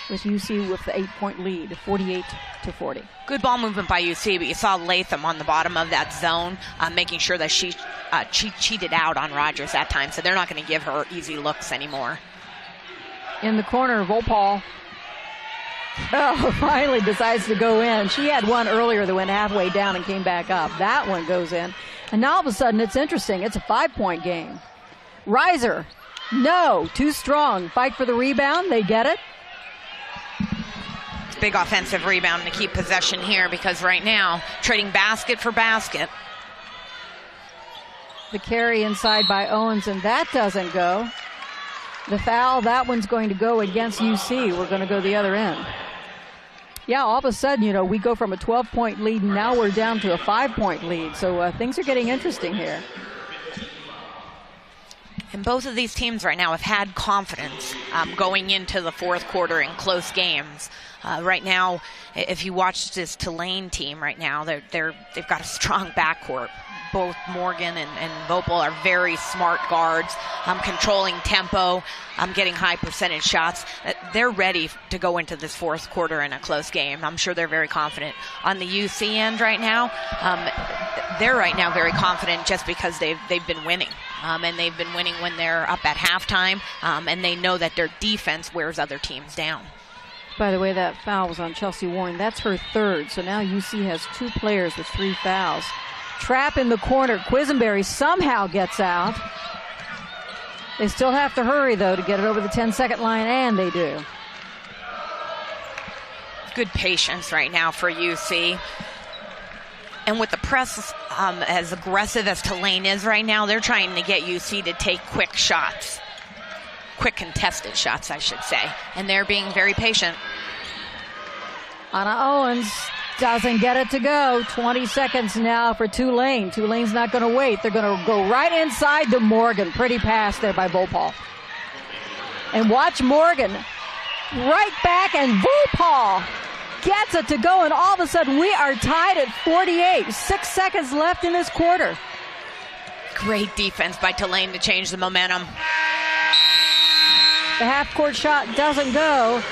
with UC with the 8-point lead, 48-40. Good ball movement by UC, but you saw Latham on the bottom of that zone, making sure that she cheated out on Rogers that time, so they're not going to give her easy looks anymore. In the corner, Vorpal Oh, finally decides to go in. She had one earlier that went halfway down and came back up. That one goes in. And now all of a sudden it's interesting. It's a 5-point game. Riser, no, too strong. Fight for the rebound. They get it. It's a big offensive rebound to keep possession here because right now, trading basket for basket. The carry inside by Owens, and that doesn't go. The foul, that one's going to go against UC. We're going to go the other end. Yeah, all of a sudden, you know, we go from a 12-point lead, and now we're down to a 5-point lead. So things are getting interesting here. And both of these teams right now have had confidence going into the fourth quarter in close games. Right now, if you watch this Tulane team right now, they've got a strong backcourt. Both Morgan and Vopel are very smart guards, controlling tempo, getting high percentage shots. They're ready to go into this fourth quarter in a close game. I'm sure they're very confident. On the UC end right now, they're right now very confident just because they've been winning. And they've been winning when they're up at halftime, and they know that their defense wears other teams down. By the way, that foul was on Chelsea Warren. That's her third, so now UC has 2 players with 3 fouls. Trap in the corner. Quisenberry somehow gets out. They still have to hurry, though, to get it over the 10-second line, and they do. Good patience right now for UC. And with the press as aggressive as Tulane is right now, they're trying to get UC to take quick shots. Quick contested shots, I should say. And they're being very patient. Anna Owens doesn't get it to go. 20 seconds now for Tulane. Tulane's not going to wait. They're going to go right inside to Morgan. Pretty pass there by Vopal. And watch Morgan. Right back, and Vopal gets it to go, and all of a sudden we are tied at 48. 6 seconds left in this quarter. Great defense by Tulane to change the momentum. The half-court shot doesn't go.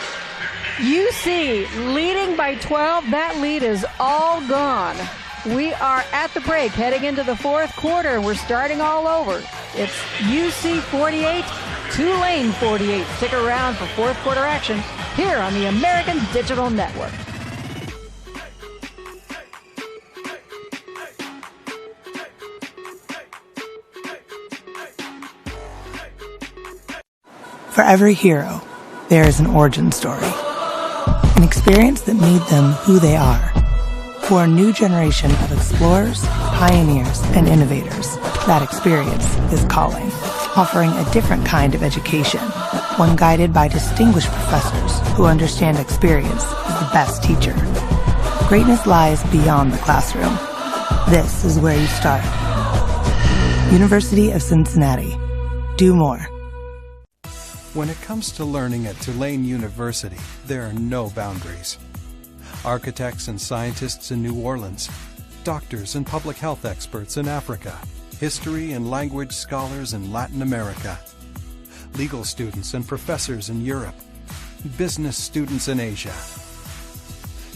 UC leading by 12. That lead is all gone. We are at the break, heading into the fourth quarter. We're starting all over. It's UC 48, Tulane 48. Stick around for fourth quarter action here on the American Digital Network. For every hero, there is an origin story. An experience that made them who they are. For a new generation of explorers, pioneers, and innovators, that experience is calling, offering a different kind of education, one guided by distinguished professors who understand experience as the best teacher. Greatness lies beyond the classroom. This is where you start. University of Cincinnati. Do more. When it comes to learning at Tulane University, there are no boundaries. Architects and scientists in New Orleans, doctors and public health experts in Africa, history and language scholars in Latin America, legal students and professors in Europe, business students in Asia.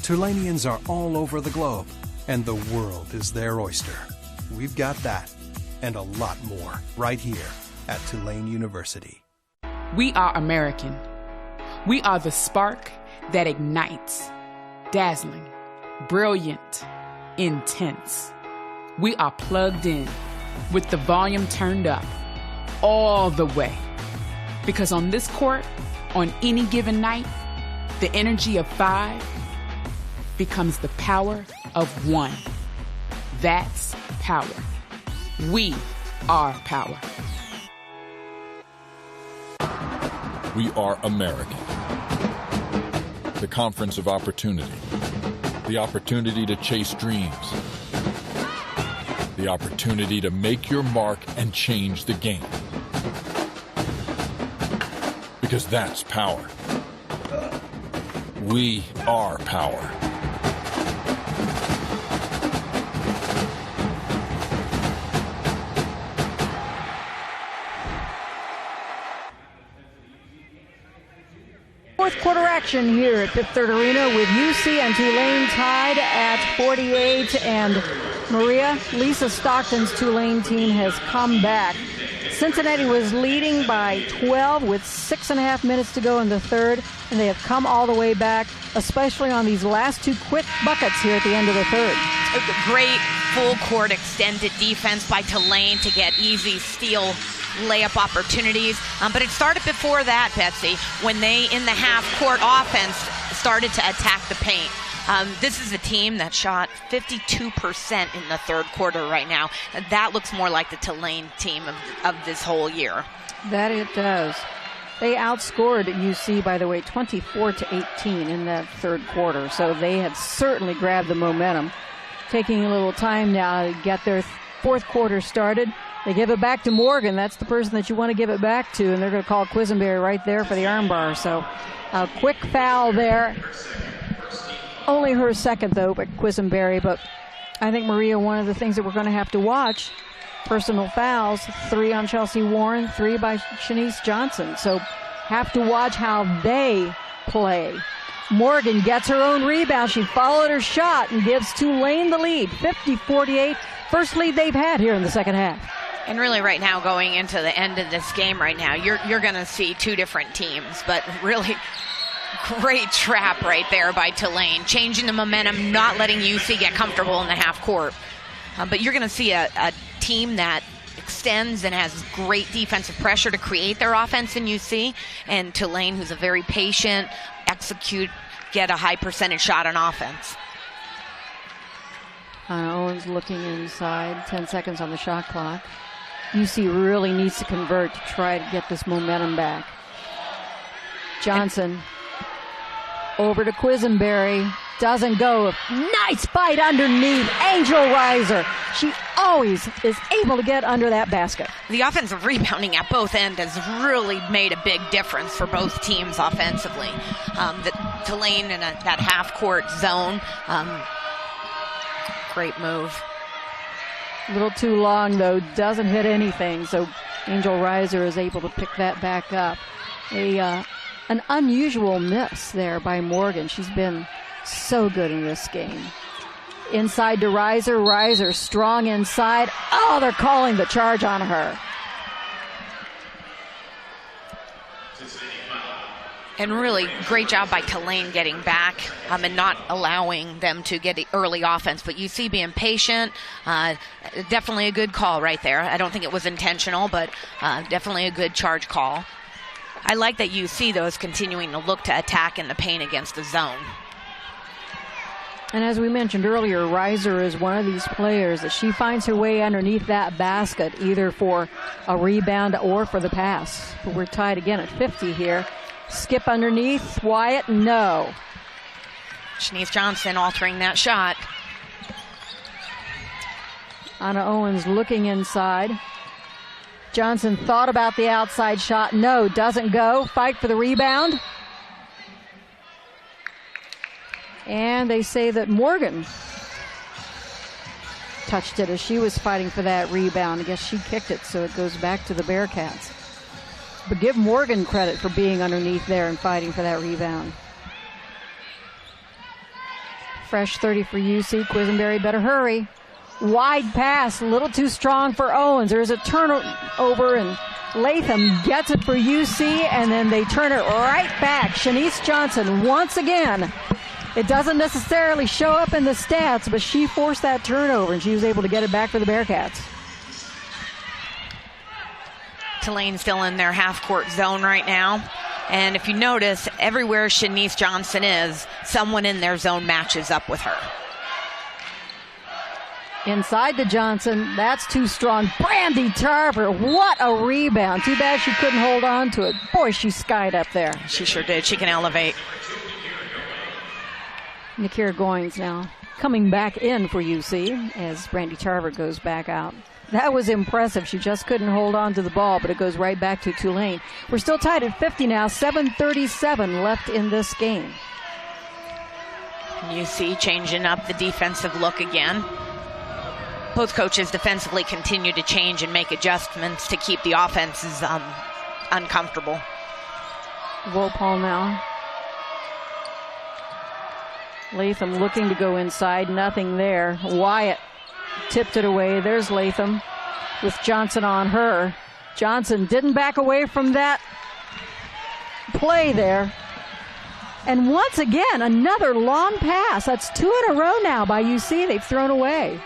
Tulaneans are all over the globe, and the world is their oyster. We've got that, and a lot more, right here at Tulane University. We are American. We are the spark that ignites. Dazzling, brilliant, intense. We are plugged in with the volume turned up all the way. Because on this court, on any given night, the energy of 5 becomes the power of 1. That's power. We are power. We are American. The conference of opportunity. The opportunity to chase dreams. The opportunity to make your mark and change the game. Because that's power. We are power. Fourth quarter action here at Fifth Third Arena with UC and Tulane tied at 48. And Maria, Lisa Stockton's Tulane team has come back Cincinnati was leading by 12 with 6.5 minutes to go in the third, and they have come all the way back, especially on these last two quick buckets here at the end of the third. A great full court extended defense by Tulane to get easy steal layup opportunities. But it started before that, Betsy, when they, in the half-court offense, started to attack the paint. This is a team that shot 52% in the third quarter right now. That looks more like the Tulane team of this whole year. That it does. They outscored UC, by the way, 24-18 in that third quarter. So they have certainly grabbed the momentum. Taking a little time now to get their fourth quarter started. They give it back to Morgan. That's the person that you want to give it back to, and they're going to call Quisenberry right there for the armbar. So a quick foul there. Only her second, though, but Quisenberry. But I think, Maria, one of the things that we're going to have to watch, personal fouls, 3 on Chelsea Warren, 3 by Shanice Johnson. So have to watch how they play. Morgan gets her own rebound. She followed her shot and gives Tulane the lead, 50-48. First lead they've had here in the second half. And really right now, going into the end of this game right now, you're going to see two different teams, but really great trap right there by Tulane, changing the momentum, not letting UC get comfortable in the half court. But you're going to see a team that extends and has great defensive pressure to create their offense in UC, and Tulane, who's a very patient, execute, get a high percentage shot on offense. Owens looking inside, 10 seconds on the shot clock. UC really needs to convert to try to get this momentum back. Johnson over to Quisenberry. Doesn't go. Nice fight underneath. Angel Reiser. She always is able to get under that basket. The offensive rebounding at both ends has really made a big difference for both teams offensively. The Tulane in that half-court zone. Great move. A little too long, though. Doesn't hit anything. So Angel Reiser is able to pick that back up. An unusual miss there by Morgan. She's been so good in this game. Inside to Reiser. Reiser strong inside. Oh, they're calling the charge on her. And really great job by Tulane getting back and not allowing them to get early offense. But UC being patient, definitely a good call right there. I don't think it was intentional, but definitely a good charge call. I like that UC, though, is continuing to look to attack in the paint against the zone. And as we mentioned earlier, Reiser is one of these players that she finds her way underneath that basket, either for a rebound or for the pass. But we're tied again at 50 here. Skip underneath. Wyatt, no. Shanice Johnson altering that shot. Anna Owens looking inside. Johnson thought about the outside shot. No, doesn't go. Fight for the rebound. And they say that Morgan touched it as she was fighting for that rebound. I guess she kicked it, so it goes back to the Bearcats. But give Morgan credit for being underneath there and fighting for that rebound. Fresh 30 for UC. Quisenberry better hurry. Wide pass, a little too strong for Owens. There's a turnover, and Latham gets it for UC, and then they turn it right back. Shanice Johnson once again. It doesn't necessarily show up in the stats, but she forced that turnover, and she was able to get it back for the Bearcats. Tulane still in their half-court zone right now. And if you notice, everywhere Shanice Johnson is, someone in their zone matches up with her. Inside to Johnson. That's too strong. Brandy Tarver, what a rebound. Too bad she couldn't hold on to it. Boy, she skied up there. She sure did. She can elevate. Nakira Goins now coming back in for UC as Brandy Tarver goes back out. That was impressive. She just couldn't hold on to the ball, but it goes right back to Tulane. We're still tied at 50 now. 7:37 left in this game. UC changing up the defensive look again. Both coaches defensively continue to change and make adjustments to keep the offenses uncomfortable. Volpal now. Latham looking to go inside. Nothing there. Wyatt tipped it away. There's Latham with Johnson on her. Johnson didn't back away from that play there. And once again, another long pass. That's 2 in a row now by UC they've thrown away.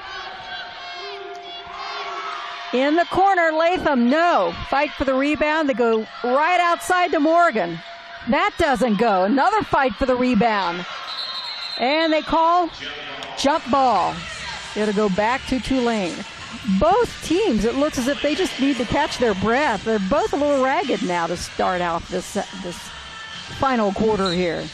In the corner, Latham, no. Fight for the rebound. They go right outside to Morgan. That doesn't go. Another fight for the rebound. And they call jump ball. It'll go back to Tulane. Both teams, it looks as if they just need to catch their breath. They're both a little ragged now to start out this final quarter here.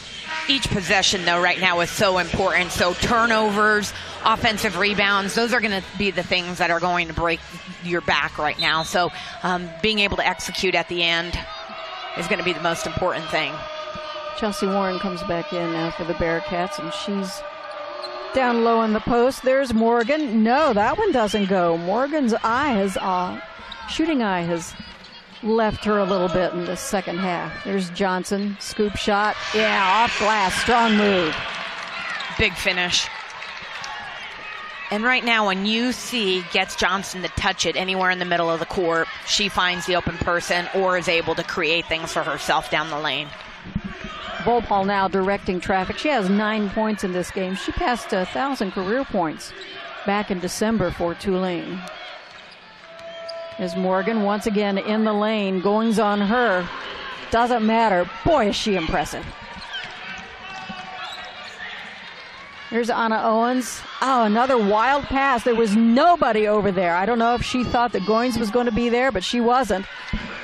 Each possession, though, right now is so important. So turnovers, offensive rebounds, those are going to be the things that are going to break your back right now. So being able to execute at the end is going to be the most important thing. Chelsea Warren comes back in now for the Bearcats, and she's down low in the post. There's Morgan. No, that one doesn't go. Morgan's shooting eye has left her a little bit in the second half. There's Johnson, scoop shot. Yeah, off glass, strong move. Big finish. And right now when UC gets Johnson to touch it anywhere in the middle of the court, she finds the open person or is able to create things for herself down the lane. Volpal now directing traffic. She has 9 points in this game. She passed 1,000 career points back in December for Tulane. Is Morgan once again in the lane. Goings on her. Doesn't matter. Boy, is she impressive. Here's Anna Owens. Oh, another wild pass. There was nobody over there. I don't know if she thought that Goings was going to be there, but she wasn't.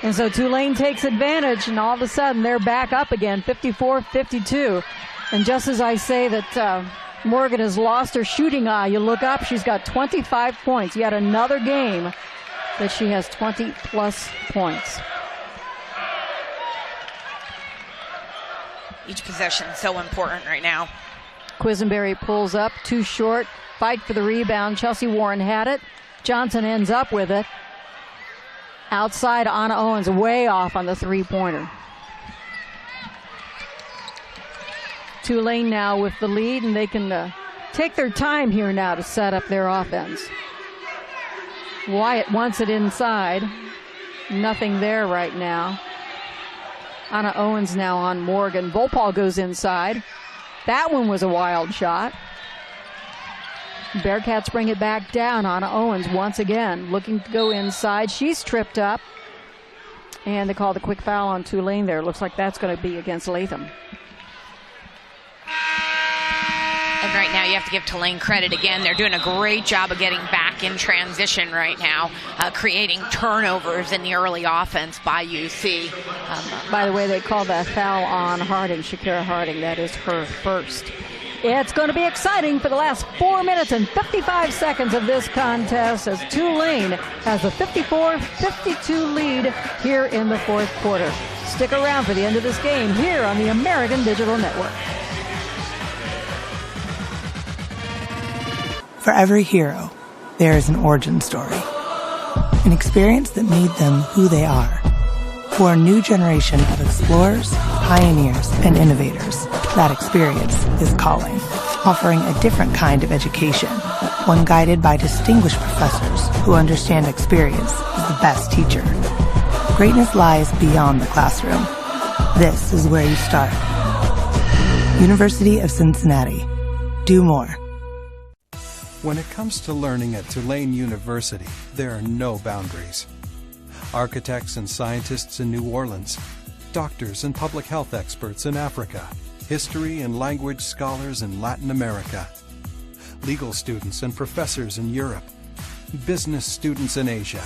And so Tulane takes advantage, and all of a sudden they're back up again, 54-52. And just as I say that Morgan has lost her shooting eye, you look up, she's got 25 points. Yet another game that she has 20-plus points. Each possession so important right now. Quisenberry pulls up, too short. Fight for the rebound. Chelsea Warren had it. Johnson ends up with it. Outside, Anna Owens way off on the three-pointer. Tulane now with the lead, and they can take their time here now to set up their offense. Wyatt wants it inside. Nothing there right now. Anna Owens now on Morgan. Volpal goes inside. That one was a wild shot. Bearcats bring it back down. Anna Owens once again looking to go inside. She's tripped up. And they call the quick foul on Tulane there. Looks like that's going to be against Latham. And right now you have to give Tulane credit again. They're doing a great job of getting back in transition right now, creating turnovers in the early offense by UC. By the way, they call that foul on Harding, Shakira Harding. That is her first. It's going to be exciting for the last 4 minutes and 55 seconds of this contest as Tulane has a 54-52 lead here in the fourth quarter. Stick around for the end of this game here on the American Digital Network. For every hero, there is an origin story. An experience that made them who they are. For a new generation of explorers, pioneers, and innovators, that experience is calling, offering a different kind of education, one guided by distinguished professors who understand experience is the best teacher. Greatness lies beyond the classroom. This is where you start. University of Cincinnati. Do more. When it comes to learning at Tulane University, there are no boundaries. Architects and scientists in New Orleans, doctors and public health experts in Africa, history and language scholars in Latin America, legal students and professors in Europe, business students in Asia.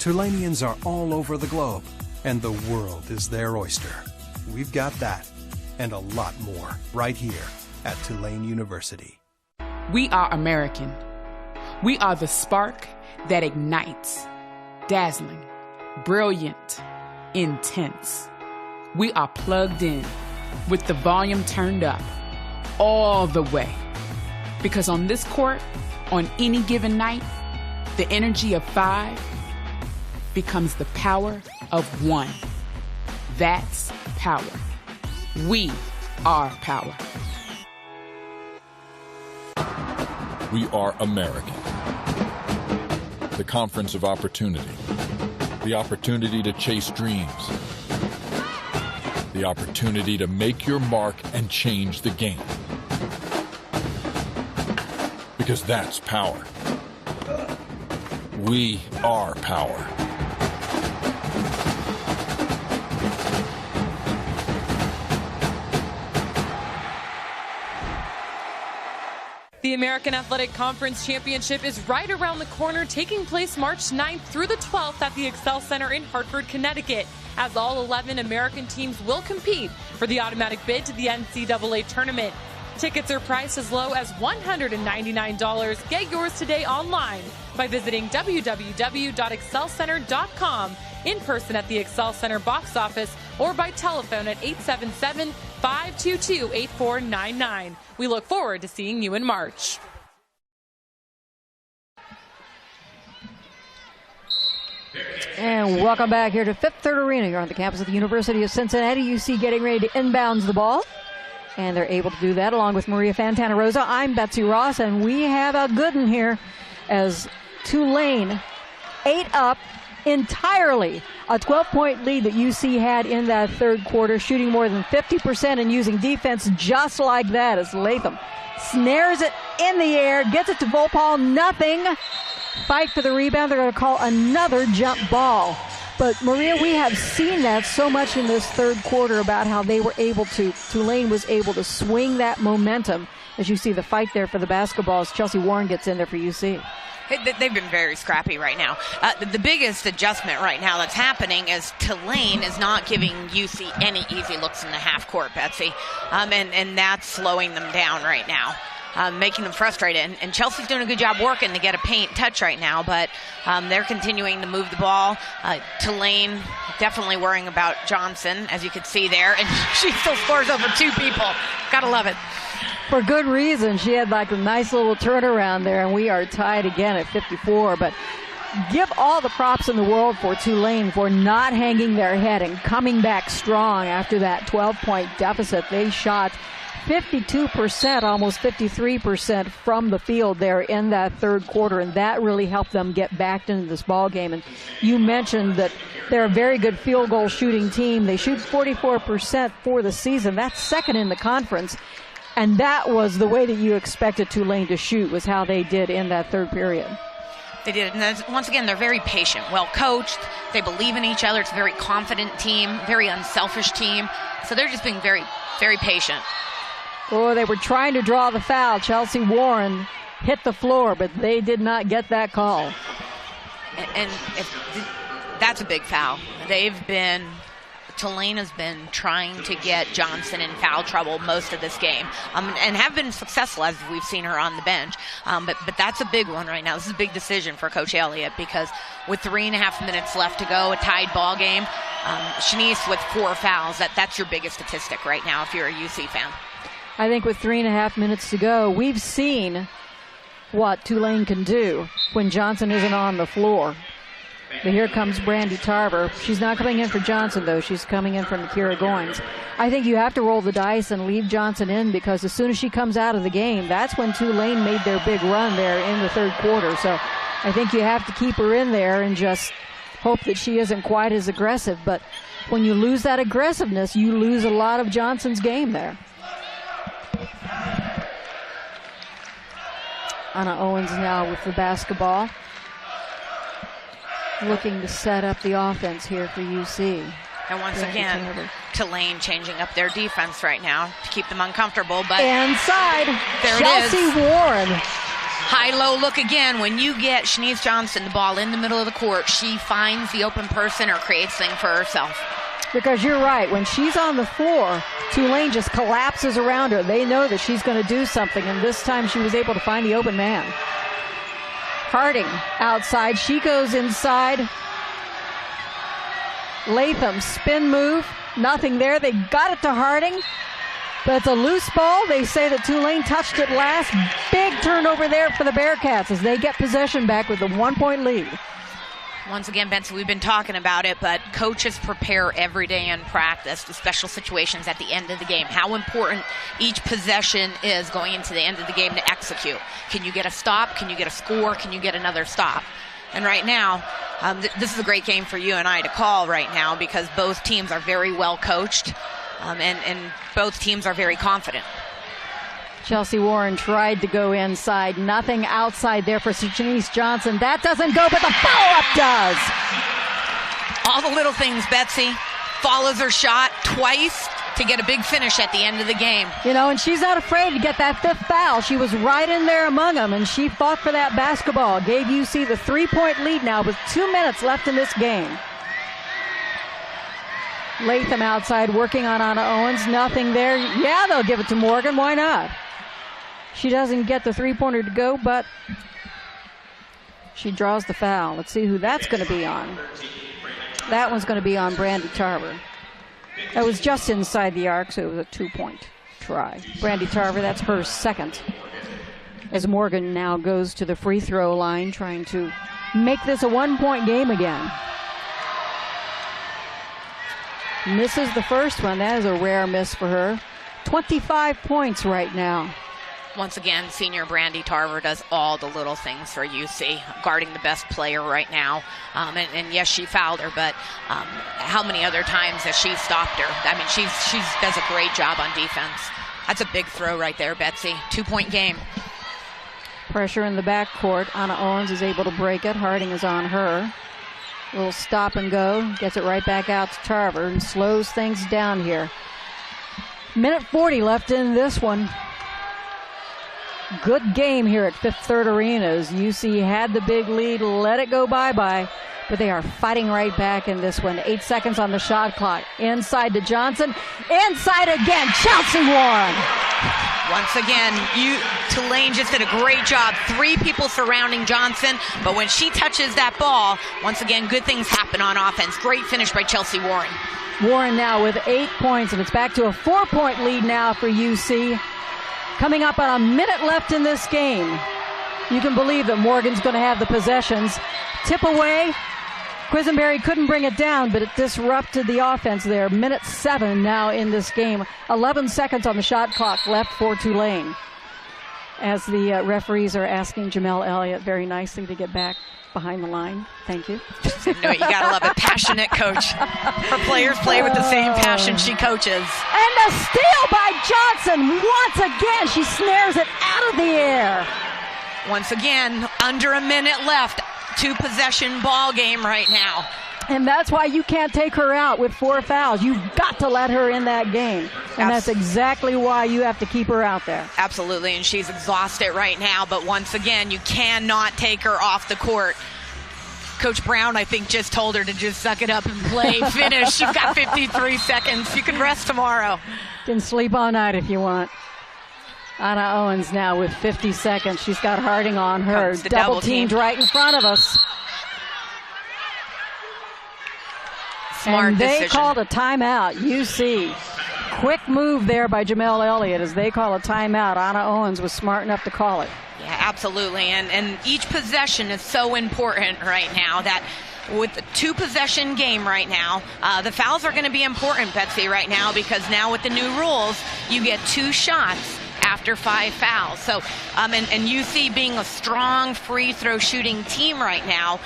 Tulaneans are all over the globe, and the world is their oyster. We've got that, and a lot more, right here at Tulane University. We are American. We are the spark that ignites. Dazzling, brilliant, intense. We are plugged in with the volume turned up all the way. Because on this court, on any given night, the energy of 5 becomes the power of 1. That's power. We are power. We are American. The conference of opportunity, The opportunity to chase dreams. The opportunity to make your mark and change the game. Because that's power. We are power. The American Athletic Conference Championship is right around the corner, taking place March 9th through the 12th at the Excel Center in Hartford, Connecticut, as all 11 American teams will compete for the automatic bid to the NCAA tournament. Tickets are priced as low as $199. Get yours today online by visiting www.excelcenter.com, in person at the Excel Center box office, or by telephone at 877-522-8499. We look forward to seeing you in March. And welcome back here to Fifth Third Arena here on the campus of the University of Cincinnati. UC getting ready to inbounds the ball. And they're able to do that along with Maria Fantana-Rosa. I'm Betsy Ross, and we have a good one here as Tulane 8 up entirely. A 12-point lead that UC had in that third quarter, shooting more than 50% and using defense just like that as Latham snares it in the air, gets it to Volpal, nothing. Fight for the rebound. They're going to call another jump ball. But, Maria, we have seen that so much in this third quarter about how they were able to, Tulane was able to swing that momentum. As you see the fight there for the basketball as Chelsea Warren gets in there for UC. They've been very scrappy right now. The biggest adjustment right now that's happening is Tulane is not giving UC any easy looks in the half court, Betsy. And that's slowing them down right now. Making them frustrated. And Chelsea's doing a good job working to get a paint touch right now, but they're continuing to move the ball. Tulane definitely worrying about Johnson, as you could see there, and she still scores over 2 people. Gotta love it. For good reason. She had like a nice little turnaround there, and we are tied again at 54. But give all the props in the world for Tulane for not hanging their head and coming back strong after that 12-point deficit. They shot 52%, almost 53% from the field there in that third quarter, and that really helped them get back into this ball game. And you mentioned that they're a very good field goal shooting team. They shoot 44% for the season. That's second in the conference. And that was the way that you expected Tulane to shoot, was how they did in that third period. They did. And once again, they're very patient, well coached. They believe in each other. It's a very confident team, very unselfish team. So they're just being very, very patient. Oh, they were trying to draw the foul. Chelsea Warren hit the floor, but they did not get that call. And that's a big foul. Tulane has been trying to get Johnson in foul trouble most of this game, and have been successful as we've seen her on the bench. But that's a big one right now. This is a big decision for Coach Elliott, because with 3.5 minutes left to go, a tied ball game, Shanice with 4 fouls, that's your biggest statistic right now if you're a UC fan. I think with 3.5 minutes to go, we've seen what Tulane can do when Johnson isn't on the floor. But here comes Brandy Tarver. She's not coming in for Johnson, though. She's coming in from Akira Goins. I think you have to roll the dice and leave Johnson in, because as soon as she comes out of the game, that's when Tulane made their big run there in the third quarter. So I think you have to keep her in there and just hope that she isn't quite as aggressive. But when you lose that aggressiveness, you lose a lot of Johnson's game there. Anna Owens now with the basketball, looking to set up the offense here for UC. And once again, Tulane changing up their defense right now to keep them uncomfortable. But inside, there Chelsea it is. Warren. High-low look again. When you get Shanice Johnson the ball in the middle of the court, she finds the open person or creates things for herself. Because you're right, when she's on the floor, Tulane just collapses around her. They know that she's going to do something, and this time she was able to find the open man. Harding outside. She goes inside. Latham spin move. Nothing there. They got it to Harding, but it's a loose ball. They say that Tulane touched it last. Big turnover there for the Bearcats as they get possession back with a 1-point lead. Once again, Benson, we've been talking about it, but coaches prepare every day in practice the special situations at the end of the game. How important each possession is going into the end of the game to execute. Can you get a stop? Can you get a score? Can you get another stop? And right now, this is a great game for you and I to call right now because both teams are very well coached and both teams are very confident. Chelsea Warren tried to go inside. Nothing outside there for Shanice Johnson. That doesn't go, but the follow-up does. All the little things, Betsy. Follows her shot twice to get a big finish at the end of the game. You know, and she's not afraid to get that 5th foul. She was right in there among them, and she fought for that basketball. Gave UC the 3-point lead now with 2 minutes left in this game. Latham outside working on Anna Owens. Nothing there. Yeah, they'll give it to Morgan. Why not? She doesn't get the 3-pointer to go, but she draws the foul. Let's see who that's going to be on. That one's going to be on Brandy Tarver. That was just inside the arc, so it was a 2-point try. Brandy Tarver, that's her second. As Morgan now goes to the free throw line, trying to make this a 1-point game again. Misses the first one. That is a rare miss for her. 25 points right now. Once again, senior Brandy Tarver does all the little things for UC, guarding the best player right now. And yes, she fouled her, but how many other times has she stopped her? I mean, she does a great job on defense. That's a big throw right there, Betsy. 2-point game. Pressure in the backcourt. Anna Owens is able to break it. Harding is on her. A little stop and go. Gets it right back out to Tarver and slows things down here. Minute 40 left in this one. Good game here at Fifth Third Arena as UC had the big lead, let it go bye-bye, but they are fighting right back in this one. 8 seconds on the shot clock. Inside to Johnson. Inside again, Chelsea Warren. Once again, Tulane just did a great job. 3 people surrounding Johnson, but when she touches that ball, once again, good things happen on offense. Great finish by Chelsea Warren. Warren now with 8 points, and it's back to a 4-point lead now for UC. Coming up on a minute left in this game. You can believe that Morgan's going to have the possessions. Tip away. Quisenberry couldn't bring it down, but it disrupted the offense there. Minute 7 now in this game. 11 seconds on the shot clock left for Tulane. As the referees are asking Jamel Elliott very nicely to get back behind the line. Thank you. No, you gotta love a passionate coach. Her players play with the same passion she coaches. And a steal by Johnson. Once again, she snares it out of the air. Once again, under a minute left. 2-possession ball game right now. And that's why you can't take her out with 4 fouls. You've got to let her in that game. And that's exactly why you have to keep her out there. Absolutely, and she's exhausted right now. But once again, you cannot take her off the court. Coach Brown, I think, just told her to just suck it up and play. Finish. You've got 53 seconds. You can rest tomorrow. Can sleep all night if you want. Anna Owens now with 50 seconds. She's got Harding on her. Double teamed right in front of us. Smart and they decision. called a timeout. UC. Quick move there by Jamel Elliott as they call a timeout. Anna Owens was smart enough to call it. Yeah, absolutely. And each possession is so important right now that with the 2-possession game right now, the fouls are going to be important, Betsy, right now, because now with the new rules, you get 2 shots after 5 fouls. So, and UC being a strong free throw shooting team right now,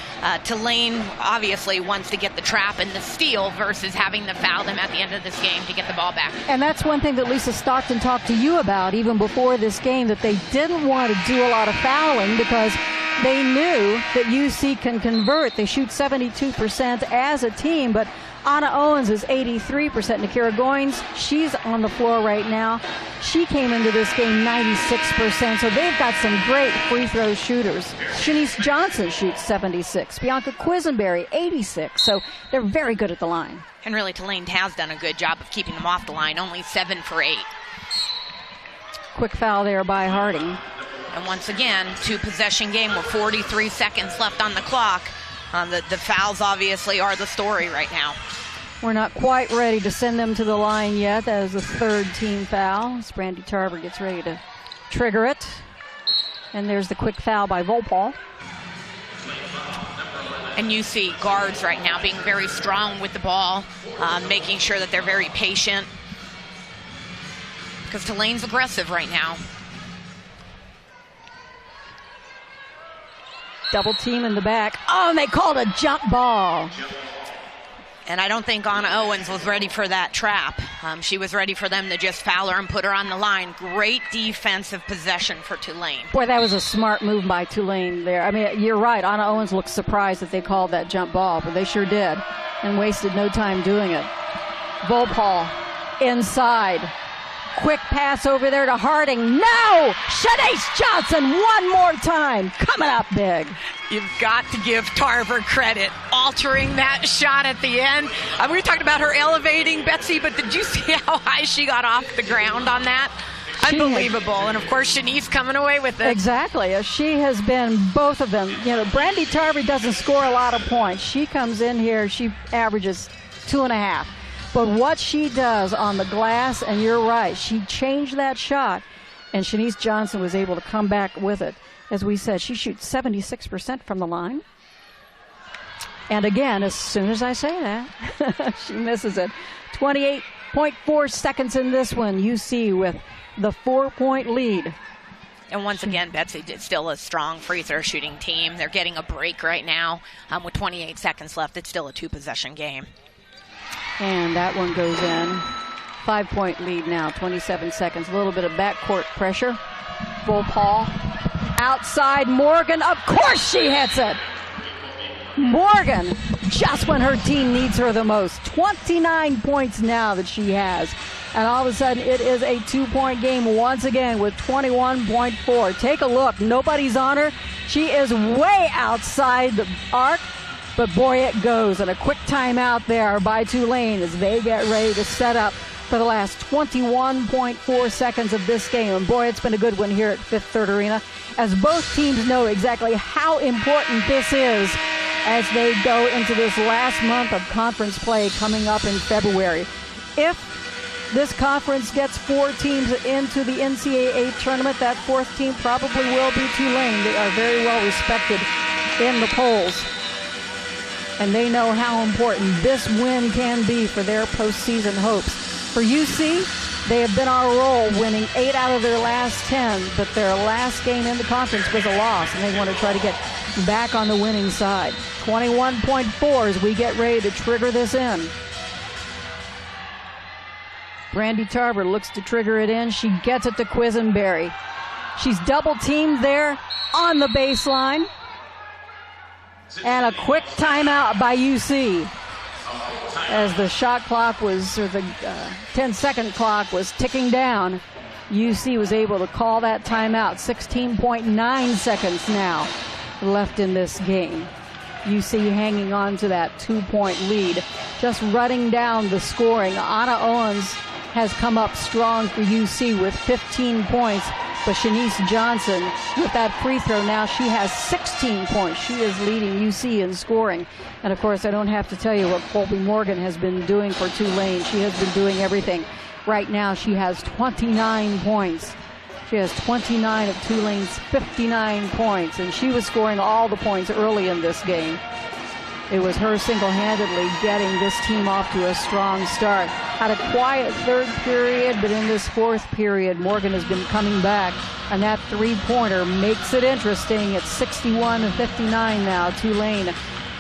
Tulane obviously wants to get the trap and the steal versus having to foul them at the end of this game to get the ball back. And that's one thing that Lisa Stockton talked to you about even before this game, that they didn't want to do a lot of fouling because they knew that UC can convert. They shoot 72% as a team, but Anna Owens is 83%. Nakira Goins, she's on the floor right now. She came into this game 96%, so they've got some great free throw shooters. Shanice Johnson shoots 76. Bianca Quisenberry, 86. So they're very good at the line. And really, Tulane has done a good job of keeping them off the line, only 7 for 8. Quick foul there by Harding. And once again, 2-possession game with 43 seconds left on the clock. The fouls obviously are the story right now. We're not quite ready to send them to the line yet. That is the 3rd team foul. As Brandy Tarver gets ready to trigger it. And there's the quick foul by Volpal. And you see guards right now being very strong with the ball, making sure that they're very patient. Because Tulane's aggressive right now. double team in the back. Oh, and they called a jump ball. And I don't think Anna Owens was ready for that trap. She was ready for them to just foul her and put her on the line. Great defensive possession for Tulane. Boy, that was a smart move by Tulane there. I mean, you're right. Anna Owens looked surprised that they called that jump ball, but they sure did and wasted no time doing it. Volpaul inside. Quick pass over there to Harding. No! Shanice Johnson one more time. Coming up big. You've got to give Tarver credit, altering that shot at the end. We talked about her elevating, Betsy, but did you see how high she got off the ground on that? Unbelievable. And, of course, Shanice coming away with it. Exactly. She has been both of them. You know, Brandy Tarver doesn't score a lot of points. She comes in here, she averages 2.5. But what she does on the glass, and you're right, she changed that shot, and Shanice Johnson was able to come back with it. As we said, she shoots 76% from the line. And again, as soon as I say that, she misses it. 28.4 seconds in this one. UC with the 4-point lead. And once again, Betsy, it's still a strong free throw shooting team. They're getting a break right now. With 28 seconds left, it's still a 2-possession game. And that one goes in. 5-point lead now, 27 seconds. A little bit of backcourt pressure. Volpaul outside. Morgan, of course she hits it. Morgan, just when her team needs her the most. 29 points now that she has. And all of a sudden, it is a 2-point game once again with 21.4. Take a look. Nobody's on her. She is way outside the arc. But boy, it goes. And a quick timeout there by Tulane as they get ready to set up for the last 21.4 seconds of this game. And boy, it's been a good one here at Fifth Third Arena, as both teams know exactly how important this is as they go into this last month of conference play coming up in February. If this conference gets 4 teams into the NCAA tournament, that 4th team probably will be Tulane. They are very well respected in the polls. And they know how important this win can be for their postseason hopes. For UC, they have been on a roll, winning 8 out of their last 10, but their last game in the conference was a loss, and they want to try to get back on the winning side. 21.4 as we get ready to trigger this in. Brandy Tarver looks to trigger it in. She gets it to Quisenberry. She's double-teamed there on the baseline. And a quick timeout by UC as the shot clock was, or the 10-second clock was ticking down. UC was able to call that timeout. 16.9 seconds now left in this game. UC hanging on to that 2-point lead. Just running down the scoring. Anna Owens has come up strong for UC with 15 points. But Shanice Johnson, with that free throw now, she has 16 points. She is leading UC in scoring. And, of course, I don't have to tell you what Kolby Morgan has been doing for Tulane. She has been doing everything. Right now, she has 29 points. She has 29 of Tulane's 59 points. And she was scoring all the points early in this game. It was her single-handedly getting this team off to a strong start. Had a quiet third period, but in this fourth period, Morgan has been coming back. And that three-pointer makes it interesting. It's 61-59 now. Tulane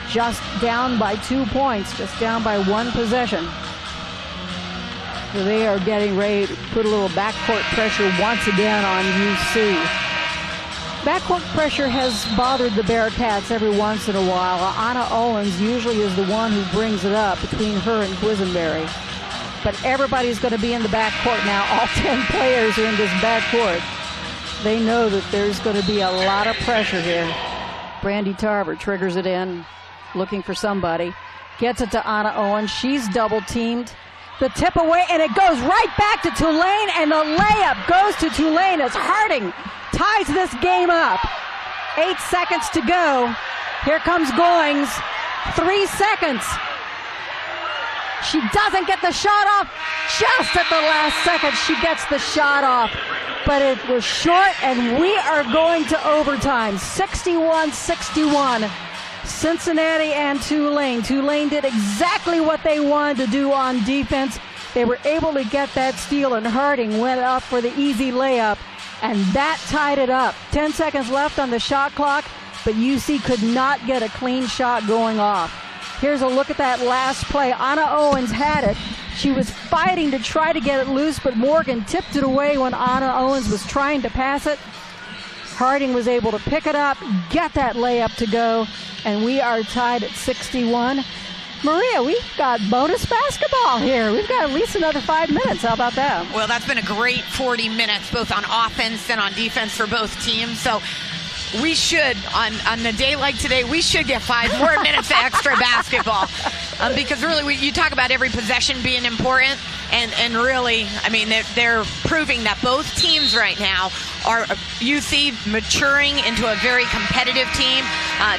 just down by 2 points, just down by 1 possession. So they are getting ready to put a little backcourt pressure once again on UC. Backcourt pressure has bothered the Bearcats every once in a while. Anna Owens usually is the one who brings it up between her and Quisenberry. But everybody's going to be in the backcourt now. All 10 players are in this backcourt. They know that there's going to be a lot of pressure here. Brandy Tarver triggers it in, looking for somebody. Gets it to Anna Owens. She's double-teamed. The tip away, and it goes right back to Tulane, and the layup goes to Tulane as Harding ties this game up. 8 seconds to go. Here comes Goings. 3 seconds. She doesn't get the shot off. Just at the last second, she gets the shot off. But it was short, and we are going to overtime. 61-61. Cincinnati and Tulane. Tulane did exactly what they wanted to do on defense. They were able to get that steal, and Harding went up for the easy layup, and that tied it up. 10 seconds left on the shot clock. but UC could not get a clean shot going off. Here's a look at that last play. Anna Owens had it. She was fighting to try to get it loose, but Morgan tipped it away when Anna Owens was trying to pass it. Harding was able to pick it up, get that layup to go, and we are tied at 61. Maria, we've got bonus basketball here. We've got at least another 5 minutes. How about that? Well, that's been a great 40 minutes, both on offense and on defense for both teams. So we should, on a day like today, we should get 5 more minutes of extra basketball. Because really, you talk about every possession being important, and really, I mean, they're proving that both teams right now are UC maturing into a very competitive team.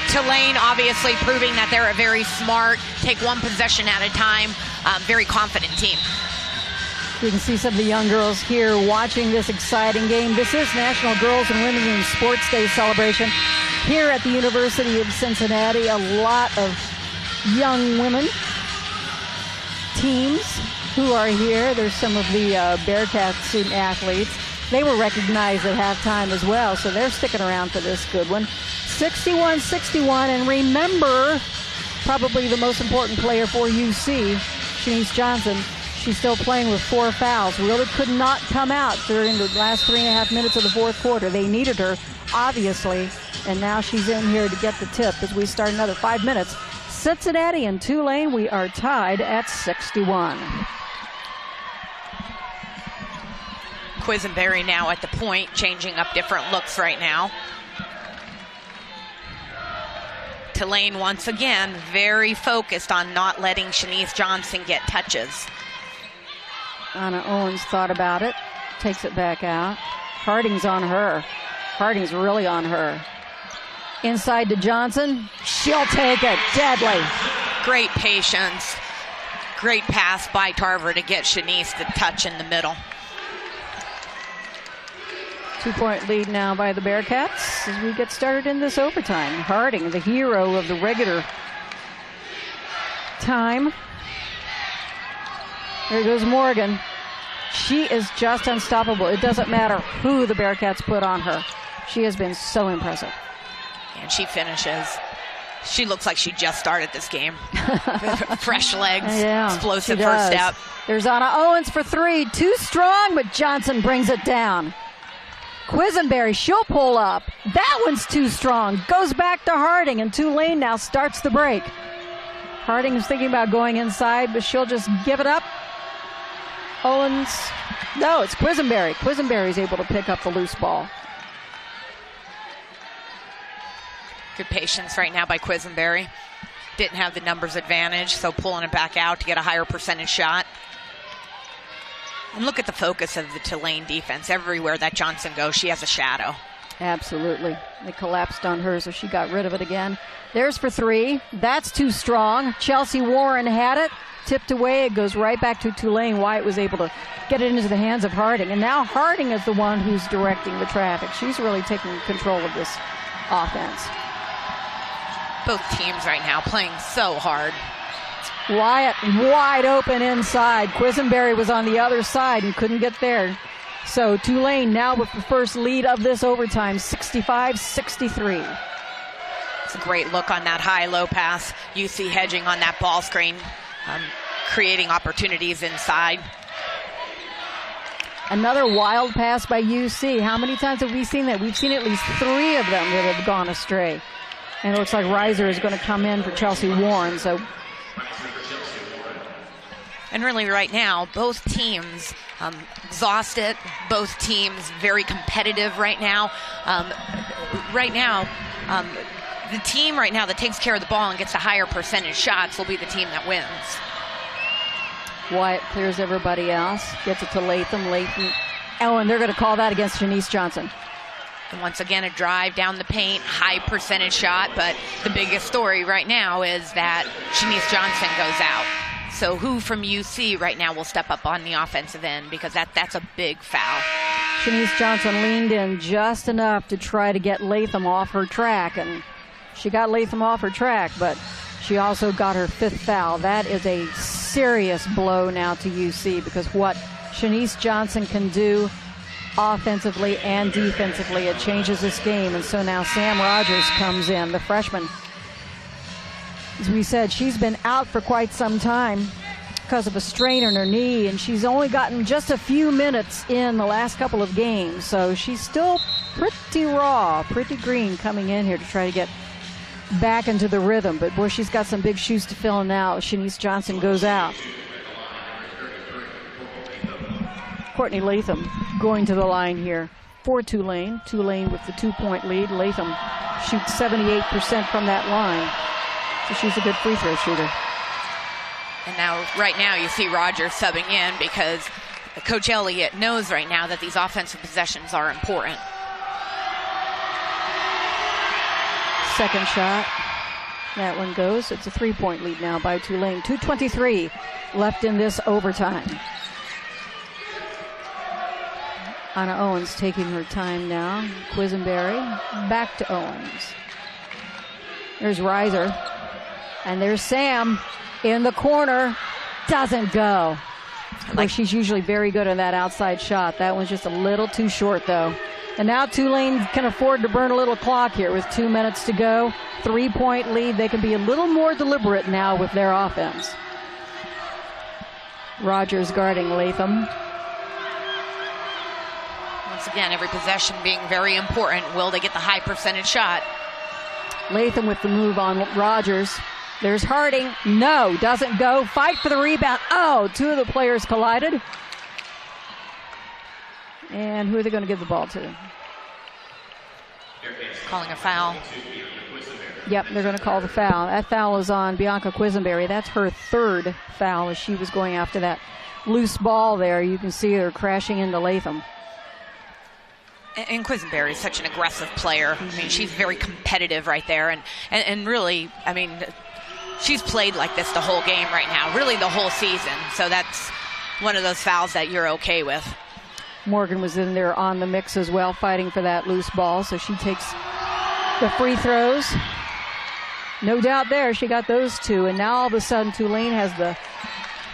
Tulane obviously proving that they're a very smart, take one possession at a time, very confident team. You can see some of the young girls here watching this exciting game. This is National Girls and Women in Sports Day celebration here at the University of Cincinnati. A lot of young women teams who are here. There's some of the Bearcats student athletes. They were recognized at halftime as well, so they're sticking around for this good one. 61-61, and remember, probably the most important player for UC, Shanice Johnson. She's still playing with 4 fouls. Really could not come out during the last 3.5 minutes of the fourth quarter. They needed her, obviously, and now she's in here to get the tip as we start another 5 minutes. Cincinnati and Tulane, we are tied at 61. Quisenberry now at the point, changing up different looks right now. Tulane once again very focused on not letting Shanice Johnson get touches. Anna Owens thought about it, takes it back out. Harding's on her. Harding's really on her. Inside to Johnson. She'll take it. Deadly. Great patience. Great pass by Tarver to get Shanice the touch in the middle. 2-point lead now by the Bearcats as we get started in this overtime. Harding, the hero of the regular time. There goes Morgan. She is just unstoppable. It doesn't matter who the Bearcats put on her. She has been so impressive. And she finishes. She looks like she just started this game. Fresh legs, yeah, explosive first step. There's Anna Owens for 3. Too strong, but Johnson brings it down. Quisenberry, she'll pull up. That one's too strong. Goes back to Harding, and Tulane now starts the break. Harding is thinking about going inside, but she'll just give it up. Owens, no, it's Quisenberry. Quisenberry's able to pick up the loose ball. Good patience right now by Quisenberry. Didn't have the numbers advantage, so pulling it back out to get a higher percentage shot. And look at the focus of the Tulane defense. Everywhere that Johnson goes, she has a shadow. Absolutely. They collapsed on her, so she got rid of it again. There's for 3. That's too strong. Chelsea Warren had it. Tipped away. It goes right back to Tulane. Wyatt was able to get it into the hands of Harding. And now Harding is the one who's directing the traffic. She's really taking control of this offense. Both teams right now playing so hard. Wyatt wide open inside. Quisenberry was on the other side and couldn't get there. So Tulane now with the first lead of this overtime, 65-63. It's a great look on that high-low pass. UC hedging on that ball screen, creating opportunities inside. Another wild pass by UC. How many times have we seen that? We've seen at least 3 of them that have gone astray. And it looks like Reiser is going to come in for Chelsea Warren. So, and really right now, both teams exhausted. Both teams very competitive right now. The team right now that takes care of the ball and gets a higher percentage shots will be the team that wins. Wyatt clears everybody else. Gets it to Latham. Oh, and they're going to call that against Shanice Johnson. And once again, a drive down the paint, high percentage shot, but the biggest story right now is that Shanice Johnson goes out. So who from UC right now will step up on the offensive end, because that's a big foul. Shanice Johnson leaned in just enough to try to get Latham off her track, and she got Latham off her track, but she also got her 5th foul. That is a serious blow now to UC, because what Shanice Johnson can do offensively and defensively. It changes this game, and so now Sam Rogers comes in, the freshman. As we said, she's been out for quite some time because of a strain in her knee, and she's only gotten just a few minutes in the last couple of games, so she's still pretty raw, pretty green coming in here to try to get back into the rhythm. But boy, she's got some big shoes to fill now. Shanice Johnson goes out. Courtney Latham going to the line here for Tulane. Tulane with the 2-point lead. Latham shoots 78% from that line, so she's a good free throw shooter. And now, right now, you see Rogers subbing in because Coach Elliott knows right now that these offensive possessions are important. Second shot. That one goes. It's a 3-point lead now by Tulane. 2:23 left in this overtime. Anna Owens taking her time now. Quisenberry back to Owens. There's Reiser. And there's Sam in the corner. Doesn't go. Well, she's usually very good on that outside shot. That one's just a little too short, though. And now Tulane can afford to burn a little clock here with 2 minutes to go. 3-point lead. They can be a little more deliberate now with their offense. Rogers guarding Latham. Once again, every possession being very important. Will they get the high percentage shot? Latham with the move on Rogers. There's Harding. No, doesn't go. Fight for the rebound. Oh, two of the players collided. And who are they going to give the ball to? Calling a foul. Yep, they're going to call the foul. That foul is on Bianca Quisenberry. That's her third foul as she was going after that loose ball there. You can see her crashing into Latham. And Quisenberry is such an aggressive player. I mean, she's very competitive right there. And really, I mean, she's played like this the whole game right now, really the whole season. So that's one of those fouls that you're okay with. Morgan was in there on the mix as well, fighting for that loose ball. So she takes the free throws. No doubt there, she got those two. And now all of a sudden, Tulane has the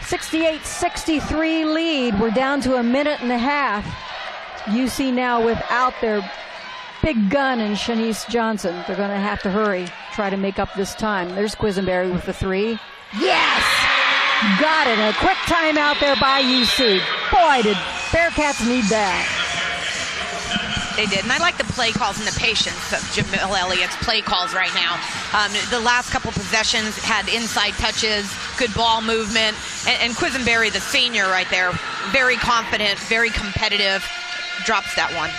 68-63 lead. We're down to a minute and a half. UC now without their big gun and Shanice Johnson. They're going to have to hurry, try to make up this time. There's Quisenberry with the three. Yes! Got it. A quick timeout there by UC. Boy, did Bearcats need that. They did, and I like the play calls and the patience of Jamil Elliott's play calls right now. The last couple possessions had inside touches, good ball movement, and Quisenberry, the senior right there, very confident, very competitive, drops that one.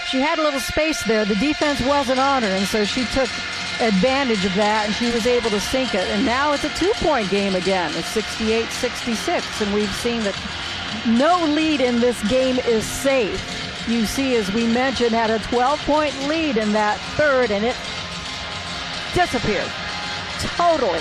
She had a little space there. The defense wasn't on her, and so she took advantage of that, and she was able to sink it. And now it's a 2-point game again. It's 68-66, and we've seen that no lead in this game is safe. UC, as we mentioned, had a 12-point lead in that third, and it disappeared totally.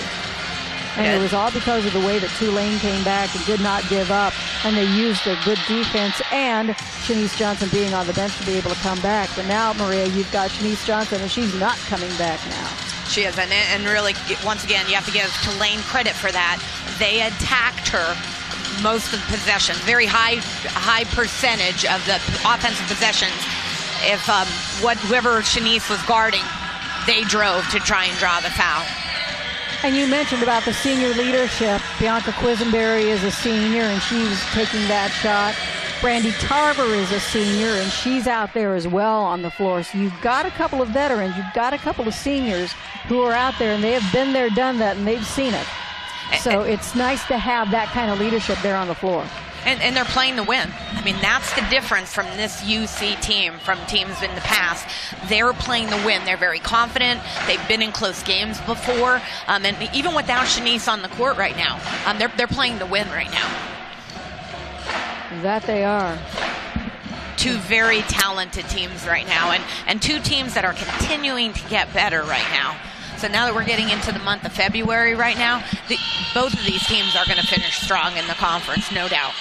And it was all because of the way that Tulane came back and did not give up, and they used their good defense and Shanice Johnson being on the bench to be able to come back. But now, Maria, you've got Shanice Johnson, and she's not coming back now. She is, and really, once again, you have to give Tulane credit for that. They attacked her most of the possessions, very high percentage of the offensive possessions. If whoever Shanice was guarding, they drove to try and draw the foul. And you mentioned about the senior leadership. Bianca Quisenberry is a senior, and she's taking that shot. Brandy Tarver is a senior, and she's out there as well on the floor. So you've got a couple of veterans. You've got a couple of seniors who are out there, and they have been there, done that, and they've seen it. So it's nice to have that kind of leadership there on the floor. And they're playing to win. I mean, that's the difference from this UC team from teams in the past. They're playing to win. They're very confident. They've been in close games before. And even without Shanice on the court right now, they're playing to win right now. That they are. Two very talented teams right now, and two teams that are continuing to get better right now. So now that we're getting into the month of February right now, both of these teams are going to finish strong in the conference, no doubt.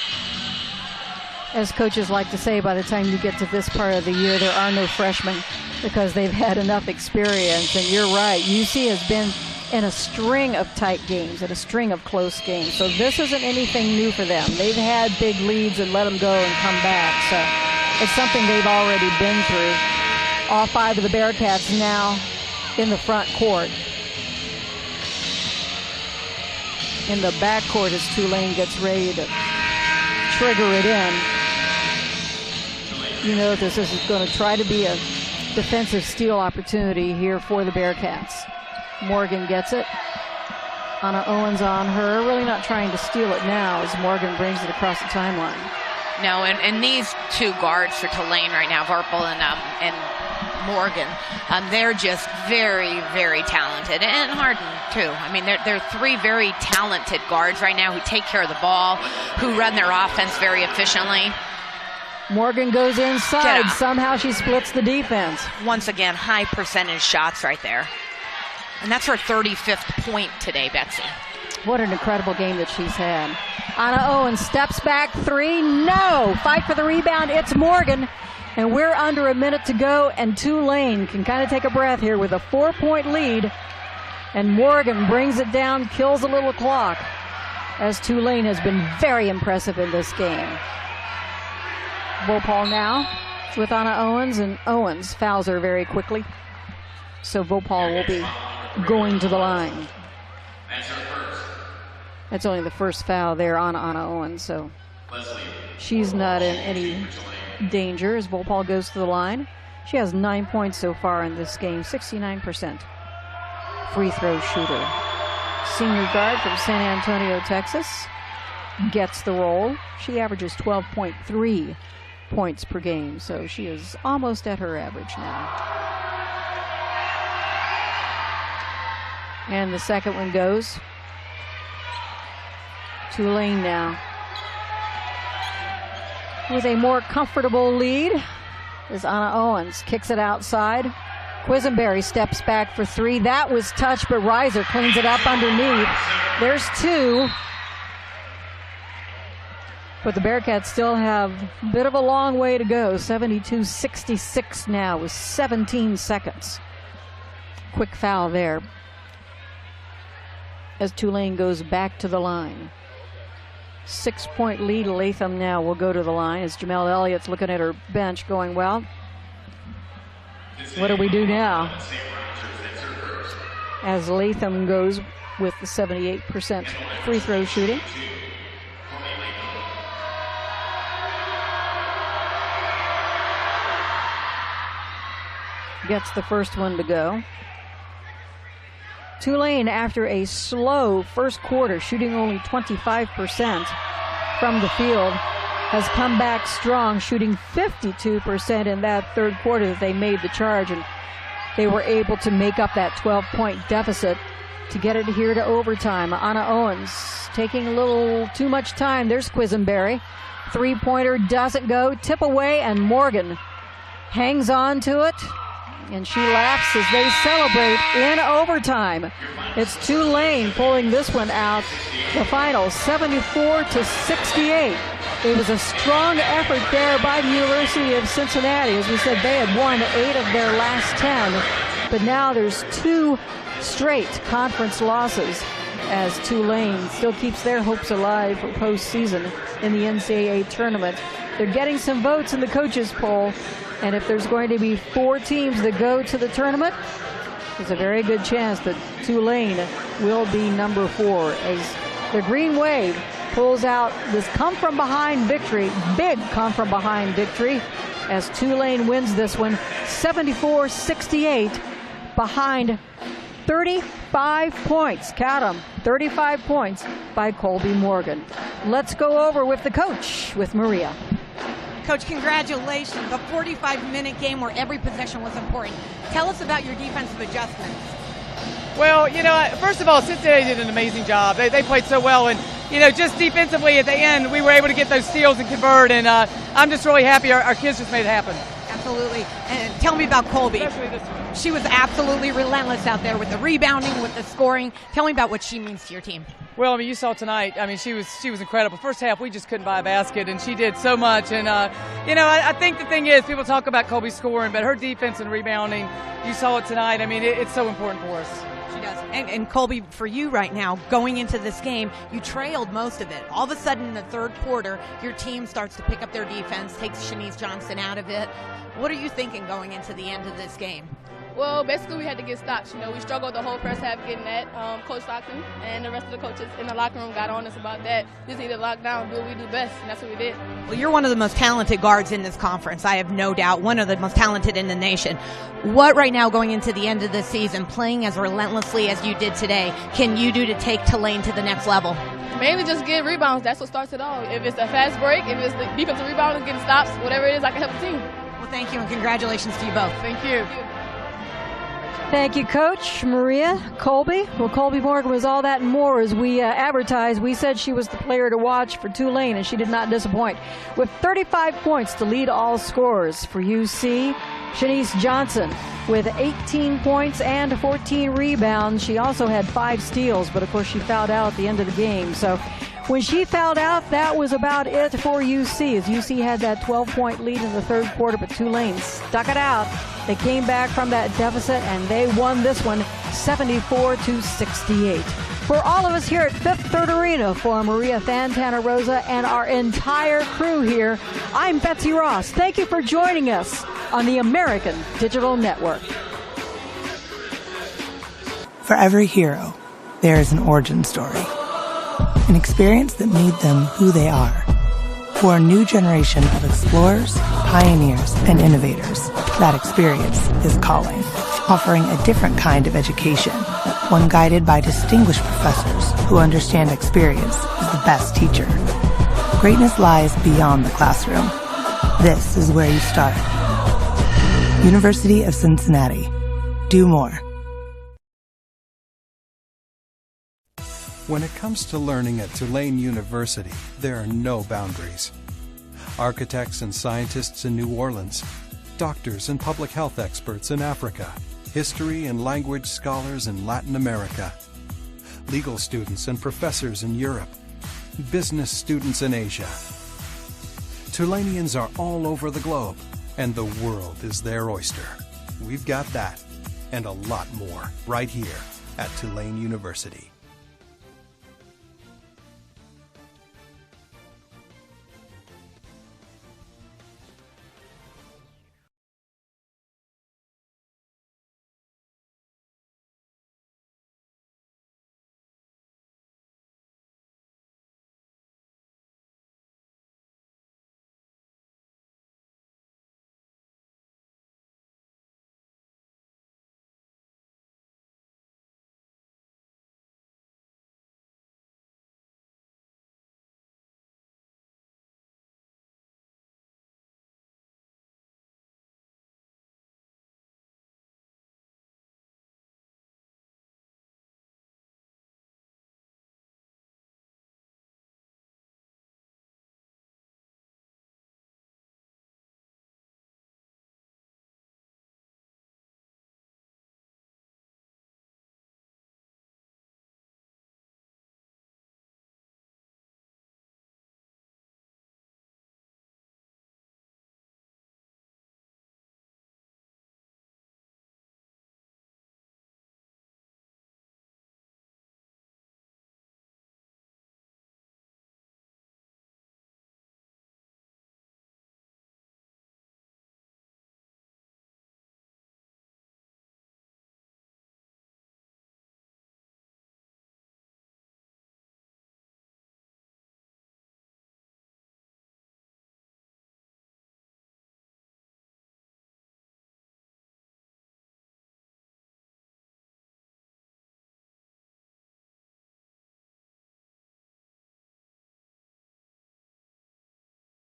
As coaches like to say, by the time you get to this part of the year, there are no freshmen because they've had enough experience. And you're right, UC has been in a string of tight games and a string of close games. So this isn't anything new for them. They've had big leads and let them go and come back. So It's something they've already been through. All 5 of the Bearcats now in the front court. In the back court as Tulane gets ready to trigger it in. You know this is going to try to be a defensive steal opportunity here for the Bearcats. Morgan gets it. Anna Owens on her, really not trying to steal it now as Morgan brings it across the timeline. No, and these 2 guards for Tulane right now, Varpal and Morgan, they're just very, very talented. And Harden, too. I mean, they're 3 very talented guards right now who take care of the ball, who run their offense very efficiently. Morgan goes inside. Somehow she splits the defense. Once again, high percentage shots right there. And that's her 35th point today, Betsy. What an incredible game that she's had. Anna Owens steps back 3. No! Fight for the rebound. It's Morgan. And we're under a minute to go, and Tulane can kind of take a breath here with a 4-point lead. And Morgan brings it down, kills a little clock, as Tulane has been very impressive in this game. Vopal now with Anna Owens, and Owens fouls her very quickly. So Vopal will be going to the line. That's only the first foul there on Anna Owens, so she's not in any danger as Vopal goes to the line. She has 9 points so far in this game, 69% free throw shooter. Senior guard from San Antonio, Texas, gets the roll. She averages 12.3 points per game, so she is almost at her average now. And the second one goes. Tulane now with a more comfortable lead as Anna Owens kicks it outside. Quisenberry steps back for 3. That was touched, but Reiser cleans it up underneath. There's 2. But the Bearcats still have a bit of a long way to go. 72-66 now with 17 seconds. Quick foul there as Tulane goes back to the line. 6-point lead. Latham now will go to the line as Jamel Elliott's looking at her bench going, well, what do we do now? As Latham goes with the 78% free throw shooting. Gets the first one to go. Tulane, after a slow first quarter, shooting only 25% from the field, has come back strong, shooting 52% in that third quarter that they made the charge, and they were able to make up that 12-point deficit to get it here to overtime. Anna Owens taking a little too much time. There's Quisenberry. 3-pointer doesn't go. Tip away, and Morgan hangs on to it. And she laughs as they celebrate in overtime. It's Tulane pulling this one out. The final 74-68. It was a strong effort there by the University of Cincinnati. As we said, they had won 8 of their last 10. But now there's 2 straight conference losses as Tulane still keeps their hopes alive for postseason in the NCAA tournament. They're getting some votes in the coaches poll. And if there's going to be 4 teams that go to the tournament, there's a very good chance that Tulane will be number 4 as the Green Wave pulls out this come-from-behind victory, big come-from-behind victory, as Tulane wins this one 74-68 behind 35 points. Count them, 35 points by Kolby Morgan. Let's go over with the coach, with Maria. Coach, congratulations. A 45-minute game where every possession was important. Tell us about your defensive adjustments. Well, you know, first of all, Cincinnati did an amazing job. They played so well, and, you know, just defensively at the end, we were able to get those steals and convert, and I'm just really happy our kids just made it happen. Absolutely. And tell me about Kolby. She was absolutely relentless out there with the rebounding, with the scoring. Tell me about what she means to your team. Well, I mean, you saw tonight. I mean, she was incredible. First half, we just couldn't buy a basket, and she did so much. And, you know, I think the thing is, people talk about Kolby scoring, but her defense and rebounding, you saw it tonight. I mean, it's so important for us. She does. And Kolby, for you right now, going into this game, you trailed most of it. All of a sudden in the third quarter, your team starts to pick up their defense, takes Shanice Johnson out of it. What are you thinking going into the end of this game? Well, basically we had to get stops. You know, we struggled the whole first half getting that. Coach Stockton and the rest of the coaches in the locker room got on us about that. Just need to lock down, do what we do best, and that's what we did. Well, you're one of the most talented guards in this conference, I have no doubt, one of the most talented in the nation. What right now going into the end of the season, playing as relentlessly as you did today, can you do to take Tulane to the next level? Mainly just get rebounds. That's what starts it all. If it's a fast break, if it's the defensive rebound and getting stops, whatever it is, I can help the team. Well, thank you, and congratulations to you both. Thank you. Thank you, Coach. Maria, Kolby. Well, Kolby Morgan was all that and more as we advertised. We said she was the player to watch for Tulane, and she did not disappoint. With 35 points to lead all scorers for UC, Shanice Johnson with 18 points and 14 rebounds. She also had 5 steals, but of course she fouled out at the end of the game. So when she fouled out, that was about it for UC, as UC had that 12-point lead in the third quarter, but Tulane stuck it out. They came back from that deficit, and they won this one 74-68. For all of us here at Fifth Third Arena, for Maria Fantana Rosa and our entire crew here, I'm Betsy Ross. Thank you for joining us on the American Digital Network. For every hero, there is an origin story. An experience that made them who they are. For a new generation of explorers, pioneers, and innovators, that experience is calling, offering a different kind of education, one guided by distinguished professors who understand experience is the best teacher. Greatness lies beyond the classroom. This is where you start. University of Cincinnati. Do more. When it comes to learning at Tulane University, there are no boundaries. Architects and scientists in New Orleans, doctors and public health experts in Africa, history and language scholars in Latin America, legal students and professors in Europe, business students in Asia. Tulaneans are all over the globe, and the world is their oyster. We've got that, and a lot more, right here at Tulane University.